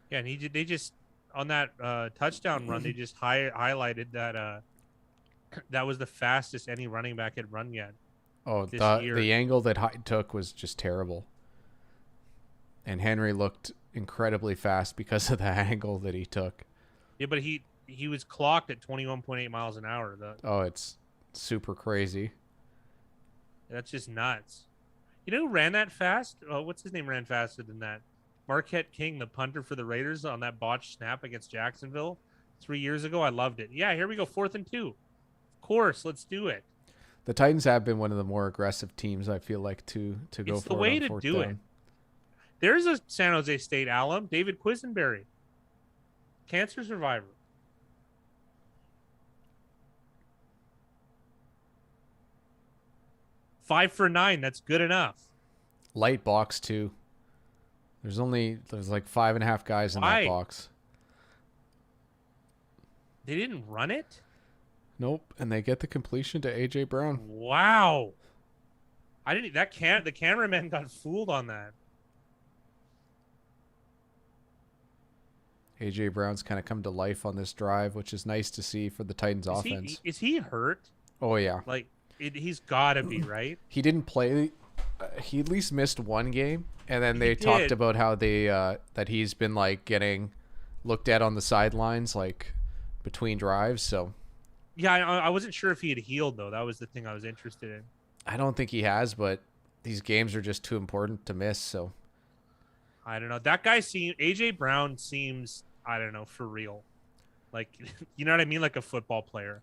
Yeah, and they just on that touchdown run, they just highlighted that that was the fastest any running back had run yet. Oh, this year. the angle that Hyde took was just terrible. And Henry looked incredibly fast because of the angle that he took. Yeah, but he was clocked at 21.8 miles an hour. Oh, it's super crazy. That's just nuts. You know who ran that fast? Oh, what's his name ran faster than that? Marquette King, the punter for the Raiders on that botched snap against Jacksonville 3 years ago. I loved it. Yeah, here we go. 4th and 2. Of course, let's do it. The Titans have been one of the more aggressive teams, I feel like, to go for it. It's the way to do it. There's a San Jose State alum, David Quisenberry, cancer survivor. Five for 9. That's good enough. Light box, too. There's like 5.5 guys in that box. They didn't run it? Nope, and they get the completion to AJ Brown. Wow. The cameraman got fooled on that. AJ Brown's kind of come to life on this drive, which is nice to see for the Titans offense. Is he hurt? Oh, yeah. Like, he's got to be, right? He didn't play. He at least missed one game, and then they talked about how that he's been like getting looked at on the sidelines, like between drives. So, yeah, I wasn't sure if he had healed though. That was the thing I was interested in. I don't think he has, but these games are just too important to miss. So, I don't know. That guy AJ Brown seems, I don't know, for real. Like, you know what I mean? Like a football player.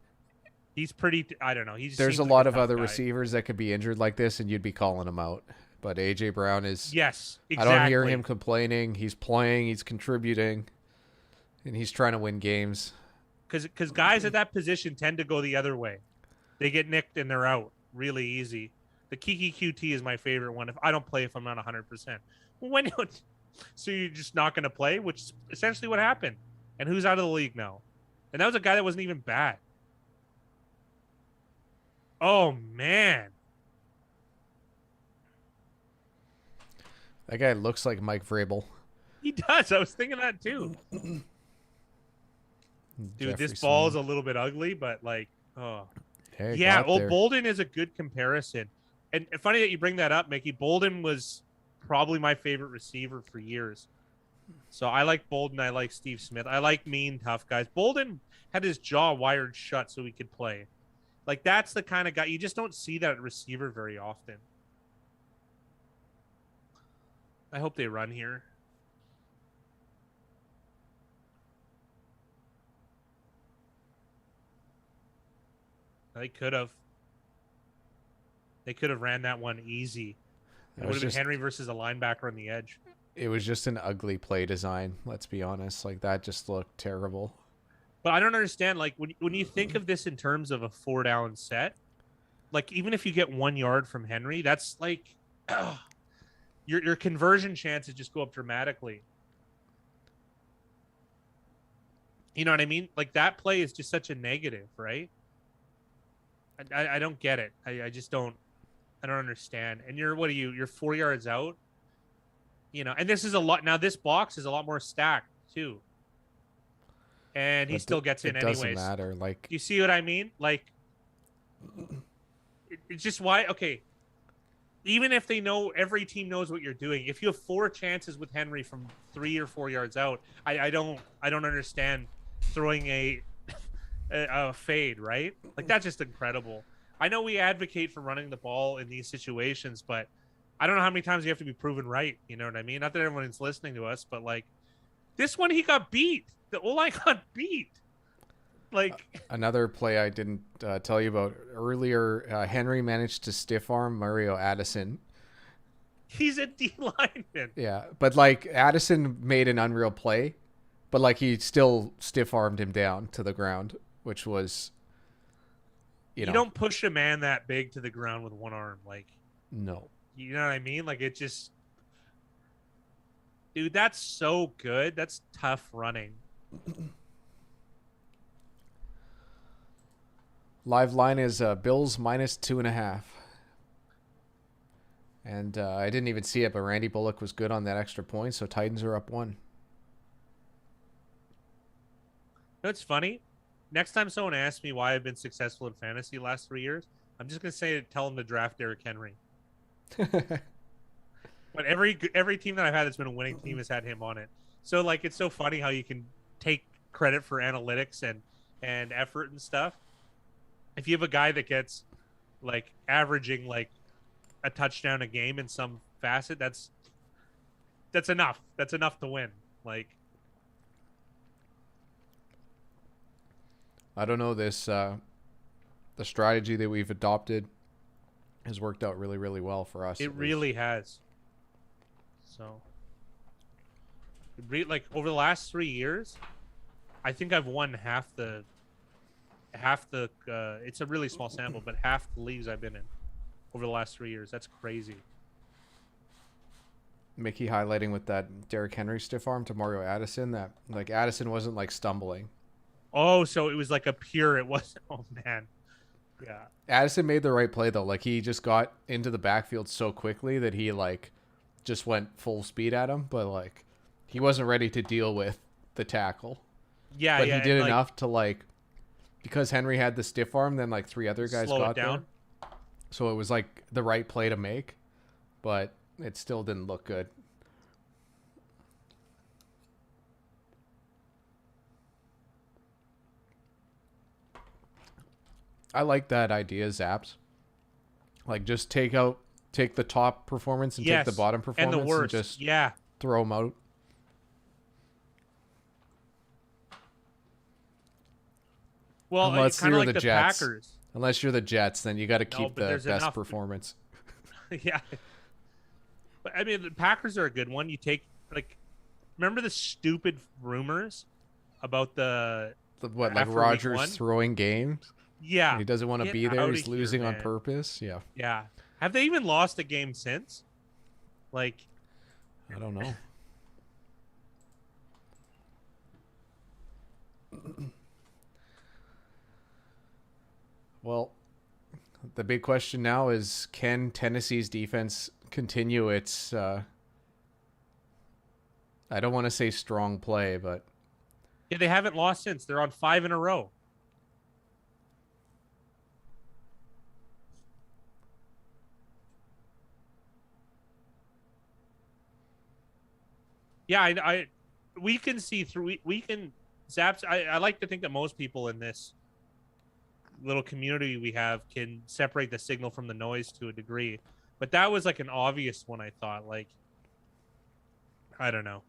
He's pretty, I don't know. There's a lot of other receivers that could be injured like this, and you'd be calling him out. But AJ Brown is. Yes, exactly. I don't hear him complaining. He's playing. He's contributing, and he's trying to win games. Because guys at that position tend to go the other way. They get nicked and they're out really easy. The Kiki QT is my favorite one. If I don't play, if I'm not 100%, so you're just not going to play, which is essentially what happened. And who's out of the league now? And that was a guy that wasn't even bad. Oh, man. That guy looks like Mike Vrabel. He does. I was thinking that too. Dude, this ball is a little bit ugly, but like, oh. Hey, yeah, Bolden is a good comparison. And funny that you bring that up, Mickey. Bolden was probably my favorite receiver for years. So I like Bolden. I like Steve Smith. I like mean, tough guys. Bolden had his jaw wired shut so he could play. Like, that's the kind of guy. You just don't see that at receiver very often. I hope they run here. They could have. They could have ran that one easy. It would have been Henry versus a linebacker on the edge. It was just an ugly play design, let's be honest. Like, that just looked terrible. But I don't understand, like, when you think of this in terms of a 4-down set, like, even if you get 1 yard from Henry, that's like your conversion chances just go up dramatically. You know what I mean? Like, that play is just such a negative, right? I don't get it. I just don't. I don't understand. And you're 4 yards out. You know, and this is a lot. Now this box is a lot more stacked too. And he still gets in anyways. It doesn't matter. Like, you see what I mean? Like, it's just why. Okay, even if they know, every team knows what you're doing. If you have 4 chances with Henry from 3 or 4 yards out, I don't understand throwing a fade, right? Like, that's just incredible. I know we advocate for running the ball in these situations, but I don't know how many times you have to be proven right. You know what I mean? Not that everyone's listening to us, but like this one, he got beat. The O-line got beat. Like, another play I didn't tell you about earlier, Henry managed to stiff arm Mario Addison. He's a D lineman. Yeah, but like Addison made an unreal play, but like he still stiff armed him down to the ground, which was, you don't push a man that big to the ground with one arm. Like, no. You know what I mean? Like, it just, dude, that's so good. That's tough running. Live line is Bills -2.5. And I didn't even see it, but Randy Bullock was good on that extra point, so Titans are up 1. You know, it's funny. Next time someone asks me why I've been successful in fantasy the last 3 years, I'm just gonna tell them to draft Derrick Henry. But every team that I've had that's been a winning team has had him on it. So like, it's so funny how you can take credit for analytics and effort and stuff. If you have a guy that gets like averaging like a touchdown a game in some facet, that's enough. That's enough to win. Like, I don't know, this the strategy that we've adopted has worked out really, really well for us. It really has. So, like over the last 3 years, I think I've won half the. It's a really small sample, but half the leagues I've been in over the last 3 years. That's crazy. Mickey highlighting with that Derrick Henry stiff arm to Mario Addison that like Addison wasn't like stumbling. Oh, so it was like a pure. It wasn't. Oh man, yeah. Addison made the right play though. Like he just got into the backfield so quickly that he like just went full speed at him, but like he wasn't ready to deal with the tackle. Yeah, but yeah, he did like, enough to like, because Henry had the stiff arm, then like 3 other guys got down. there. So it was like the right play to make, but it still didn't look good. I like that idea, Zaps. Like just take the top performance and take the bottom performance and the worst. And just yeah, throw them out. Well, unless it's kind you're of like the the Jets. Packers. Unless you're the Jets, then you got to keep the best enough. performance. Yeah. But I mean, the Packers are a good one. You take like, remember the stupid rumors about the what, like Rodgers throwing games? Yeah. He doesn't want to be there. He's losing on purpose. Yeah. Yeah. Have they even lost a game since? Like, I don't know. Well, the big question now is, can Tennessee's defense continue its, I don't want to say strong play, but... Yeah, they haven't lost since. They're on 5 in a row. Yeah, we can see through, we can, Zaps, I like to think that most people in this little community we have can separate the signal from the noise to a degree, but that was like an obvious one. I thought, like, I don't know.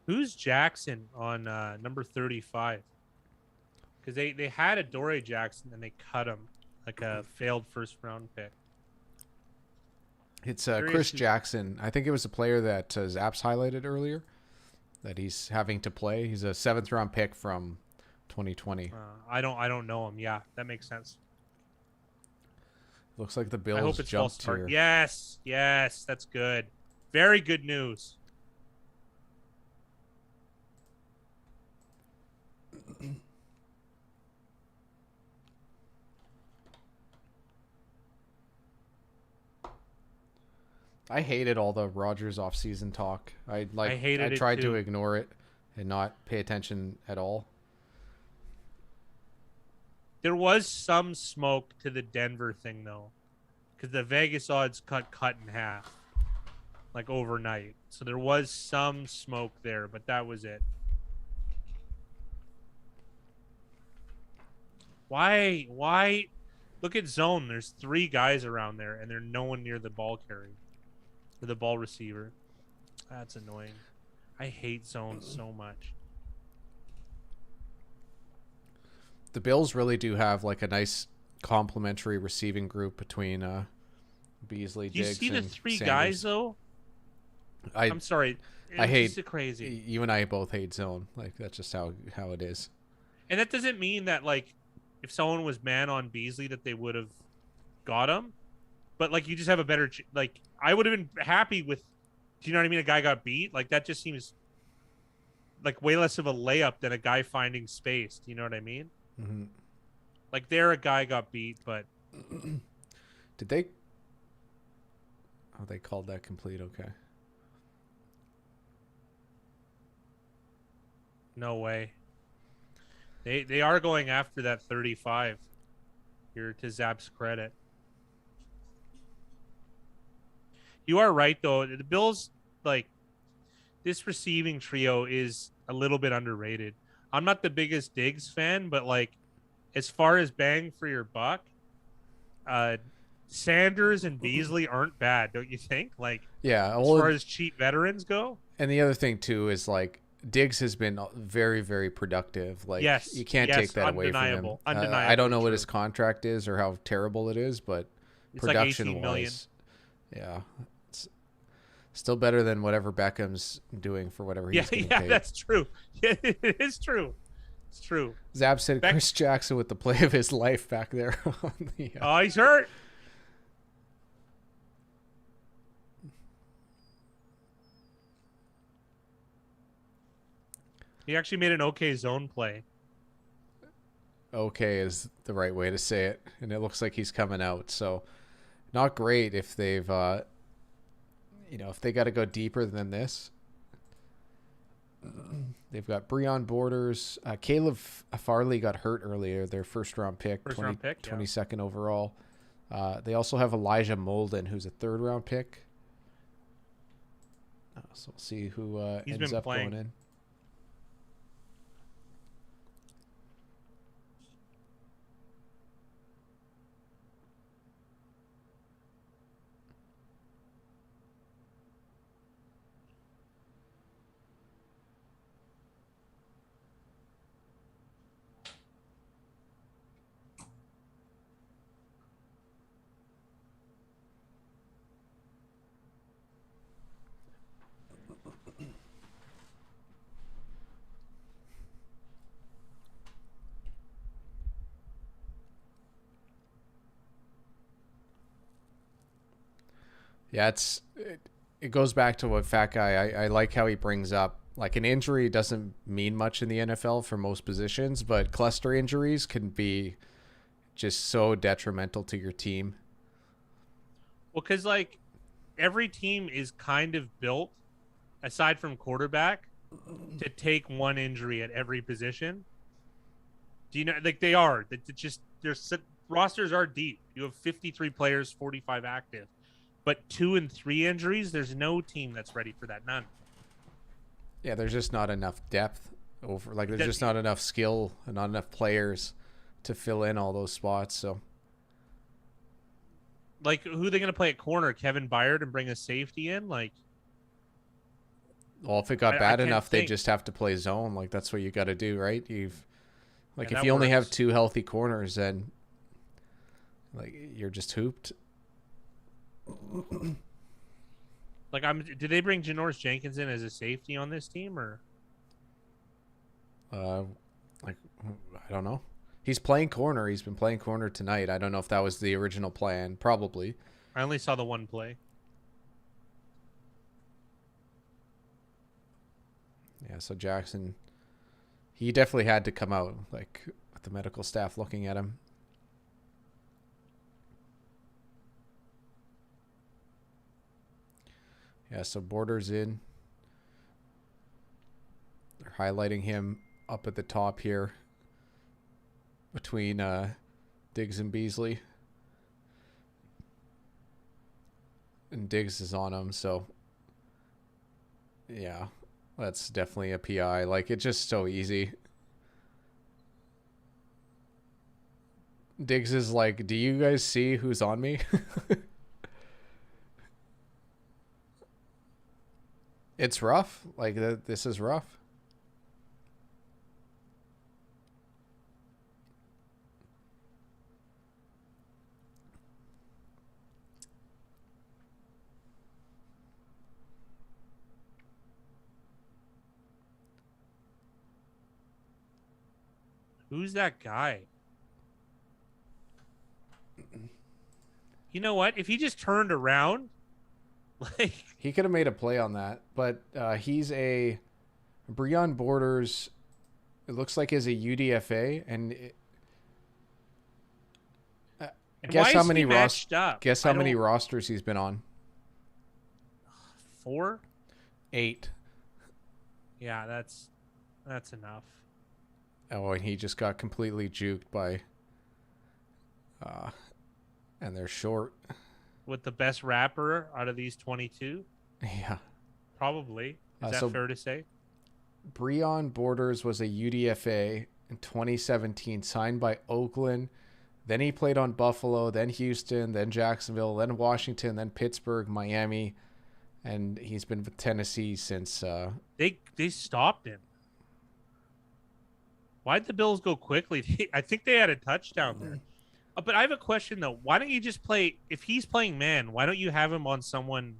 Who's Jackson on number 35? Because they had Adoree Jackson and they cut him, like a failed first round pick. It's Chris Jackson. I think it was a player that Zaps highlighted earlier that he's having to play. He's a 7th round pick from 2020. I don't know him. Yeah, that makes sense. Looks like the Bills I hope it's jumped here. Yes, that's good. Very good news. I hated all the Rodgers offseason talk. I hated it tried too. to ignore it and not pay attention at all. There was some smoke to the Denver thing though, because the Vegas odds cut in half, like overnight. So there was some smoke there, but that was it. Why? Look at zone. There's 3 guys around there, and they're no one near the ball carrier, or the ball receiver. That's annoying. I hate zone so much. The Bills really do have like a nice complementary receiving group between Beasley, Do you Diggs, see the and three Sanders. guys though? I I'm sorry. I It's hate just crazy. you and I both hate zone. Like that's just how it is. And that doesn't mean that like if someone was man on Beasley that they would have got him, but like you just have a better like I would have been happy with. Do you know what I mean? A guy got beat like that just seems like way less of a layup than a guy finding space. Do you know what I mean? Mm-hmm. Like there, a guy got beat, but Did they? Oh, they called that complete. Okay. no way. They are going after that 35. Here to Zap's credit. You are right though. The Bills like this receiving trio is a little bit underrated. I'm not the biggest Diggs fan, but like as far as bang for your buck, Sanders and Beasley aren't bad, don't you think? Like Yeah. as Well, far as cheap veterans go. and the other thing too is like Diggs has been very, very productive. Like Yes, you can't yes, take that away from him. undeniable, I don't undeniably know what true. his contract is or how terrible it is, but It's like production 18 million. wise, yeah, it's still better than whatever Beckham's doing for whatever Yeah, he's getting yeah, paid. that's true. Yeah, it is true. It's true. Zab said Chris Jackson with the play of his life back there. On the, Oh, he's hurt. He actually made an okay zone play. okay is the right way to say it, and it looks like he's coming out. So not great if they've if they got to go deeper than this. They've got Breon Borders. Caleb Farley got hurt earlier, their first round pick, 22nd overall. They also have Elijah Molden, who's a third round pick. So we'll see who ends up going in. Yeah, it goes back to what Fat Guy, I like how he brings up, like an injury doesn't mean much in the NFL for most positions, but cluster injuries can be just so detrimental to your team. Well, because like every team is kind of built, aside from quarterback, to take one injury at every position. Do you know? Like they are. It's just their rosters are deep. You have 53 players, 45 active, but 2 and 3 injuries. There's no team that's ready for that. None. Yeah, there's just not enough depth over. Like there's just not enough skill and not enough players to fill in all those spots. So, like, who are they going to play at corner? Kevin Byard and bring a safety in? Like, well, if it got bad enough, they just have to play zone. Like that's what you got to do, right? Like if you only have 2 healthy corners, then like you're just hooped. Like, did they bring Janoris Jenkins in as a safety on this team, or? Like I don't know. He's playing corner. He's been playing corner tonight. I don't know if that was the original plan. Probably. I only saw the one play. Yeah, so Jackson, he definitely had to come out, like with the medical staff looking at him. Yeah, so Borders in. They're highlighting him up at the top here between Diggs and Beasley. And Diggs is on him, so yeah, that's definitely a PI. Like, it's just so easy. Diggs is like, do you guys see who's on me? It's rough. Like, this is rough. Who's that guy? You know what? If he just turned around, like He could have made a play on that, but he's a Breon Borders. It looks like is a UDFA, and and why guess how is many he matched up? guess I how many don't rosters he's been on? 4? 8. Yeah, that's enough. Oh, and he just got completely juked by. And they're short. With the best rapper out of these 22, Yeah. probably. Is that So fair to say? Breon Borders was a UDFA in 2017, signed by Oakland. Then he played on Buffalo, then Houston, then Jacksonville, then Washington, then Pittsburgh, Miami, and he's been with Tennessee since. They stopped him. Why'd the Bills go quickly? I think they had a touchdown there. But I have a question though. Why don't you just play if he's playing man? Why don't you have him on someone?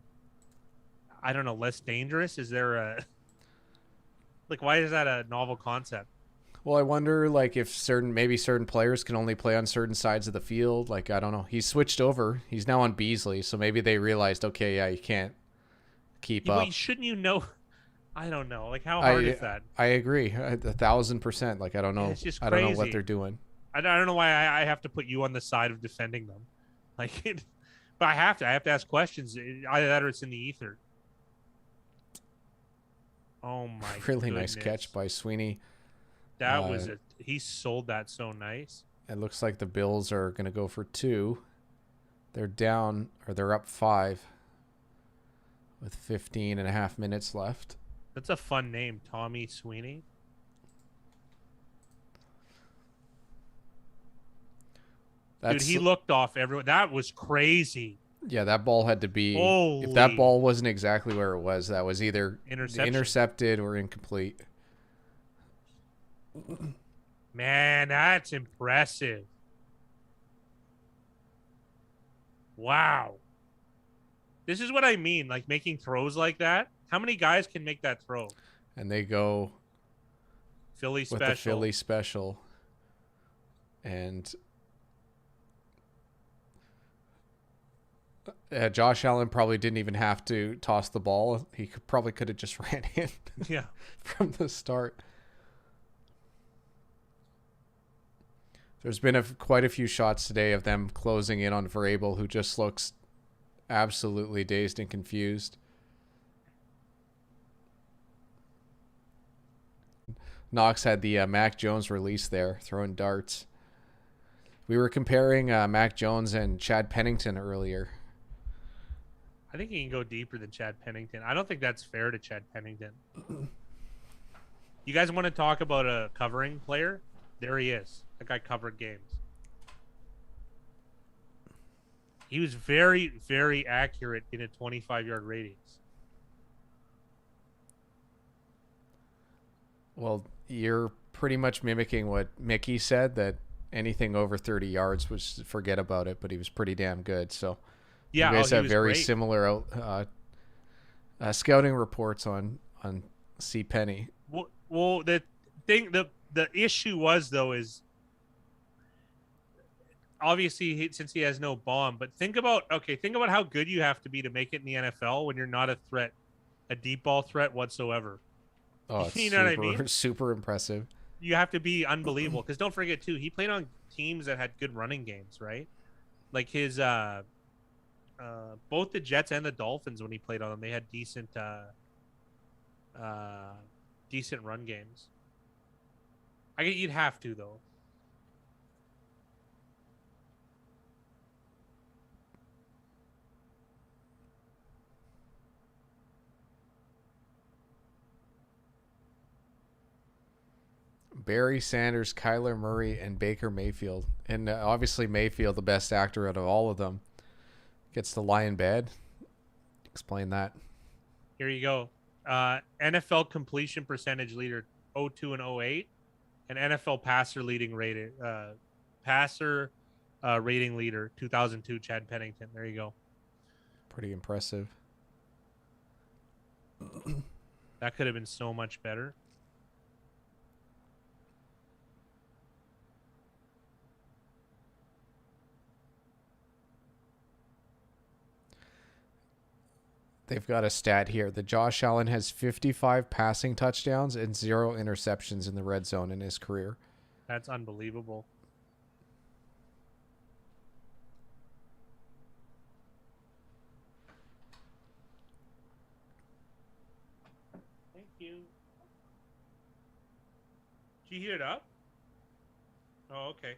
I don't know, less dangerous. Is there a like? Why is that a novel concept? Well, I wonder, like, if certain players can only play on certain sides of the field. Like, I don't know. He's switched over. He's now on Beasley, so maybe they realized, okay, yeah, you can't keep up. But shouldn't you know? I don't know. Like, how hard is that? I agree, 1,000%. Like, I don't know. It's just I don't know what crazy. they're doing. I don't know why I have to put you on the side of defending them, like, but I have to. I have to ask questions. Either that or it's in the ether. Oh my! Really goodness. nice catch by Sweeney. That was it. He sold that so nice. It looks like the Bills are going to go for 2. They're down, or they're up 5 with 15 and a half minutes left. That's a fun name, Tommy Sweeney. Dude, he looked off everyone. That was crazy. Yeah, that ball had to be. If that ball wasn't exactly where it was, that was either intercepted or incomplete. Man, that's impressive. Wow. This is what I mean, like making throws like that. How many guys can make that throw? And they go Philly special. With the Philly special. And Josh Allen probably didn't even have to toss the ball. He probably could have just ran in from the start. There's been quite a few shots today of them closing in on Vrabel, who just looks absolutely dazed and confused. Knox had the Mac Jones release there, throwing darts. We were comparing Mac Jones and Chad Pennington earlier. I think he can go deeper than Chad Pennington. I don't think that's fair to Chad Pennington. You guys want to talk about a covering player? There he is. That guy covered games. He was very, very accurate in a 25-yard radius. Well, you're pretty much mimicking what Mickey said, that anything over 30 yards was forget about it, but he was pretty damn good. So yeah, you guys have very great. similar scouting reports on C. Penny. Well, the issue was, though, is obviously since he has no bomb, but think about how good you have to be to make it in the NFL when you're not a deep ball threat whatsoever. Oh, it's you know what I mean? Super impressive. You have to be unbelievable, because don't forget too, he played on teams that had good running games, right? Like his both the Jets and the Dolphins, when he played on them, they had decent run games. I get you'd have to, though. Barry Sanders, Kyler Murray, and Baker Mayfield. And obviously Mayfield, the best actor out of all of them, gets to lie in bed. Explain that. Here you go. NFL completion percentage leader 02 and 08, and NFL passer rating leader 2002 Chad Pennington. There you go. Pretty impressive. That could have been so much better. they've got a stat here. The Josh Allen has 55 passing touchdowns and 0 interceptions in the red zone in his career. That's unbelievable. Thank you. Did you heat it up? Oh, okay.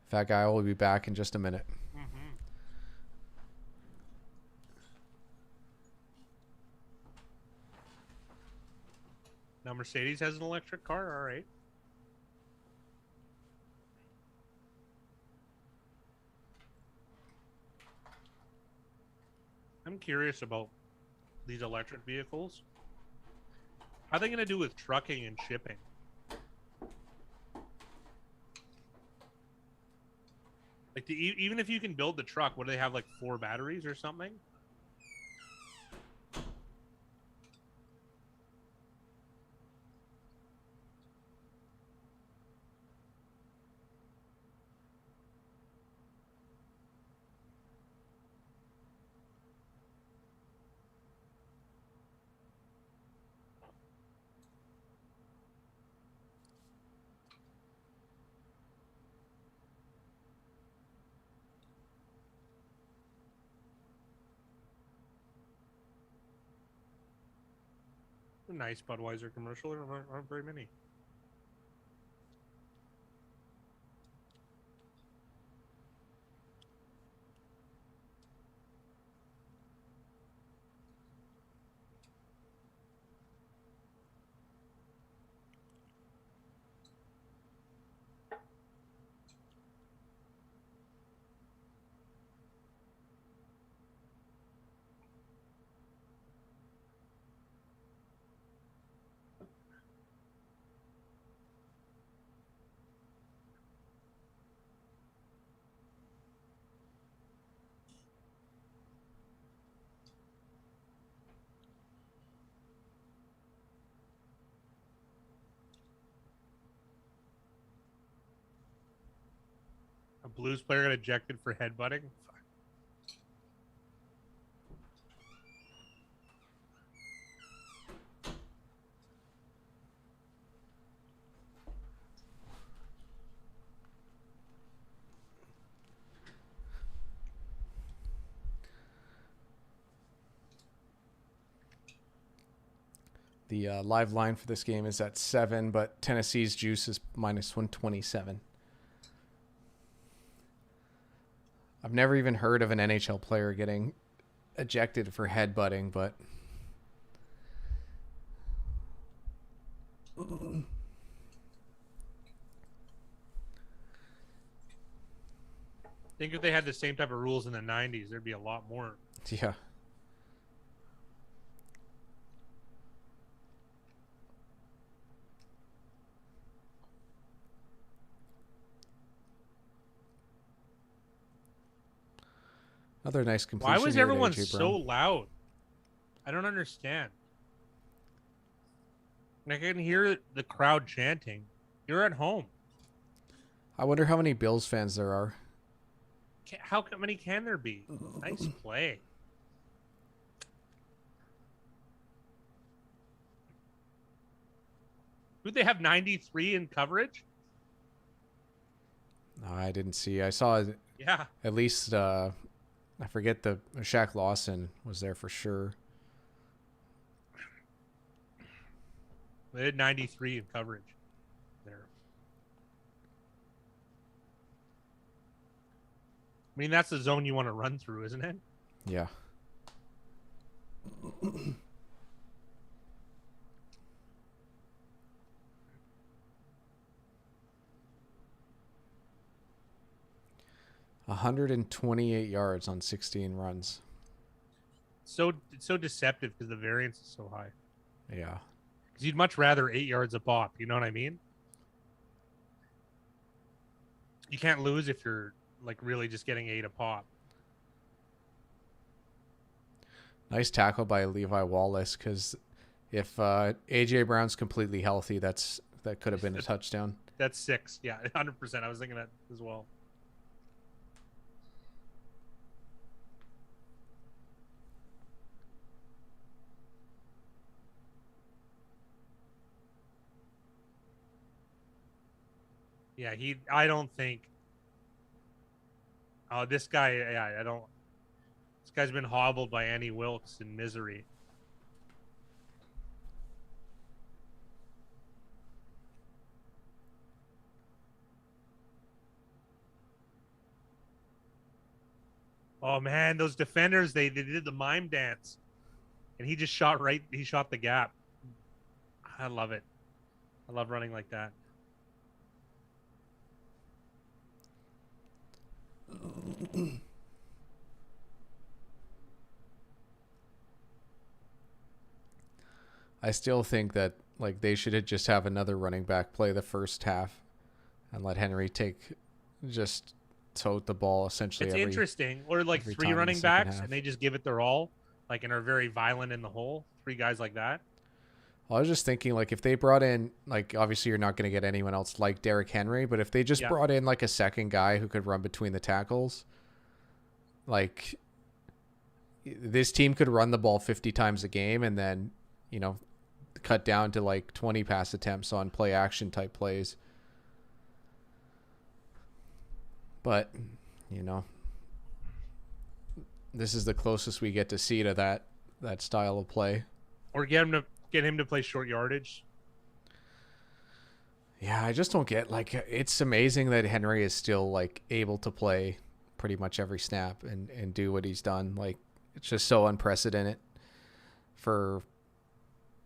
Fat guy will be back in just a minute. Mm-hmm. Now Mercedes has an electric car. All right. I'm curious about these electric vehicles. How are they going to do with trucking and shipping? Like, even if you can build the truck, what do they have, like 4 batteries or something? A nice Budweiser commercial. There aren't very many. A Blues player got ejected for headbutting. The live line for this game is at 7, but Tennessee's juice is minus 127. I've never even heard of an NHL player getting ejected for headbutting, but I think if they had the same type of rules in the 90s, there'd be a lot more. yeah. Another nice completion. Why was here at everyone AJ so Brown. loud? I don't understand. I can hear the crowd chanting. You're at home. I wonder how many Bills fans there are. How many can there be? Nice play. Would they have 93 in coverage? No, I didn't see. I saw Yeah. at least, I forget, the Shaq Lawson was there for sure. They had 93 in coverage there. I mean, that's the zone you want to run through, isn't it? Yeah. $128 yards on 16 runs. It's so deceptive because the variance is so high. Yeah. Because you'd much rather 8 yards a pop. You know what I mean? You can't lose if you're like really just getting 8 a pop. Nice tackle by Levi Wallace, because If AJ Brown's completely healthy, that could have been a touchdown. That's 6. Yeah, 100%. I was thinking that as well. Yeah, I don't think. Oh, this guy. Yeah, I don't. This guy's been hobbled by Annie Wilkes in misery. Oh man, those defenders, they did the mime dance. And he just shot right, he shot the gap. I love it. I love running like that. I still think that like they should just have another running back play the first half and let Henry just tote the ball essentially. It's interesting. Or like 3 running backs and they just give it their all, like, and are very violent in the hole. 3 guys like that. I was just thinking, like, if they brought in, like, obviously you're not going to get anyone else like Derrick Henry, but if they just brought in like a second guy who could run between the tackles, like, this team could run the ball 50 times a game and then, you know, cut down to like 20 pass attempts on play action type plays. But, you know, this is the closest we get to see to that style of play. Or get him to play short yardage. Yeah, I just don't get, like, it's amazing that Henry is still like able to play pretty much every snap and do what he's done. Like, it's just so unprecedented for.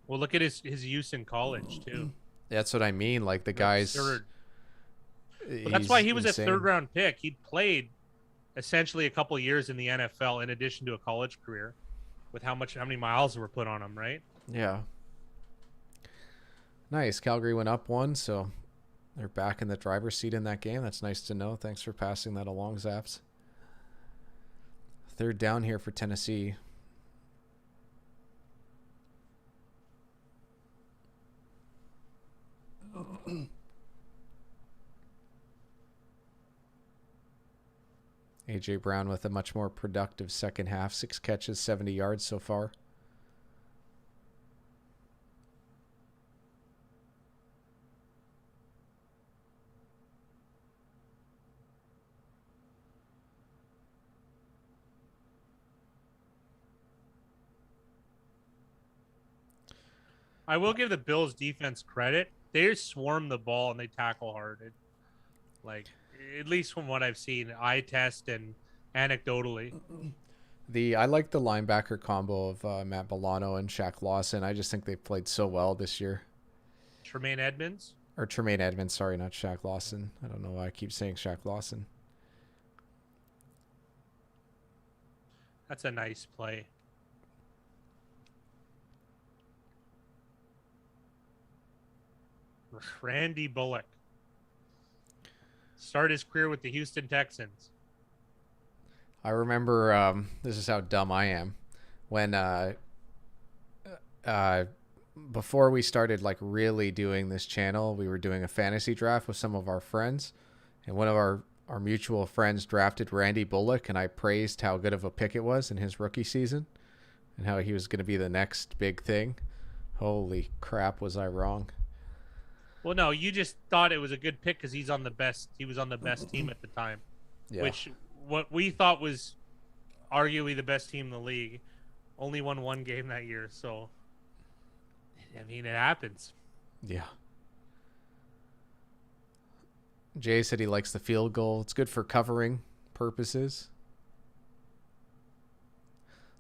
Well, look at his use in college too. That's what I mean. Like, the guy's. But that's why he was insane. A 3rd round pick. He played essentially a couple years in the NFL in addition to a college career, with how many miles were put on him, right? Yeah. Nice. Calgary went up 1, so they're back in the driver's seat in that game. That's nice to know. Thanks for passing that along, Zaps. 3rd down here for Tennessee. AJ Brown with a much more productive second half. 6 catches, 70 yards so far. I will give the Bills defense credit. They swarm the ball and they tackle hard. Like, at least from what I've seen, eye test and anecdotally. I like the linebacker combo of Matt Milano and Shaq Lawson. I just think they played so well this year. Tremaine Edmonds? Or Tremaine Edmonds, sorry, not Shaq Lawson. I don't know why I keep saying Shaq Lawson. That's a nice play. Randy Bullock. Started his career with the Houston Texans. I remember, this is how dumb I am, when before we started like really doing this channel, we were doing a fantasy draft with some of our friends, and one of our mutual friends drafted Randy Bullock, and I praised how good of a pick it was in his rookie season and how he was going to be the next big thing. Holy crap, was I wrong. Well, no, you just thought it was a good pick because he was on the best team at the time. Yeah. Which what we thought was arguably the best team in the league. Only won 1 game that year, so I mean, it happens. Yeah. Jay said he likes the field goal. It's good for covering purposes.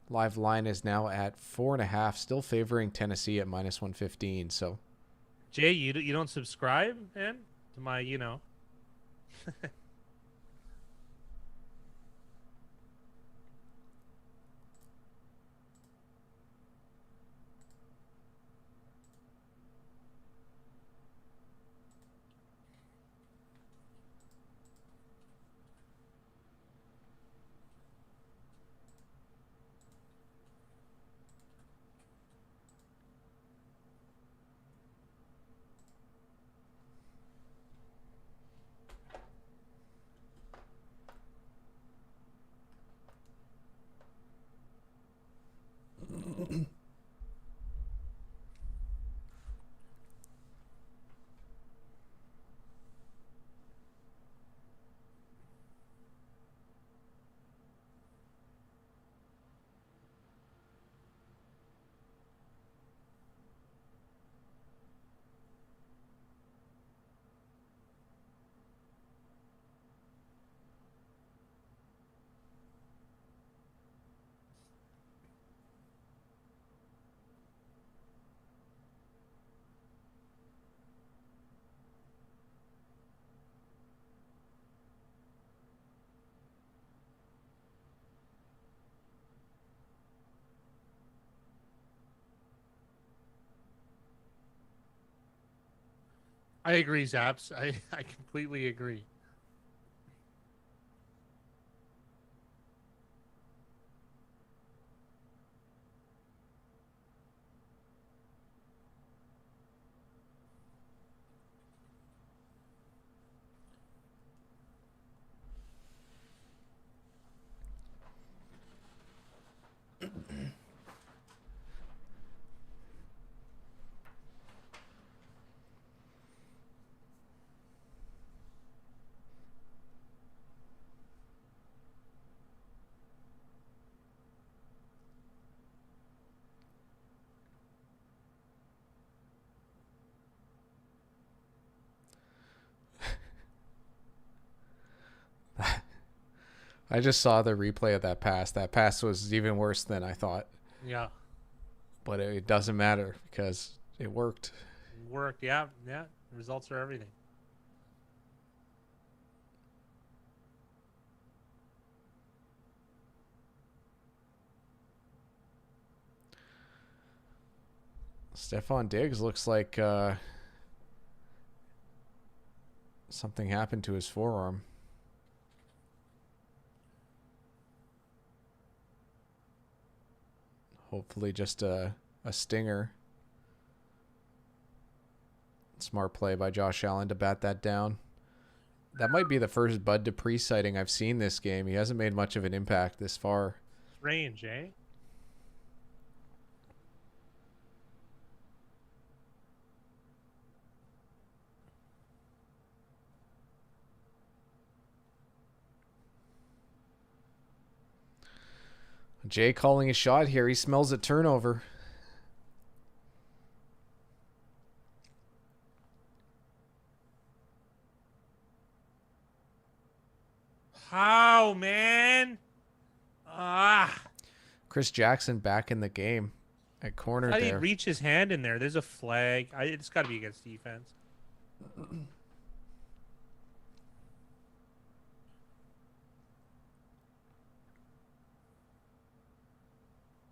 Live line is now at 4.5, still favoring Tennessee at -115. So, Jay, you don't subscribe, man, to my, you know. I agree, Zaps. I completely agree. I just saw the replay of that pass. That pass was even worse than I thought. Yeah. But it doesn't matter because it worked. It worked. Yeah. Yeah. Results are everything. Stefan Diggs looks like something happened to his forearm. Hopefully just a stinger. Smart play by Josh Allen to bat that down. That might be the first Bud Dupree sighting I've seen this game. He hasn't made much of an impact this far. Range, eh? Jay calling a shot here. He smells a turnover. How, man? Ah. Chris Jackson back in the game at corner How did he there. reach his hand in there? There's a flag. It's got to be against defense.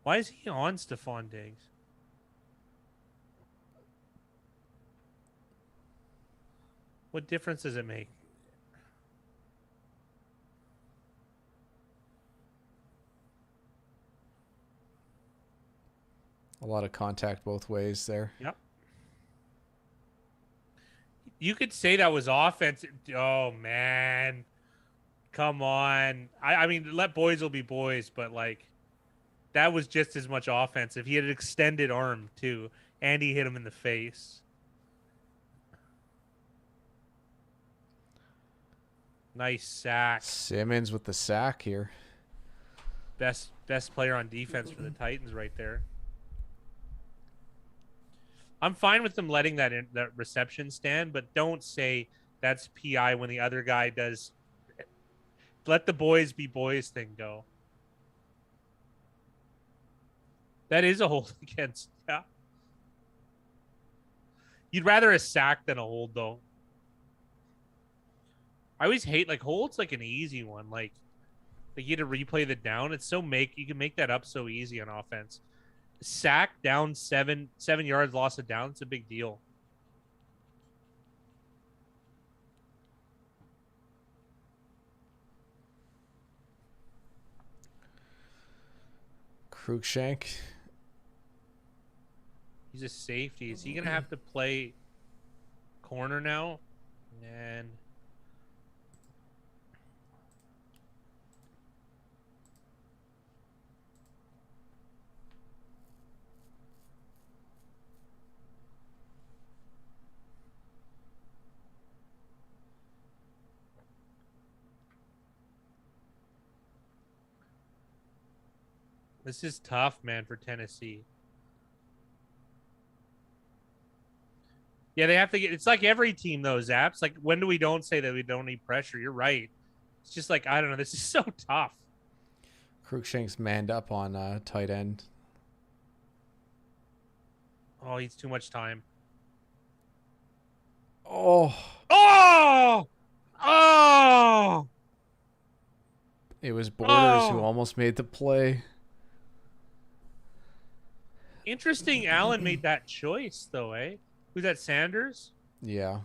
Why is he on Stefan Diggs? What difference does it make? A lot of contact both ways there. Yep. You could say that was offense. Oh, man. Come on. I mean, let boys will be boys, but, like, that was just as much offense. If he had an extended arm, too, and he hit him in the face. Nice sack. Simmons with the sack here. Best player on defense for the Titans right there. I'm fine with them letting that reception stand, but don't say that's PI when the other guy does. Let the boys be boys thing go. That is a hold against. Yeah. You'd rather a sack than a hold, though. I always hate like hold's like an easy one. Like you get to replay the down. It's so you can make that up so easy on offense. Sack down 7 yards, loss of down. It's a big deal. Cruikshank. He's a safety. Is he gonna have to play corner now? And this is tough, man, for Tennessee. Yeah, they have to get. It's like every team, though, Zaps. Like, when do we don't say that we don't need pressure? You're right. It's just like, I don't know. This is so tough. Cruikshank's manned up on tight end. Oh, he's too much time. Oh. Oh! Oh! It was Borders who almost made the play. Interesting Allen made that choice, though, eh? Who's that, Sanders? Yeah.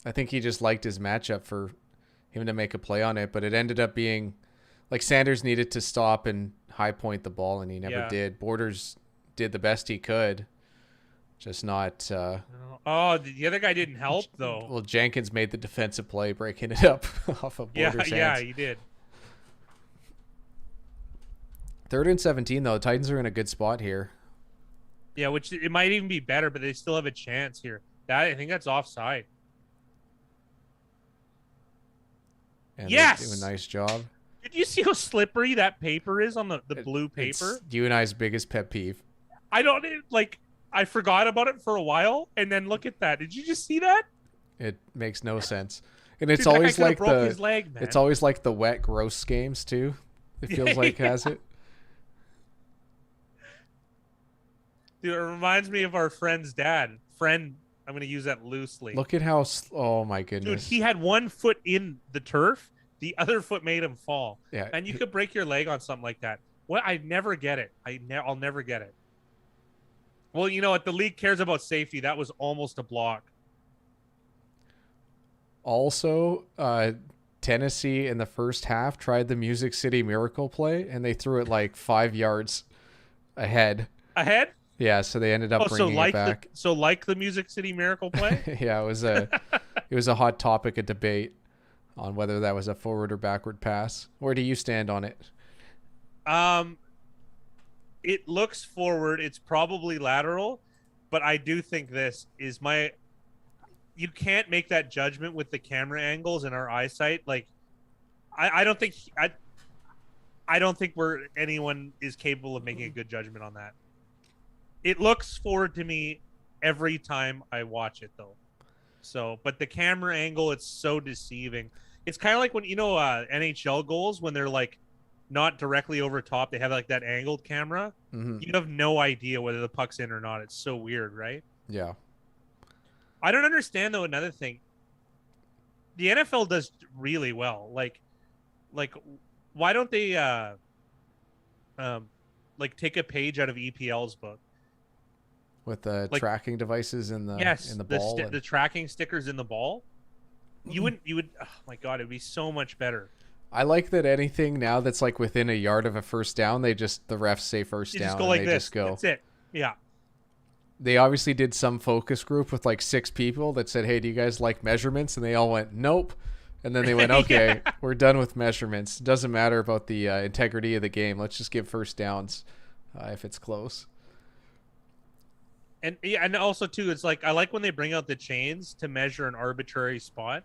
I think he just liked his matchup for him to make a play on it, but it ended up being like Sanders needed to stop and high point the ball, and he never did. Borders did the best he could, just not. Oh, the other guy didn't help though. Well, Jenkins made the defensive play, breaking it up off of Borders' hands. Yeah, he did. 3rd and 17 though. The Titans are in a good spot here. Yeah, which it might even be better, but they still have a chance here. I think that's offside. And yes, they do a nice job. Did you see how slippery that paper is on the blue paper? It's you and I's biggest pet peeve. I don't like. I forgot about it for a while, and then look at that. Did you just see that? It makes no sense, and it's Dude, always like his leg, man. It's always like the wet, gross games too. It feels like has it. Dude, it reminds me of our friend's dad. I'm going to use that loosely. Look at how. Oh my goodness. Dude, he had one foot in the turf. The other foot made him fall. Yeah. And you could break your leg on something like that. Well, I never get it. I'll never get it. Well, you know what? The league cares about safety. That was almost a block. Also, Tennessee in the first half tried the Music City Miracle play, and they threw it like 5 yards ahead. Ahead? Yeah, so they ended up bringing it back. Like the Music City Miracle play? Yeah, it was a hot topic of debate on whether that was a forward or backward pass. Where do you stand on it? It looks forward. It's probably lateral, but I do think this is you can't make that judgment with the camera angles and our eyesight. Like, I don't think anyone is capable of making a good judgment on that. It looks forward to me every time I watch it, though. So, but the camera angle, it's so deceiving. It's kind of like when, NHL goals, when they're like not directly over top, they have like that angled camera. Mm-hmm. You have no idea whether the puck's in or not. It's so weird, right? Yeah. I don't understand, though, another thing. The NFL does really well. Like why don't they take a page out of EPL's book? With the tracking devices in the ball. The tracking stickers in the ball. You would, oh my God, it'd be so much better. I like that anything now that's like within a yard of a first down, the refs say first down. Just go like this. Just go. That's it. Yeah. They obviously did some focus group with like 6 people that said, "Hey, do you guys like measurements?" And they all went, "Nope." And then they went, "Okay, we're done with measurements. Doesn't matter about the integrity of the game. Let's just give first downs if it's close." And yeah, and also too, it's like I like when they bring out the chains to measure an arbitrary spot.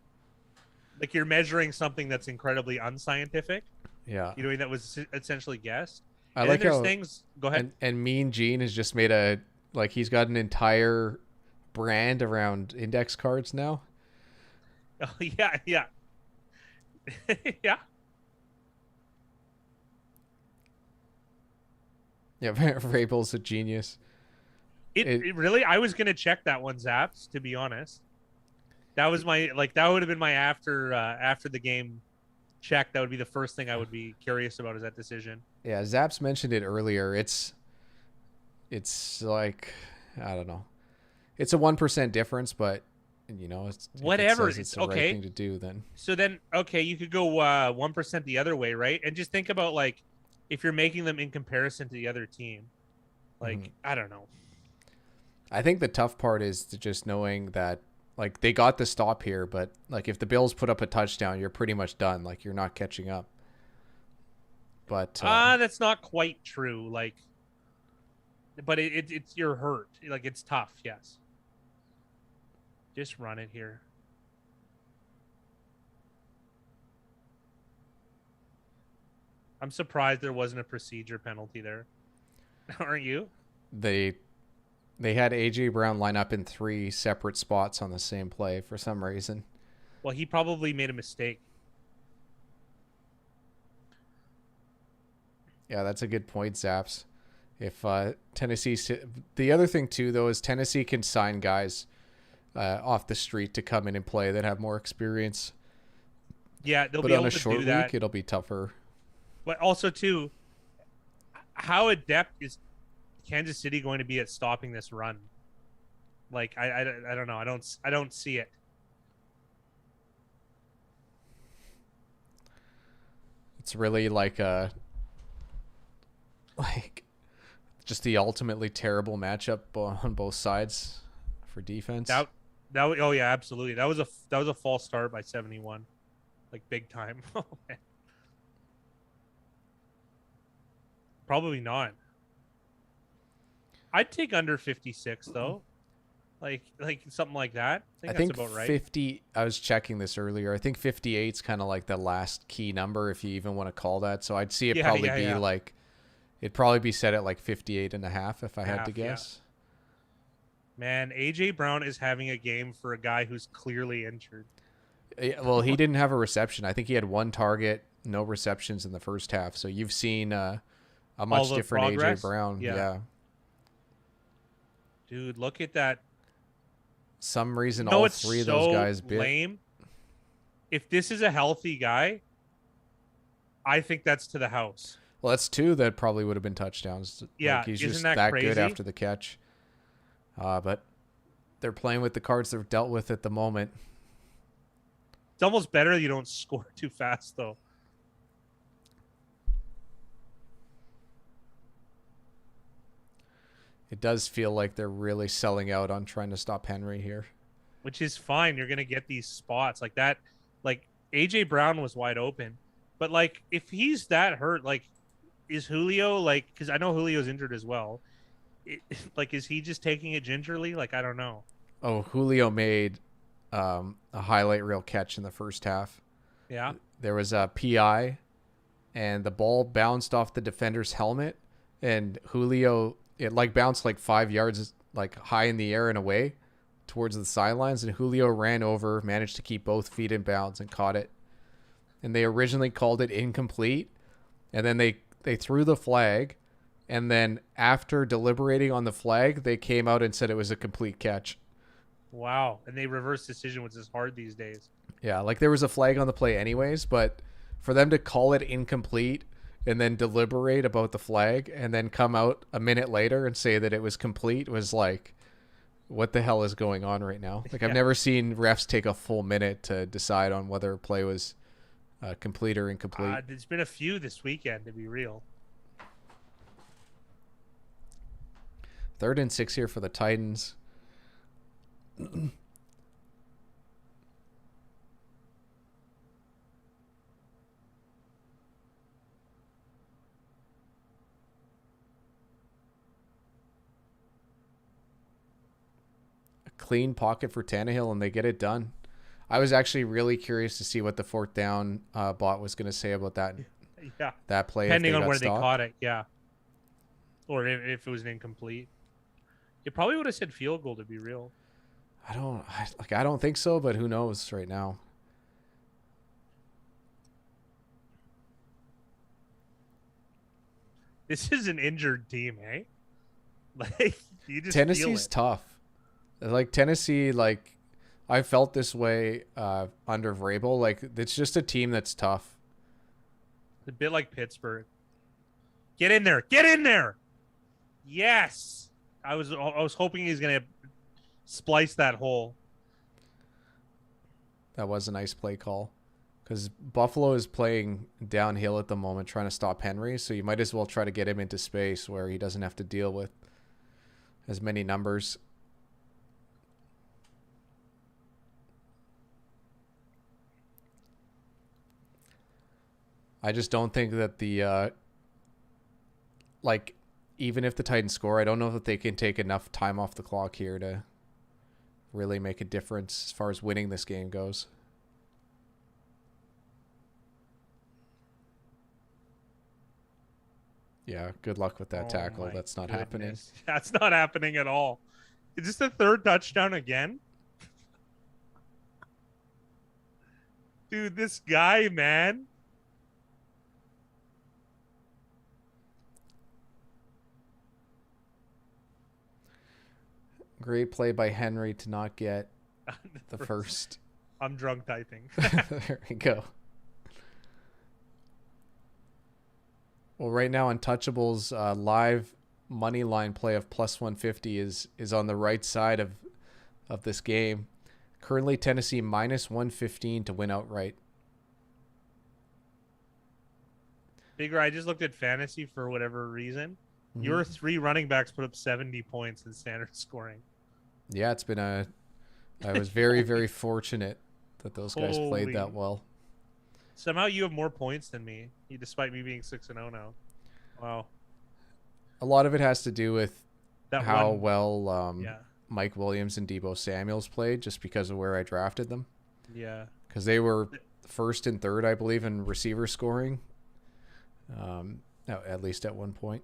Like you're measuring something that's incredibly unscientific. Yeah. That was essentially guessed. I like how things. Go ahead. And Mean Gene has just made he's got an entire brand around index cards now. Oh yeah, yeah, yeah. Yeah, Vrabel's a genius. It really. I was gonna check that one, Zaps. To be honest, that was that would have been my after the game check. That would be the first thing I would be curious about is that decision. Yeah, Zaps mentioned it earlier. It's like I don't know. It's a 1% difference, but it's whatever. It's the okay. Right thing to do then. So then, okay, you could go 1% the other way, right? And just think about if you're making them in comparison to the other team. I don't know. I think the tough part is just knowing that they got the stop here, but if the Bills put up a touchdown, you're pretty much done. You're not catching up. But that's not quite true. But it's you're hurt. It's tough. Yes. Just run it here. I'm surprised there wasn't a procedure penalty there. Aren't you? They had AJ Brown line up in 3 separate spots on the same play for some reason. Well, he probably made a mistake. Yeah, that's a good point, Zaps. If Tennessee, the other thing too though is Tennessee can sign guys off the street to come in and play that have more experience. Yeah, they'll but be on able a to short do that. week, it'll be tougher. But also too, how adept is Kansas City going to be at stopping this run? I don't know. I don't see it. It's really like like just the ultimately terrible matchup on both sides for defense. Oh yeah, absolutely. That was a false start by 71, like big time. Oh man. Probably not. I'd take under 56 though. Like something like that. I I think that's think about right. 50. I was checking this earlier. I think 58 is kind of like the last key number, if you even want to call that. So I'd see it Yeah, probably yeah, be yeah. like, it'd probably be set at like 58 and a half if I had to Half, yeah. guess. Man, AJ Brown is having a game for a guy who's clearly injured. Well, he didn't have a reception. I think he had one target, no receptions in the first half. So you've seen a All much the different AJ progress. Brown. Yeah. Dude, look at that. Some reason No, all it's three of those so guys bit. lame. If this is a healthy guy, I think that's to the house. Well, that's two that probably would have been touchdowns. Yeah, Like, he's isn't just that that crazy? good after the catch. But they're playing with the cards they're dealt with at the moment. It's almost better you don't score too fast, though. It does feel like they're really selling out on trying to stop Henry here. Which is fine. You're gonna get these spots like that. Like AJ Brown was wide open, but like if he's that hurt, like is Julio like? Because I know Julio's injured as well. Like, is he just taking it gingerly? Like, I don't know. Oh, Julio made a highlight reel catch in the first half. Yeah. There was a PI, and the ball bounced off the defender's helmet, and Julio, it like bounced like 5 yards, like high in the air and away towards the sidelines, and Julio ran over, managed to keep both feet in bounds and caught it. And they originally called it incomplete, and then they threw the flag, and then after deliberating on the flag, they came out and said it was a complete catch. Wow. And they reverse decision, which is hard these days. Yeah, like there was a flag on the play anyways, but for them to call it incomplete and then deliberate about the flag and then come out a minute later and say that it was complete was like, what the hell is going on right now? Like, I've never seen refs take a full minute to decide on whether a play was complete or incomplete. There's been a few this weekend, to be real. 3rd and 6 here for the Titans. Clean pocket for Tannehill, and they get it done. I was actually really curious to see what the 4th down bot was going to say about that. Yeah. That play, Depending on where stopped. they caught it, yeah. Or if it was an incomplete. It probably would have said field goal, to be real. I don't think so, but who knows right now. This is an injured team, eh? Like, you just Tennessee's tough. Like, Tennessee, like, I felt this way under Vrabel. Like, it's just a team that's tough. A bit like Pittsburgh. Get in there. Get in there. Yes. I was hoping he's going to splice that hole. That was a nice play call. Because Buffalo is playing downhill at the moment, trying to stop Henry. So you might as well try to get him into space where he doesn't have to deal with as many numbers. I just don't think that the even if the Titans score, I don't know that they can take enough time off the clock here to really make a difference as far as winning this game goes. Yeah, good luck with that tackle. That's not happening. That's not happening at all. Is this the 3rd touchdown again? Dude, this guy, man. Great play by Henry to not get the first. I'm drunk typing. There we go. Well, right now, Untouchable's live money line play of plus 150 is on the right side of this game. Currently, Tennessee minus 115 to win outright. Bigger. I just looked at fantasy for whatever reason. Mhm. Your 3 running backs put up 70 points in standard scoring. Yeah, it's been a. I was very, very fortunate that those guys played that Holy. well. Somehow you have more points than me, despite me being 6-0 now. Wow. A lot of it has to do with That how one. well Yeah. Mike Williams and Debo Samuels played, just because of where I drafted them. Yeah. Because they were first and third, I believe, in receiver scoring. At least at one point.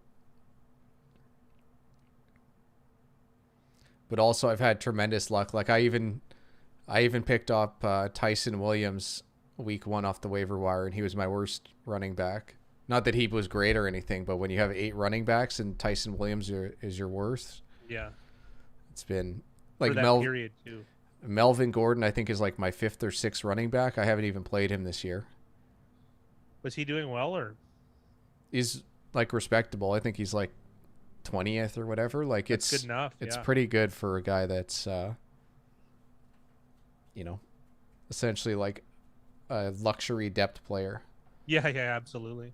But also, I've had tremendous luck. Like I even picked up Tyson Williams week 1 off the waiver wire, and he was my worst running back. Not that he was great or anything, but when you have 8 running backs and Tyson Williams is your worst, Yeah. it's been For like that period too. Melvin Gordon, I think, is like my 5th or 6th running back. I haven't even played him this year. Was he doing well or? He's like respectable. I think he's like 20th or whatever. Like That's it's good enough. It's Yeah. pretty good for a guy that's essentially like a luxury depth player. Yeah. Yeah. Absolutely.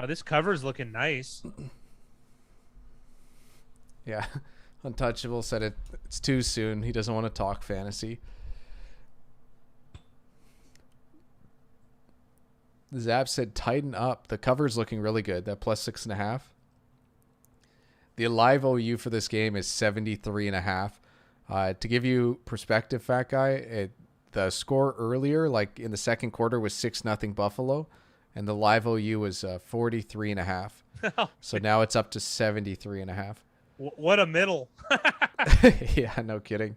This cover's looking nice. Yeah. Untouchable said it's too soon. He doesn't want to talk fantasy. Zap said tighten up. The cover's looking really good. That plus 6.5. The live OU for this game is 73.5. To give you perspective, fat guy, the score earlier, like in the second quarter, was 6-0 Buffalo, and the live OU was 43.5. So now it's up to 73.5. What a middle. Yeah, no kidding.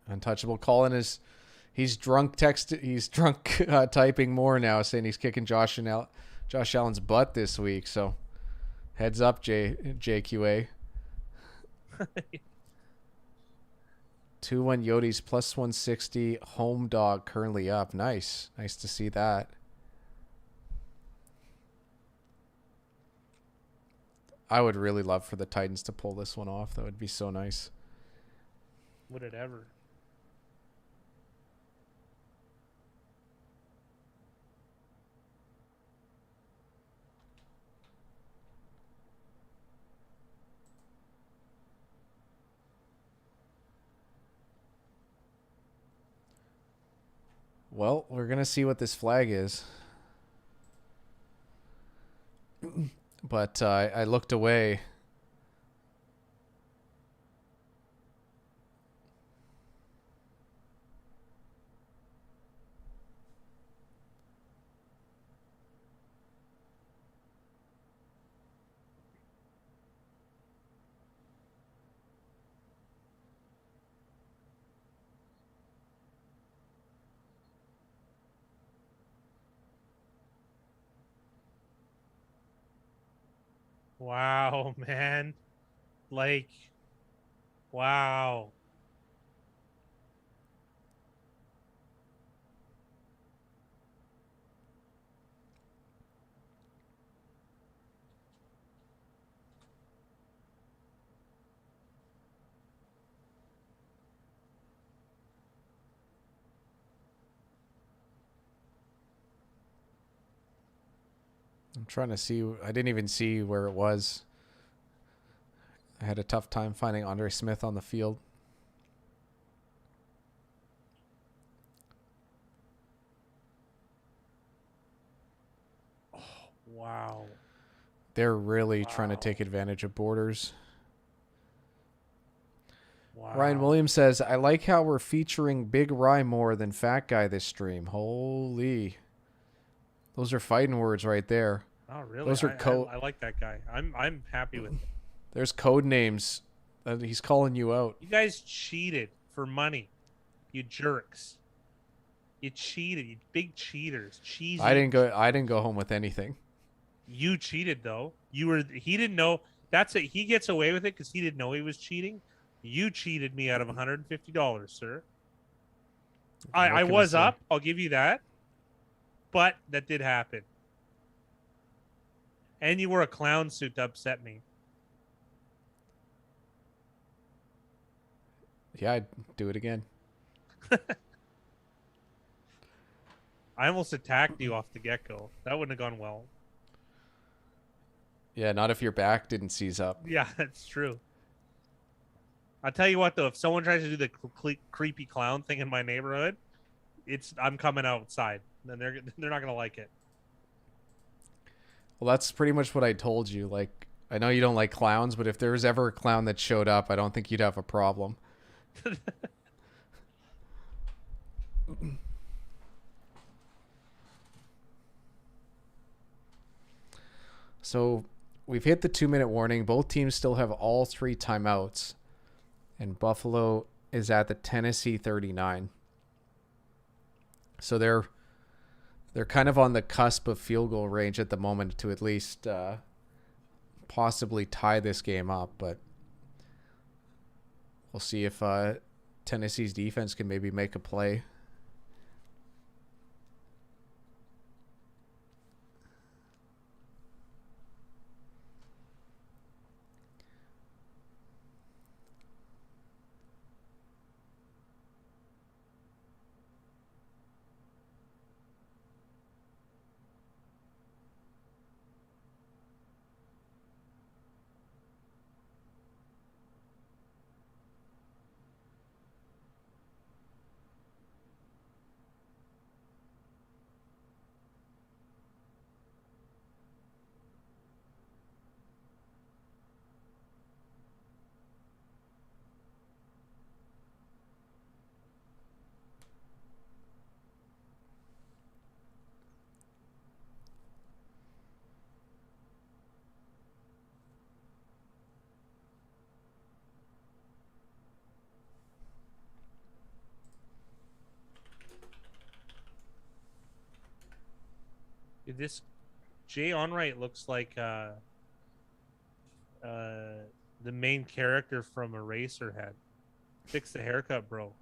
Untouchable Colin is he's drunk typing more now, saying he's kicking Josh Allen's butt this week. So heads up, JQA. 2-1 Yodi's plus 160 home dog currently up. Nice to see that. I would really love for the Titans to pull this one off. That would be so nice. Would it ever? Well, we're going to see what this flag is. But I looked away. Wow, man. Like, wow. I'm trying to see. I didn't even see where it was. I had a tough time finding Andre Smith on the field. Wow. They're really trying to take advantage of borders. Wow. Ryan Williams says, I like how we're featuring Big Rye more than Fat Guy this stream. Holy. Those are fighting words right there. Oh, really? Those are I like that guy. I'm happy with it. There's code names. He's calling you out. You guys cheated for money. You jerks. You cheated. You big cheaters. Cheesy. I didn't go home with anything. You cheated though. He didn't know. That's it. He gets away with it because he didn't know he was cheating. You cheated me out of $150, sir. What I can I was say? up. I'll give you that. But that did happen. And you wore a clown suit to upset me. Yeah, I'd do it again. I almost attacked you off the get-go. That wouldn't have gone well. Yeah, not if your back didn't seize up. Yeah, that's true. I'll tell you what, though. If someone tries to do the creepy clown thing in my neighborhood, I'm coming outside. Then they're not going to like it. Well, that's pretty much what I told you. Like, I know you don't like clowns, but if there was ever a clown that showed up, I don't think you'd have a problem. So we've hit the 2-minute warning. Both teams still have all 3 timeouts. And Buffalo is at the Tennessee 39. So they're kind of on the cusp of field goal range at the moment to at least possibly tie this game up. But we'll see if Tennessee's defense can maybe make a play. Dude, this Jay Onright looks like the main character from Eraserhead. Fix the haircut, bro.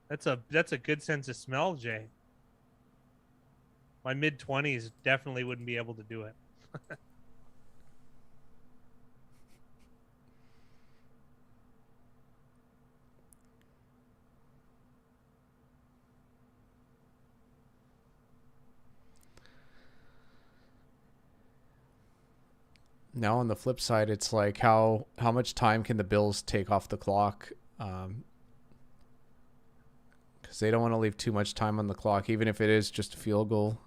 That's a good sense of smell, Jay. My mid-20s definitely wouldn't be able to do it. Now on the flip side, it's like how much time can the Bills take off the clock? Because they don't want to leave too much time on the clock, even if it is just a field goal.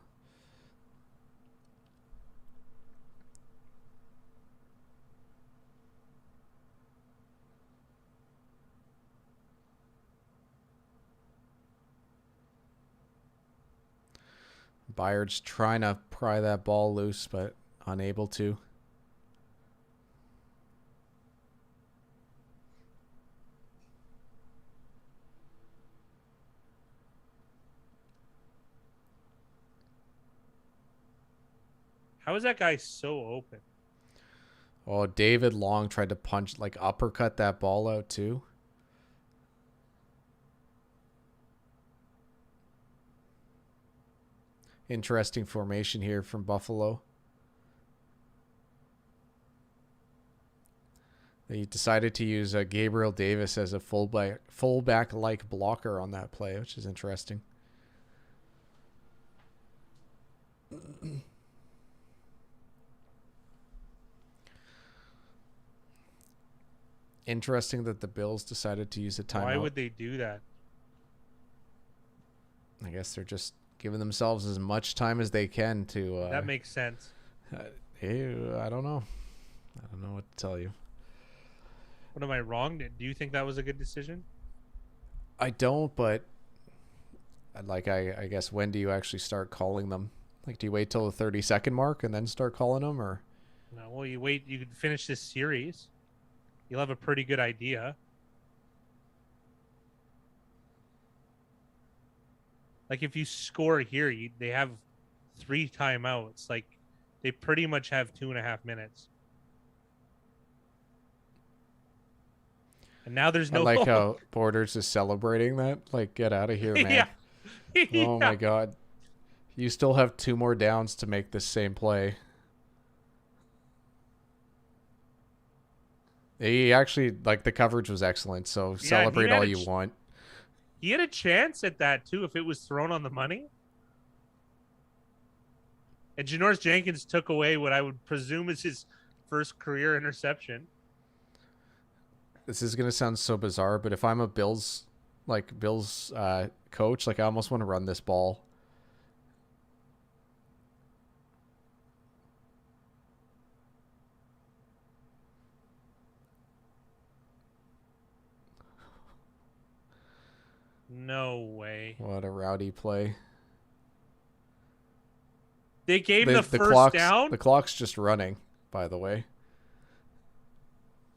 Byard's trying to pry that ball loose, but unable to. How is that guy so open? Oh, David Long tried to punch, like uppercut that ball out too. Interesting formation here from Buffalo. They decided to use Gabriel Davis as a fullback-like blocker on that play, which is interesting. Interesting that the Bills decided to use a timeout. Why would they do that? I guess they're just giving themselves as much time as they can to. That makes sense. I don't know. I don't know what to tell you. What, am I wrong? Do you think that was a good decision? I don't, but I guess when do you actually start calling them? Like, do you wait till the 30-second mark and then start calling them, or? No, well, you wait. You can finish this series. You'll have a pretty good idea. Like if you score here, they have 3 timeouts. Like they pretty much have 2.5 minutes. And now there's I no like goal. how Borders is celebrating that. Like, get out of here, man. Yeah. Oh Yeah. my god. You still have 2 more downs to make this same play. He actually, like, the coverage was excellent, so Yeah, and celebrate all you want. he had a chance at that too if it was thrown on the money. And Janoris Jenkins took away what I would presume is his first career interception. This is going to sound so bizarre, but if I'm a Bills coach, like, I almost want to run this ball. No way. What a rowdy play. They gave the first down. The clock's just running, by the way.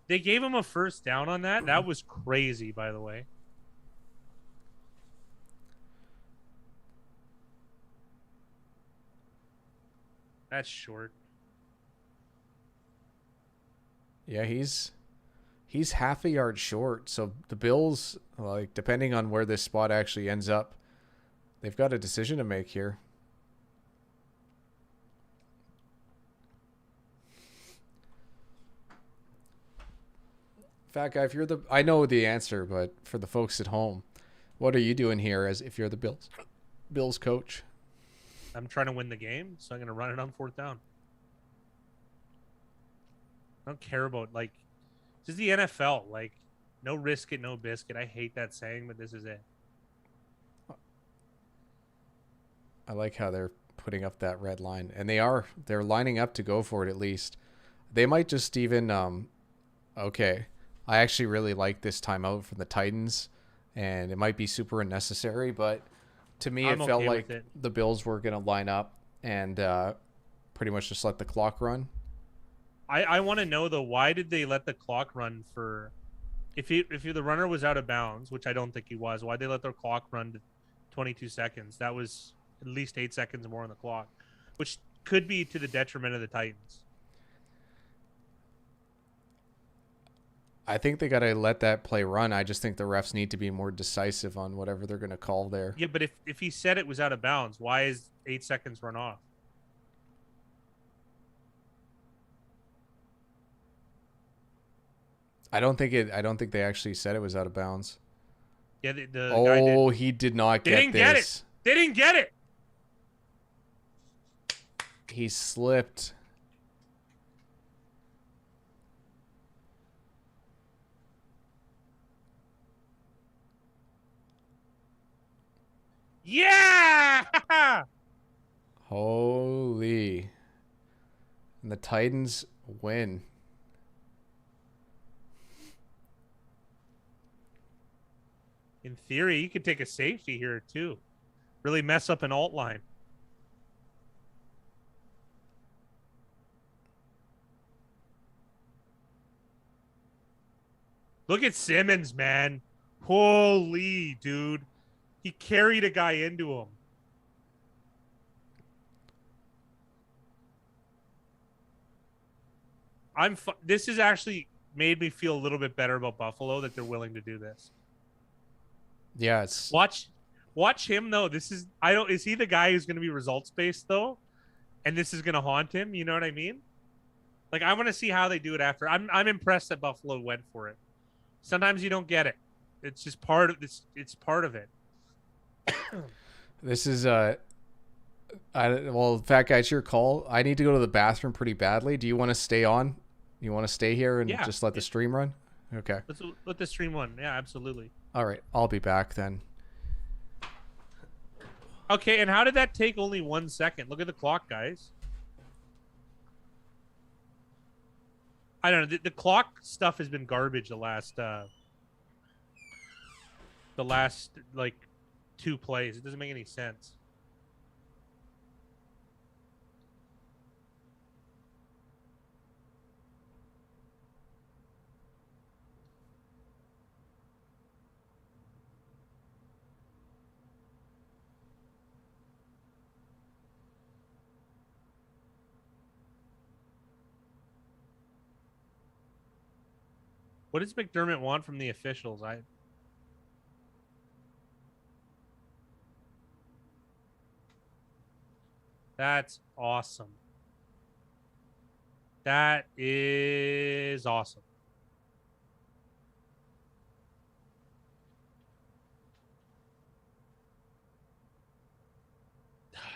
They gave him a first down on that. That was crazy, by the way. That's short. Yeah, he's half a yard short. So the Bills, like, depending on where this spot actually ends up, they've got a decision to make here. Fat guy, I know the answer, but for the folks at home, what are you doing here as if you're the Bills coach? I'm trying to win the game, so I'm going to run it on 4th down. I don't care about, like, this is the NFL. Like, no risk it, no biscuit. I hate that saying, but this is it. I like how they're putting up that red line, and they're lining up to go for it at least. They might just even okay. I actually really like this timeout from the Titans, and it might be super unnecessary, but to me it felt like the Bills were going to line up and pretty much just let the clock run. I want to know, though, why did they let the clock run for if the runner was out of bounds, which I don't think he was, why'd they let their clock run to 22 seconds? That was at least 8 seconds more on the clock, which could be to the detriment of the Titans. I think they got to let that play run. I just think the refs need to be more decisive on whatever they're going to call there. Yeah, but if he said it was out of bounds, why is 8 seconds run off? I don't think they actually said it was out of bounds. Yeah, the guy did. He did not get this. Get it. They didn't get it. He slipped. Yeah! Holy. And the Titans win. In theory, you could take a safety here, too. Really mess up an alt line. Look at Simmons, man. Holy, dude. He carried a guy into him. This has actually made me feel a little bit better about Buffalo that they're willing to do this. Yeah, it's watch him though. Is he the guy who's going to be results based though? And this is going to haunt him, you know what I mean? Like I want to see how they do it after. I'm impressed that Buffalo went for it. Sometimes you don't get it. It's just part of this. It's part of it. This is well, fat guy, it's your call. I need to go to the bathroom pretty badly. Do you want to stay on? You want to stay here and just let the stream run? Okay. Let's let the stream run. Yeah, absolutely. All right, I'll be back then. Okay, and how did that take only 1 second? Look at the clock, guys. I don't know. The clock stuff has been garbage the last like 2 plays. It doesn't make any sense. What does McDermott want from the officials? That's awesome. That is awesome.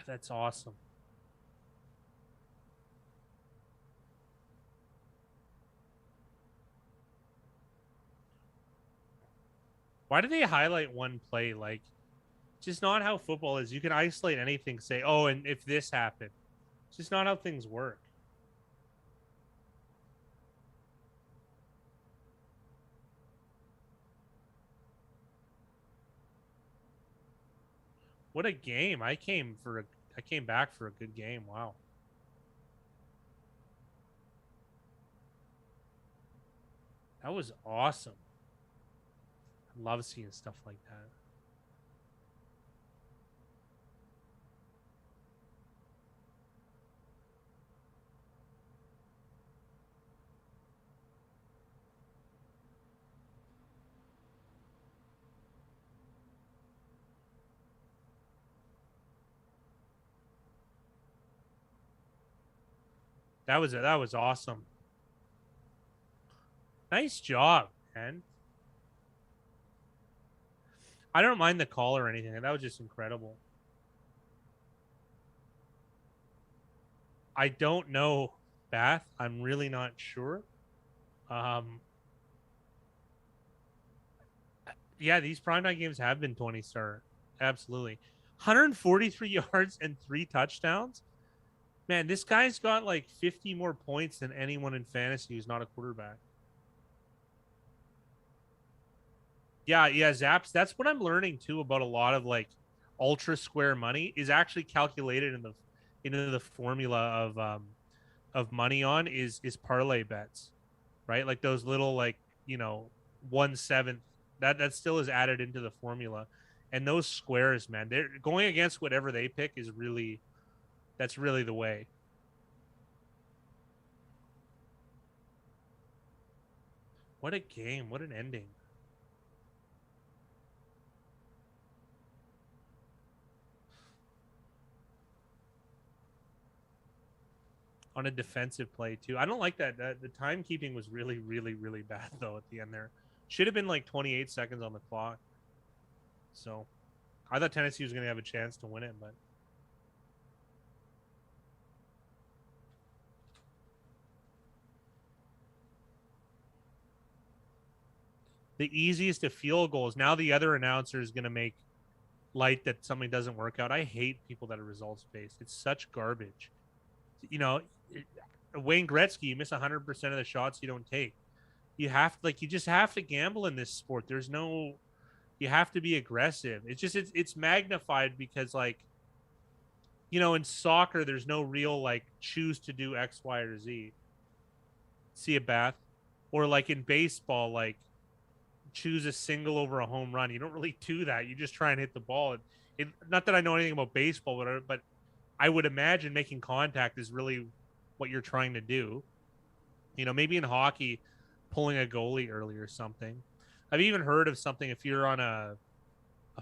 That's awesome. Why do they highlight one play? Like, just not how football is. You can isolate anything, say, oh, and if this happened. It's just not how things work. What a game. I came back for a good game. Wow. That was awesome. I love seeing stuff like that. That was awesome. Nice job, man. I don't mind the call or anything. That was just incredible. I don't know, Bath. I'm really not sure. Yeah, these primetime games have been 20-star. Absolutely. 143 yards and 3 touchdowns. Man, this guy's got like 50 more points than anyone in fantasy who's not a quarterback. Yeah, Zaps. That's what I'm learning too about a lot of like ultra square money is actually calculated into the formula of money on is parlay bets, right? Like those little like 1/7 that still is added into the formula, and those squares, man, they're going against whatever they pick is really that's really the way. What a game! What an ending! On a defensive play too. I don't like that. The timekeeping was really, really, really bad though at the end there. Should have been like 28 seconds on the clock. So I thought Tennessee was going to have a chance to win it, but the easiest of field goals. Now the other announcer is going to make light that something doesn't work out. I hate people that are results based. It's such garbage. Wayne Gretzky, you miss 100% of the shots you don't take. You just have to gamble in this sport. There's no, you have to be aggressive. It's magnified because like, in soccer, there's no real like choose to do X, Y, or Z. See a Bath, or like in baseball, like choose a single over a home run. You don't really do that. You just try and hit the ball. Not that I know anything about baseball, but I would imagine making contact is really what you're trying to do. Maybe in hockey, pulling a goalie early or something. I've even heard of something if you're on a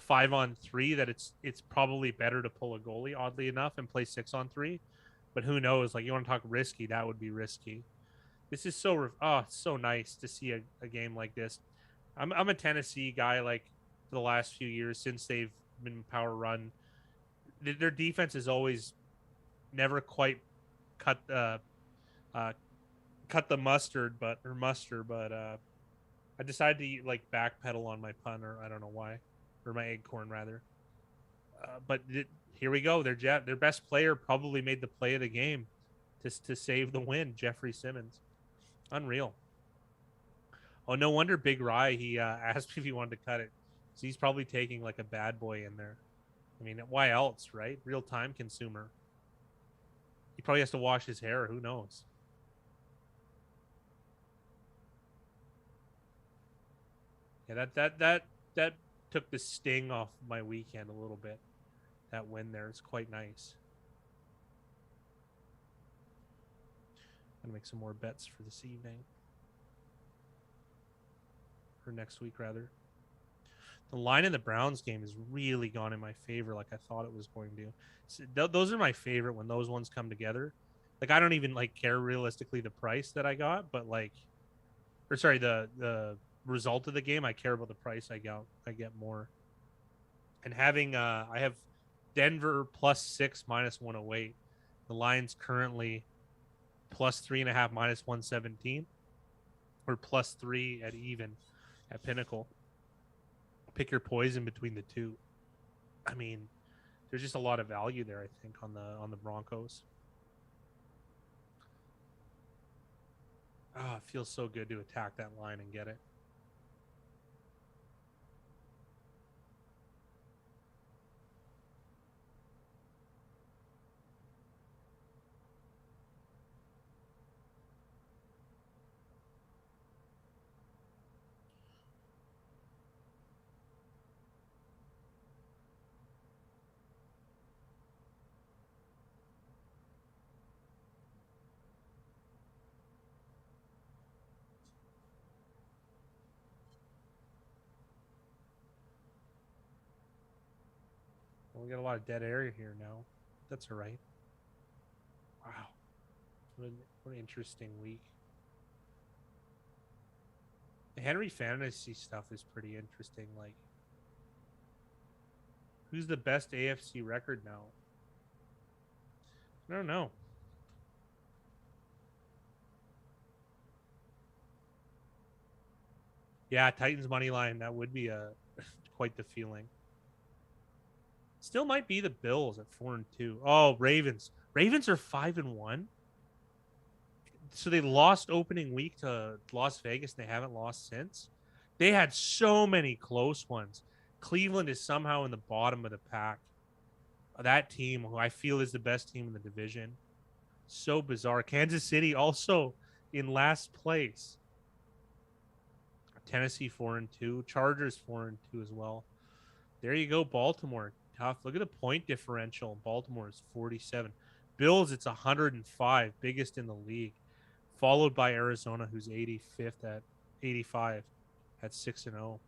5-on-3 that it's probably better to pull a goalie, oddly enough, and play 6-on-3. But who knows? Like, you want to talk risky, that would be risky. This is it's so nice to see a game like this. I'm a Tennessee guy, like, for the last few years since they've been power run. Their defense is always never quite cut cut the mustard, but I decided to like backpedal on my pun, or I don't know why, or my acorn rather. Here we go. Their best player probably made the play of the game to save the win. Jeffrey Simmons, unreal. Oh, no wonder Big Rye he asked if he wanted to cut it. So he's probably taking like a bad boy in there. I mean, why else, right? Real time consumer. He probably has to wash his hair. Who knows? Yeah, that took the sting off my weekend a little bit. That win there is quite nice. I'm gonna make some more bets for this evening. or next week rather. The line in the Browns game has really gone in my favor, like I thought it was going to. So those are my favorite when those ones come together. Like I don't even like care realistically the price that I got, but like, or sorry, the result of the game. I care about the price I get more. And having I have Denver +6 -108. The line's currently +3.5 -117, or +3 at even at Pinnacle. Pick your poison between the two. I mean, there's just a lot of value there, I think, on the Broncos. Oh, it feels so good to attack that line and get it. Well, we got a lot of dead area here now. That's all right. Wow. What an interesting week. The Henry Fantasy stuff is pretty interesting. Like, who's the best AFC record now? I don't know. Yeah, Titans money line. That would be quite the feeling. Still might be the Bills at 4-2. Oh, Ravens. Ravens are 5-1. So they lost opening week to Las Vegas, and they haven't lost since. They had so many close ones. Cleveland is somehow in the bottom of the pack. That team, who I feel is the best team in the division. So bizarre. Kansas City also in last place. Tennessee 4-2. Chargers 4-2 as well. There you go, Baltimore. Tough. Look at the point differential. Baltimore is 47. Bills, it's 105, biggest in the league. Followed by Arizona, who's 85th at 85 at 6-0.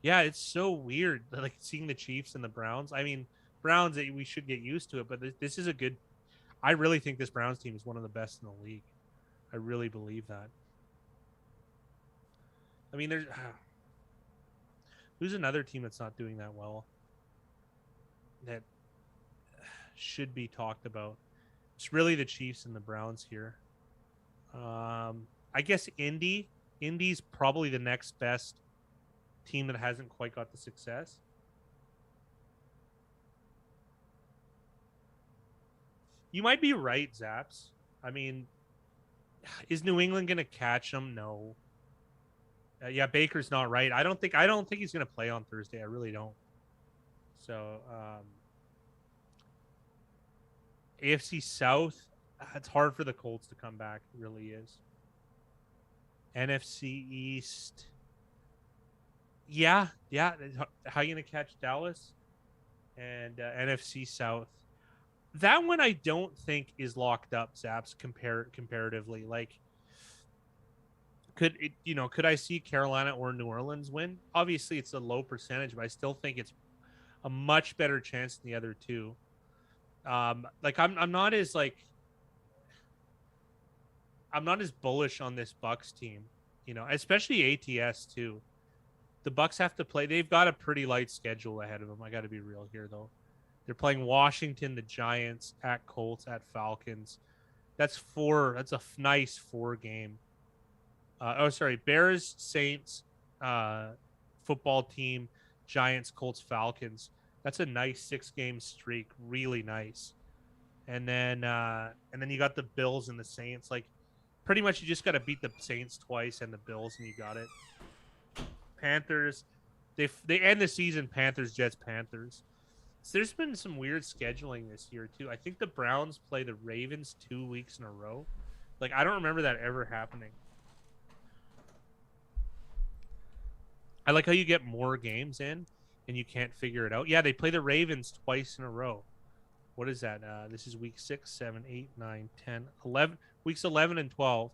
Yeah, it's so weird, like seeing the Chiefs and the Browns. I mean, Browns, we should get used to it, but this is a good. I really think this Browns team is one of the best in the league. I really believe that. I mean, there's who's another team that's not doing that well that should be talked about. It's really the Chiefs and the Browns here. I guess Indy's probably the next best team that hasn't quite got the success. You might be right, Zaps. I mean, is New England going to catch them? No. Yeah, Baker's not right. I don't think he's going to play on Thursday. I really don't. So, AFC South, it's hard for the Colts to come back. It really is. NFC East. Yeah. How are you going to catch Dallas? And NFC South. That one I don't think is locked up, Zaps, comparatively. Like, could I see Carolina or New Orleans win? Obviously, it's a low percentage, but I still think it's a much better chance than the other two. Like I'm not as bullish on this Bucks team, especially ATS too. The Bucks have to play. They've got a pretty light schedule ahead of them. I got to be real here though. They're playing Washington, the Giants, at Colts, at Falcons. That's a nice 4 game. Bears, Saints, football team, Giants, Colts, Falcons. That's a nice 6 game streak. Really nice. And then you got the Bills and the Saints. Like, pretty much you just got to beat the Saints twice and the Bills, and you got it. Panthers, they end the season Panthers, Jets, Panthers. So there's been some weird scheduling this year too. I think the Browns play the Ravens 2 weeks in a row. Like, I don't remember that ever happening. I like how you get more games in and you can't figure it out. Yeah, they play the Ravens twice in a row. What is that? This is week 6, 7, 8, 9, 10, 11. Weeks 11 and 12.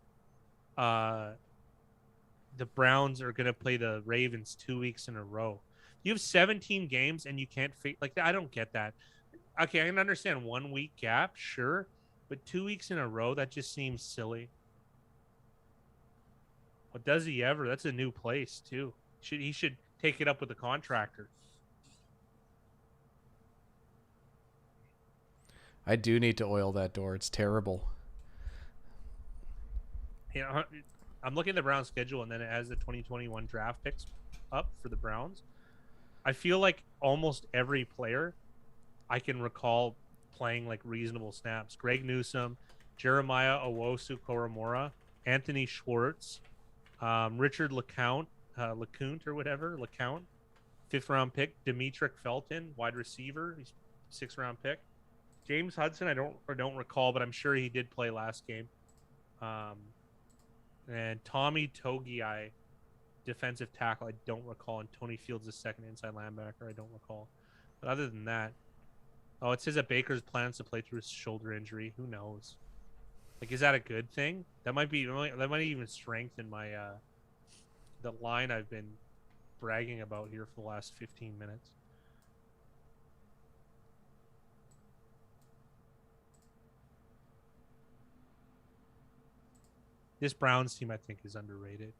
the Browns are going to play the Ravens 2 weeks in a row. You have 17 games and you can't like I don't get that. Okay, I can understand 1 week gap, sure, but 2 weeks in a row, that just seems silly. What does he ever? That's a new place too. He should take it up with the contractor. I do need to oil that door. It's terrible. You know, I'm looking at the Browns schedule, and then it has the 2021 draft picks up for the Browns. I feel like almost every player I can recall playing like reasonable snaps. Greg Newsome, Jeremiah Owusu-Koramoah, Anthony Schwartz, Richard LeCount, or whatever, LeCount, 5th round pick. Demetric Felton, wide receiver, he's 6th round pick. James Hudson, I don't recall, but I'm sure he did play last game. And Tommy Togiai, defensive tackle, I don't recall. And Tony Fields, the second inside linebacker, I don't recall. But other than that, it says that Baker's plans to play through his shoulder injury. Who knows? Like, is that a good thing? That might even strengthen my the line I've been bragging about here for the last 15 minutes. This Browns team, I think, is underrated.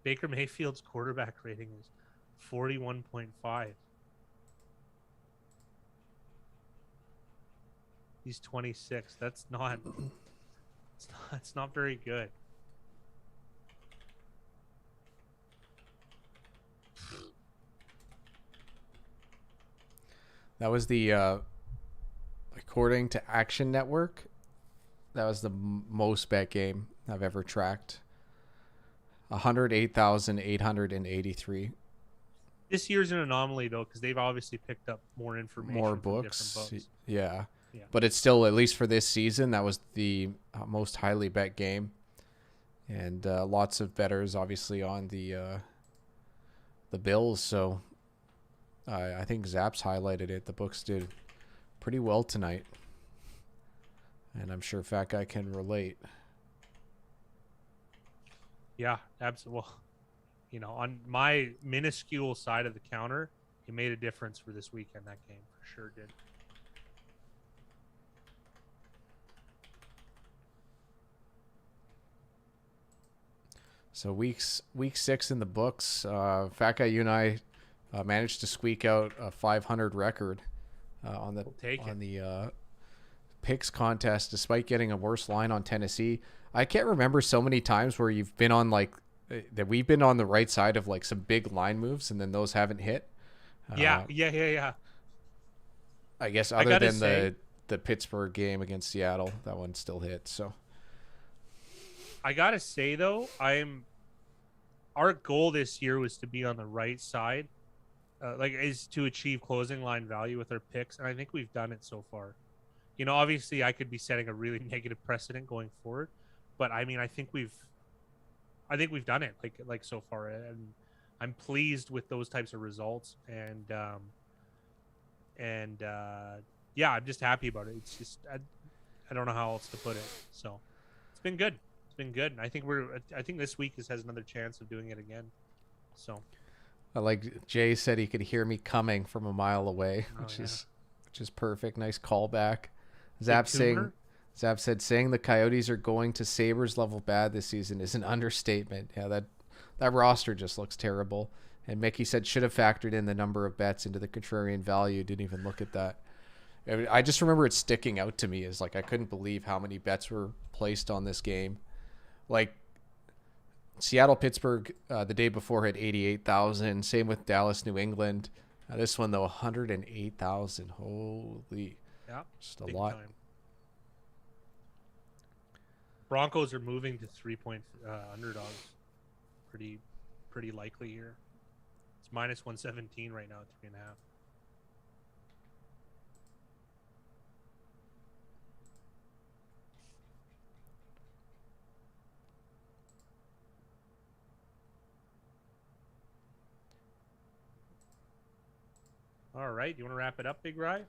Baker Mayfield's quarterback rating is 41.5. He's 26. That's not. It's not very good. That was the according to Action Network, that was the most bet game I've ever tracked. 108,883. This year's an anomaly though, because they've obviously picked up more information, more from books. different books. Yeah. Yeah. But it's still, at least for this season, that was the most highly bet game, and lots of bettors obviously on the Bills. So I think Zaps highlighted it. The books did pretty well tonight, and I'm sure Fat Guy can relate. Yeah, absolutely. Well, you know, on my minuscule side of the counter, it made a difference for this weekend. That game for sure did. So week 6 in the books. Fat Guy, you and I managed to squeak out a 500 record on the picks contest, despite getting a worse line on Tennessee. I can't remember so many times where you've been on that we've been on the right side of like some big line moves, and then those haven't hit. Yeah. I guess other than the Pittsburgh game against Seattle, that one still hit. So I gotta say though, our goal this year was to be on the right side, is to achieve closing line value with our picks, and I think we've done it so far. You know, obviously, I could be setting a really negative precedent going forward, but I mean, I think we've done it like so far, and I'm pleased with those types of results, and yeah, I'm just happy about it. It's just I don't know how else to put it. So it's been good. It's been good. And I think this week has another chance of doing it again. So like Jay said, he could hear me coming from a mile away, which is perfect. Nice callback. Zap said saying the Coyotes are going to Sabres level bad this season is an understatement. Yeah, that roster just looks terrible. And Mickey said should have factored in the number of bets into the contrarian value. Didn't even look at that. I just remember it sticking out to me as like I couldn't believe how many bets were placed on this game. Like Seattle, Pittsburgh, the day before had 88,000. Same with Dallas, New England. This one though, 108,000. Holy, yeah, just a lot. Time. Broncos are moving to 3-point underdogs. Pretty likely here. It's minus 117 right now at 3.5. All right, you want to wrap it up, Big Rye?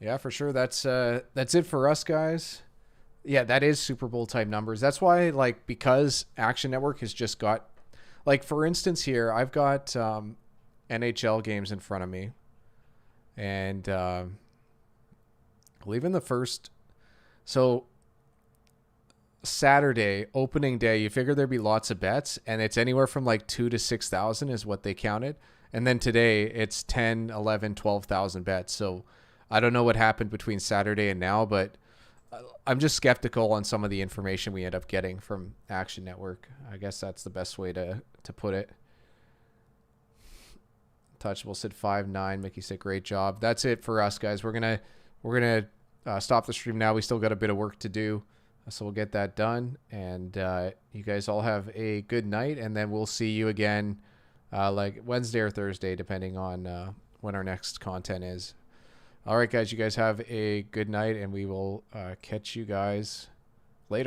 Yeah, for sure. That's it for us, guys. Yeah, that is Super Bowl type numbers. That's why, like, because Action Network has just got, like, for instance, here I've got NHL games in front of me, and I believe in the first, so Saturday opening day, you figure there'd be lots of bets, and it's anywhere from like 2 to 6,000 is what they counted, and then today it's 10, 11, 12,000 bets. So I don't know what happened between Saturday and now, but I'm just skeptical on some of the information we end up getting from Action Network. I guess that's the best way to put it. Touchable said 5-9. Mickey said great job. That's it for us, guys. We're gonna stop the stream now. We still got a bit of work to do, so we'll get that done. And you guys all have a good night, and then we'll see you again like Wednesday or Thursday, depending on when our next content is. All right, guys, you guys have a good night, and we will catch you guys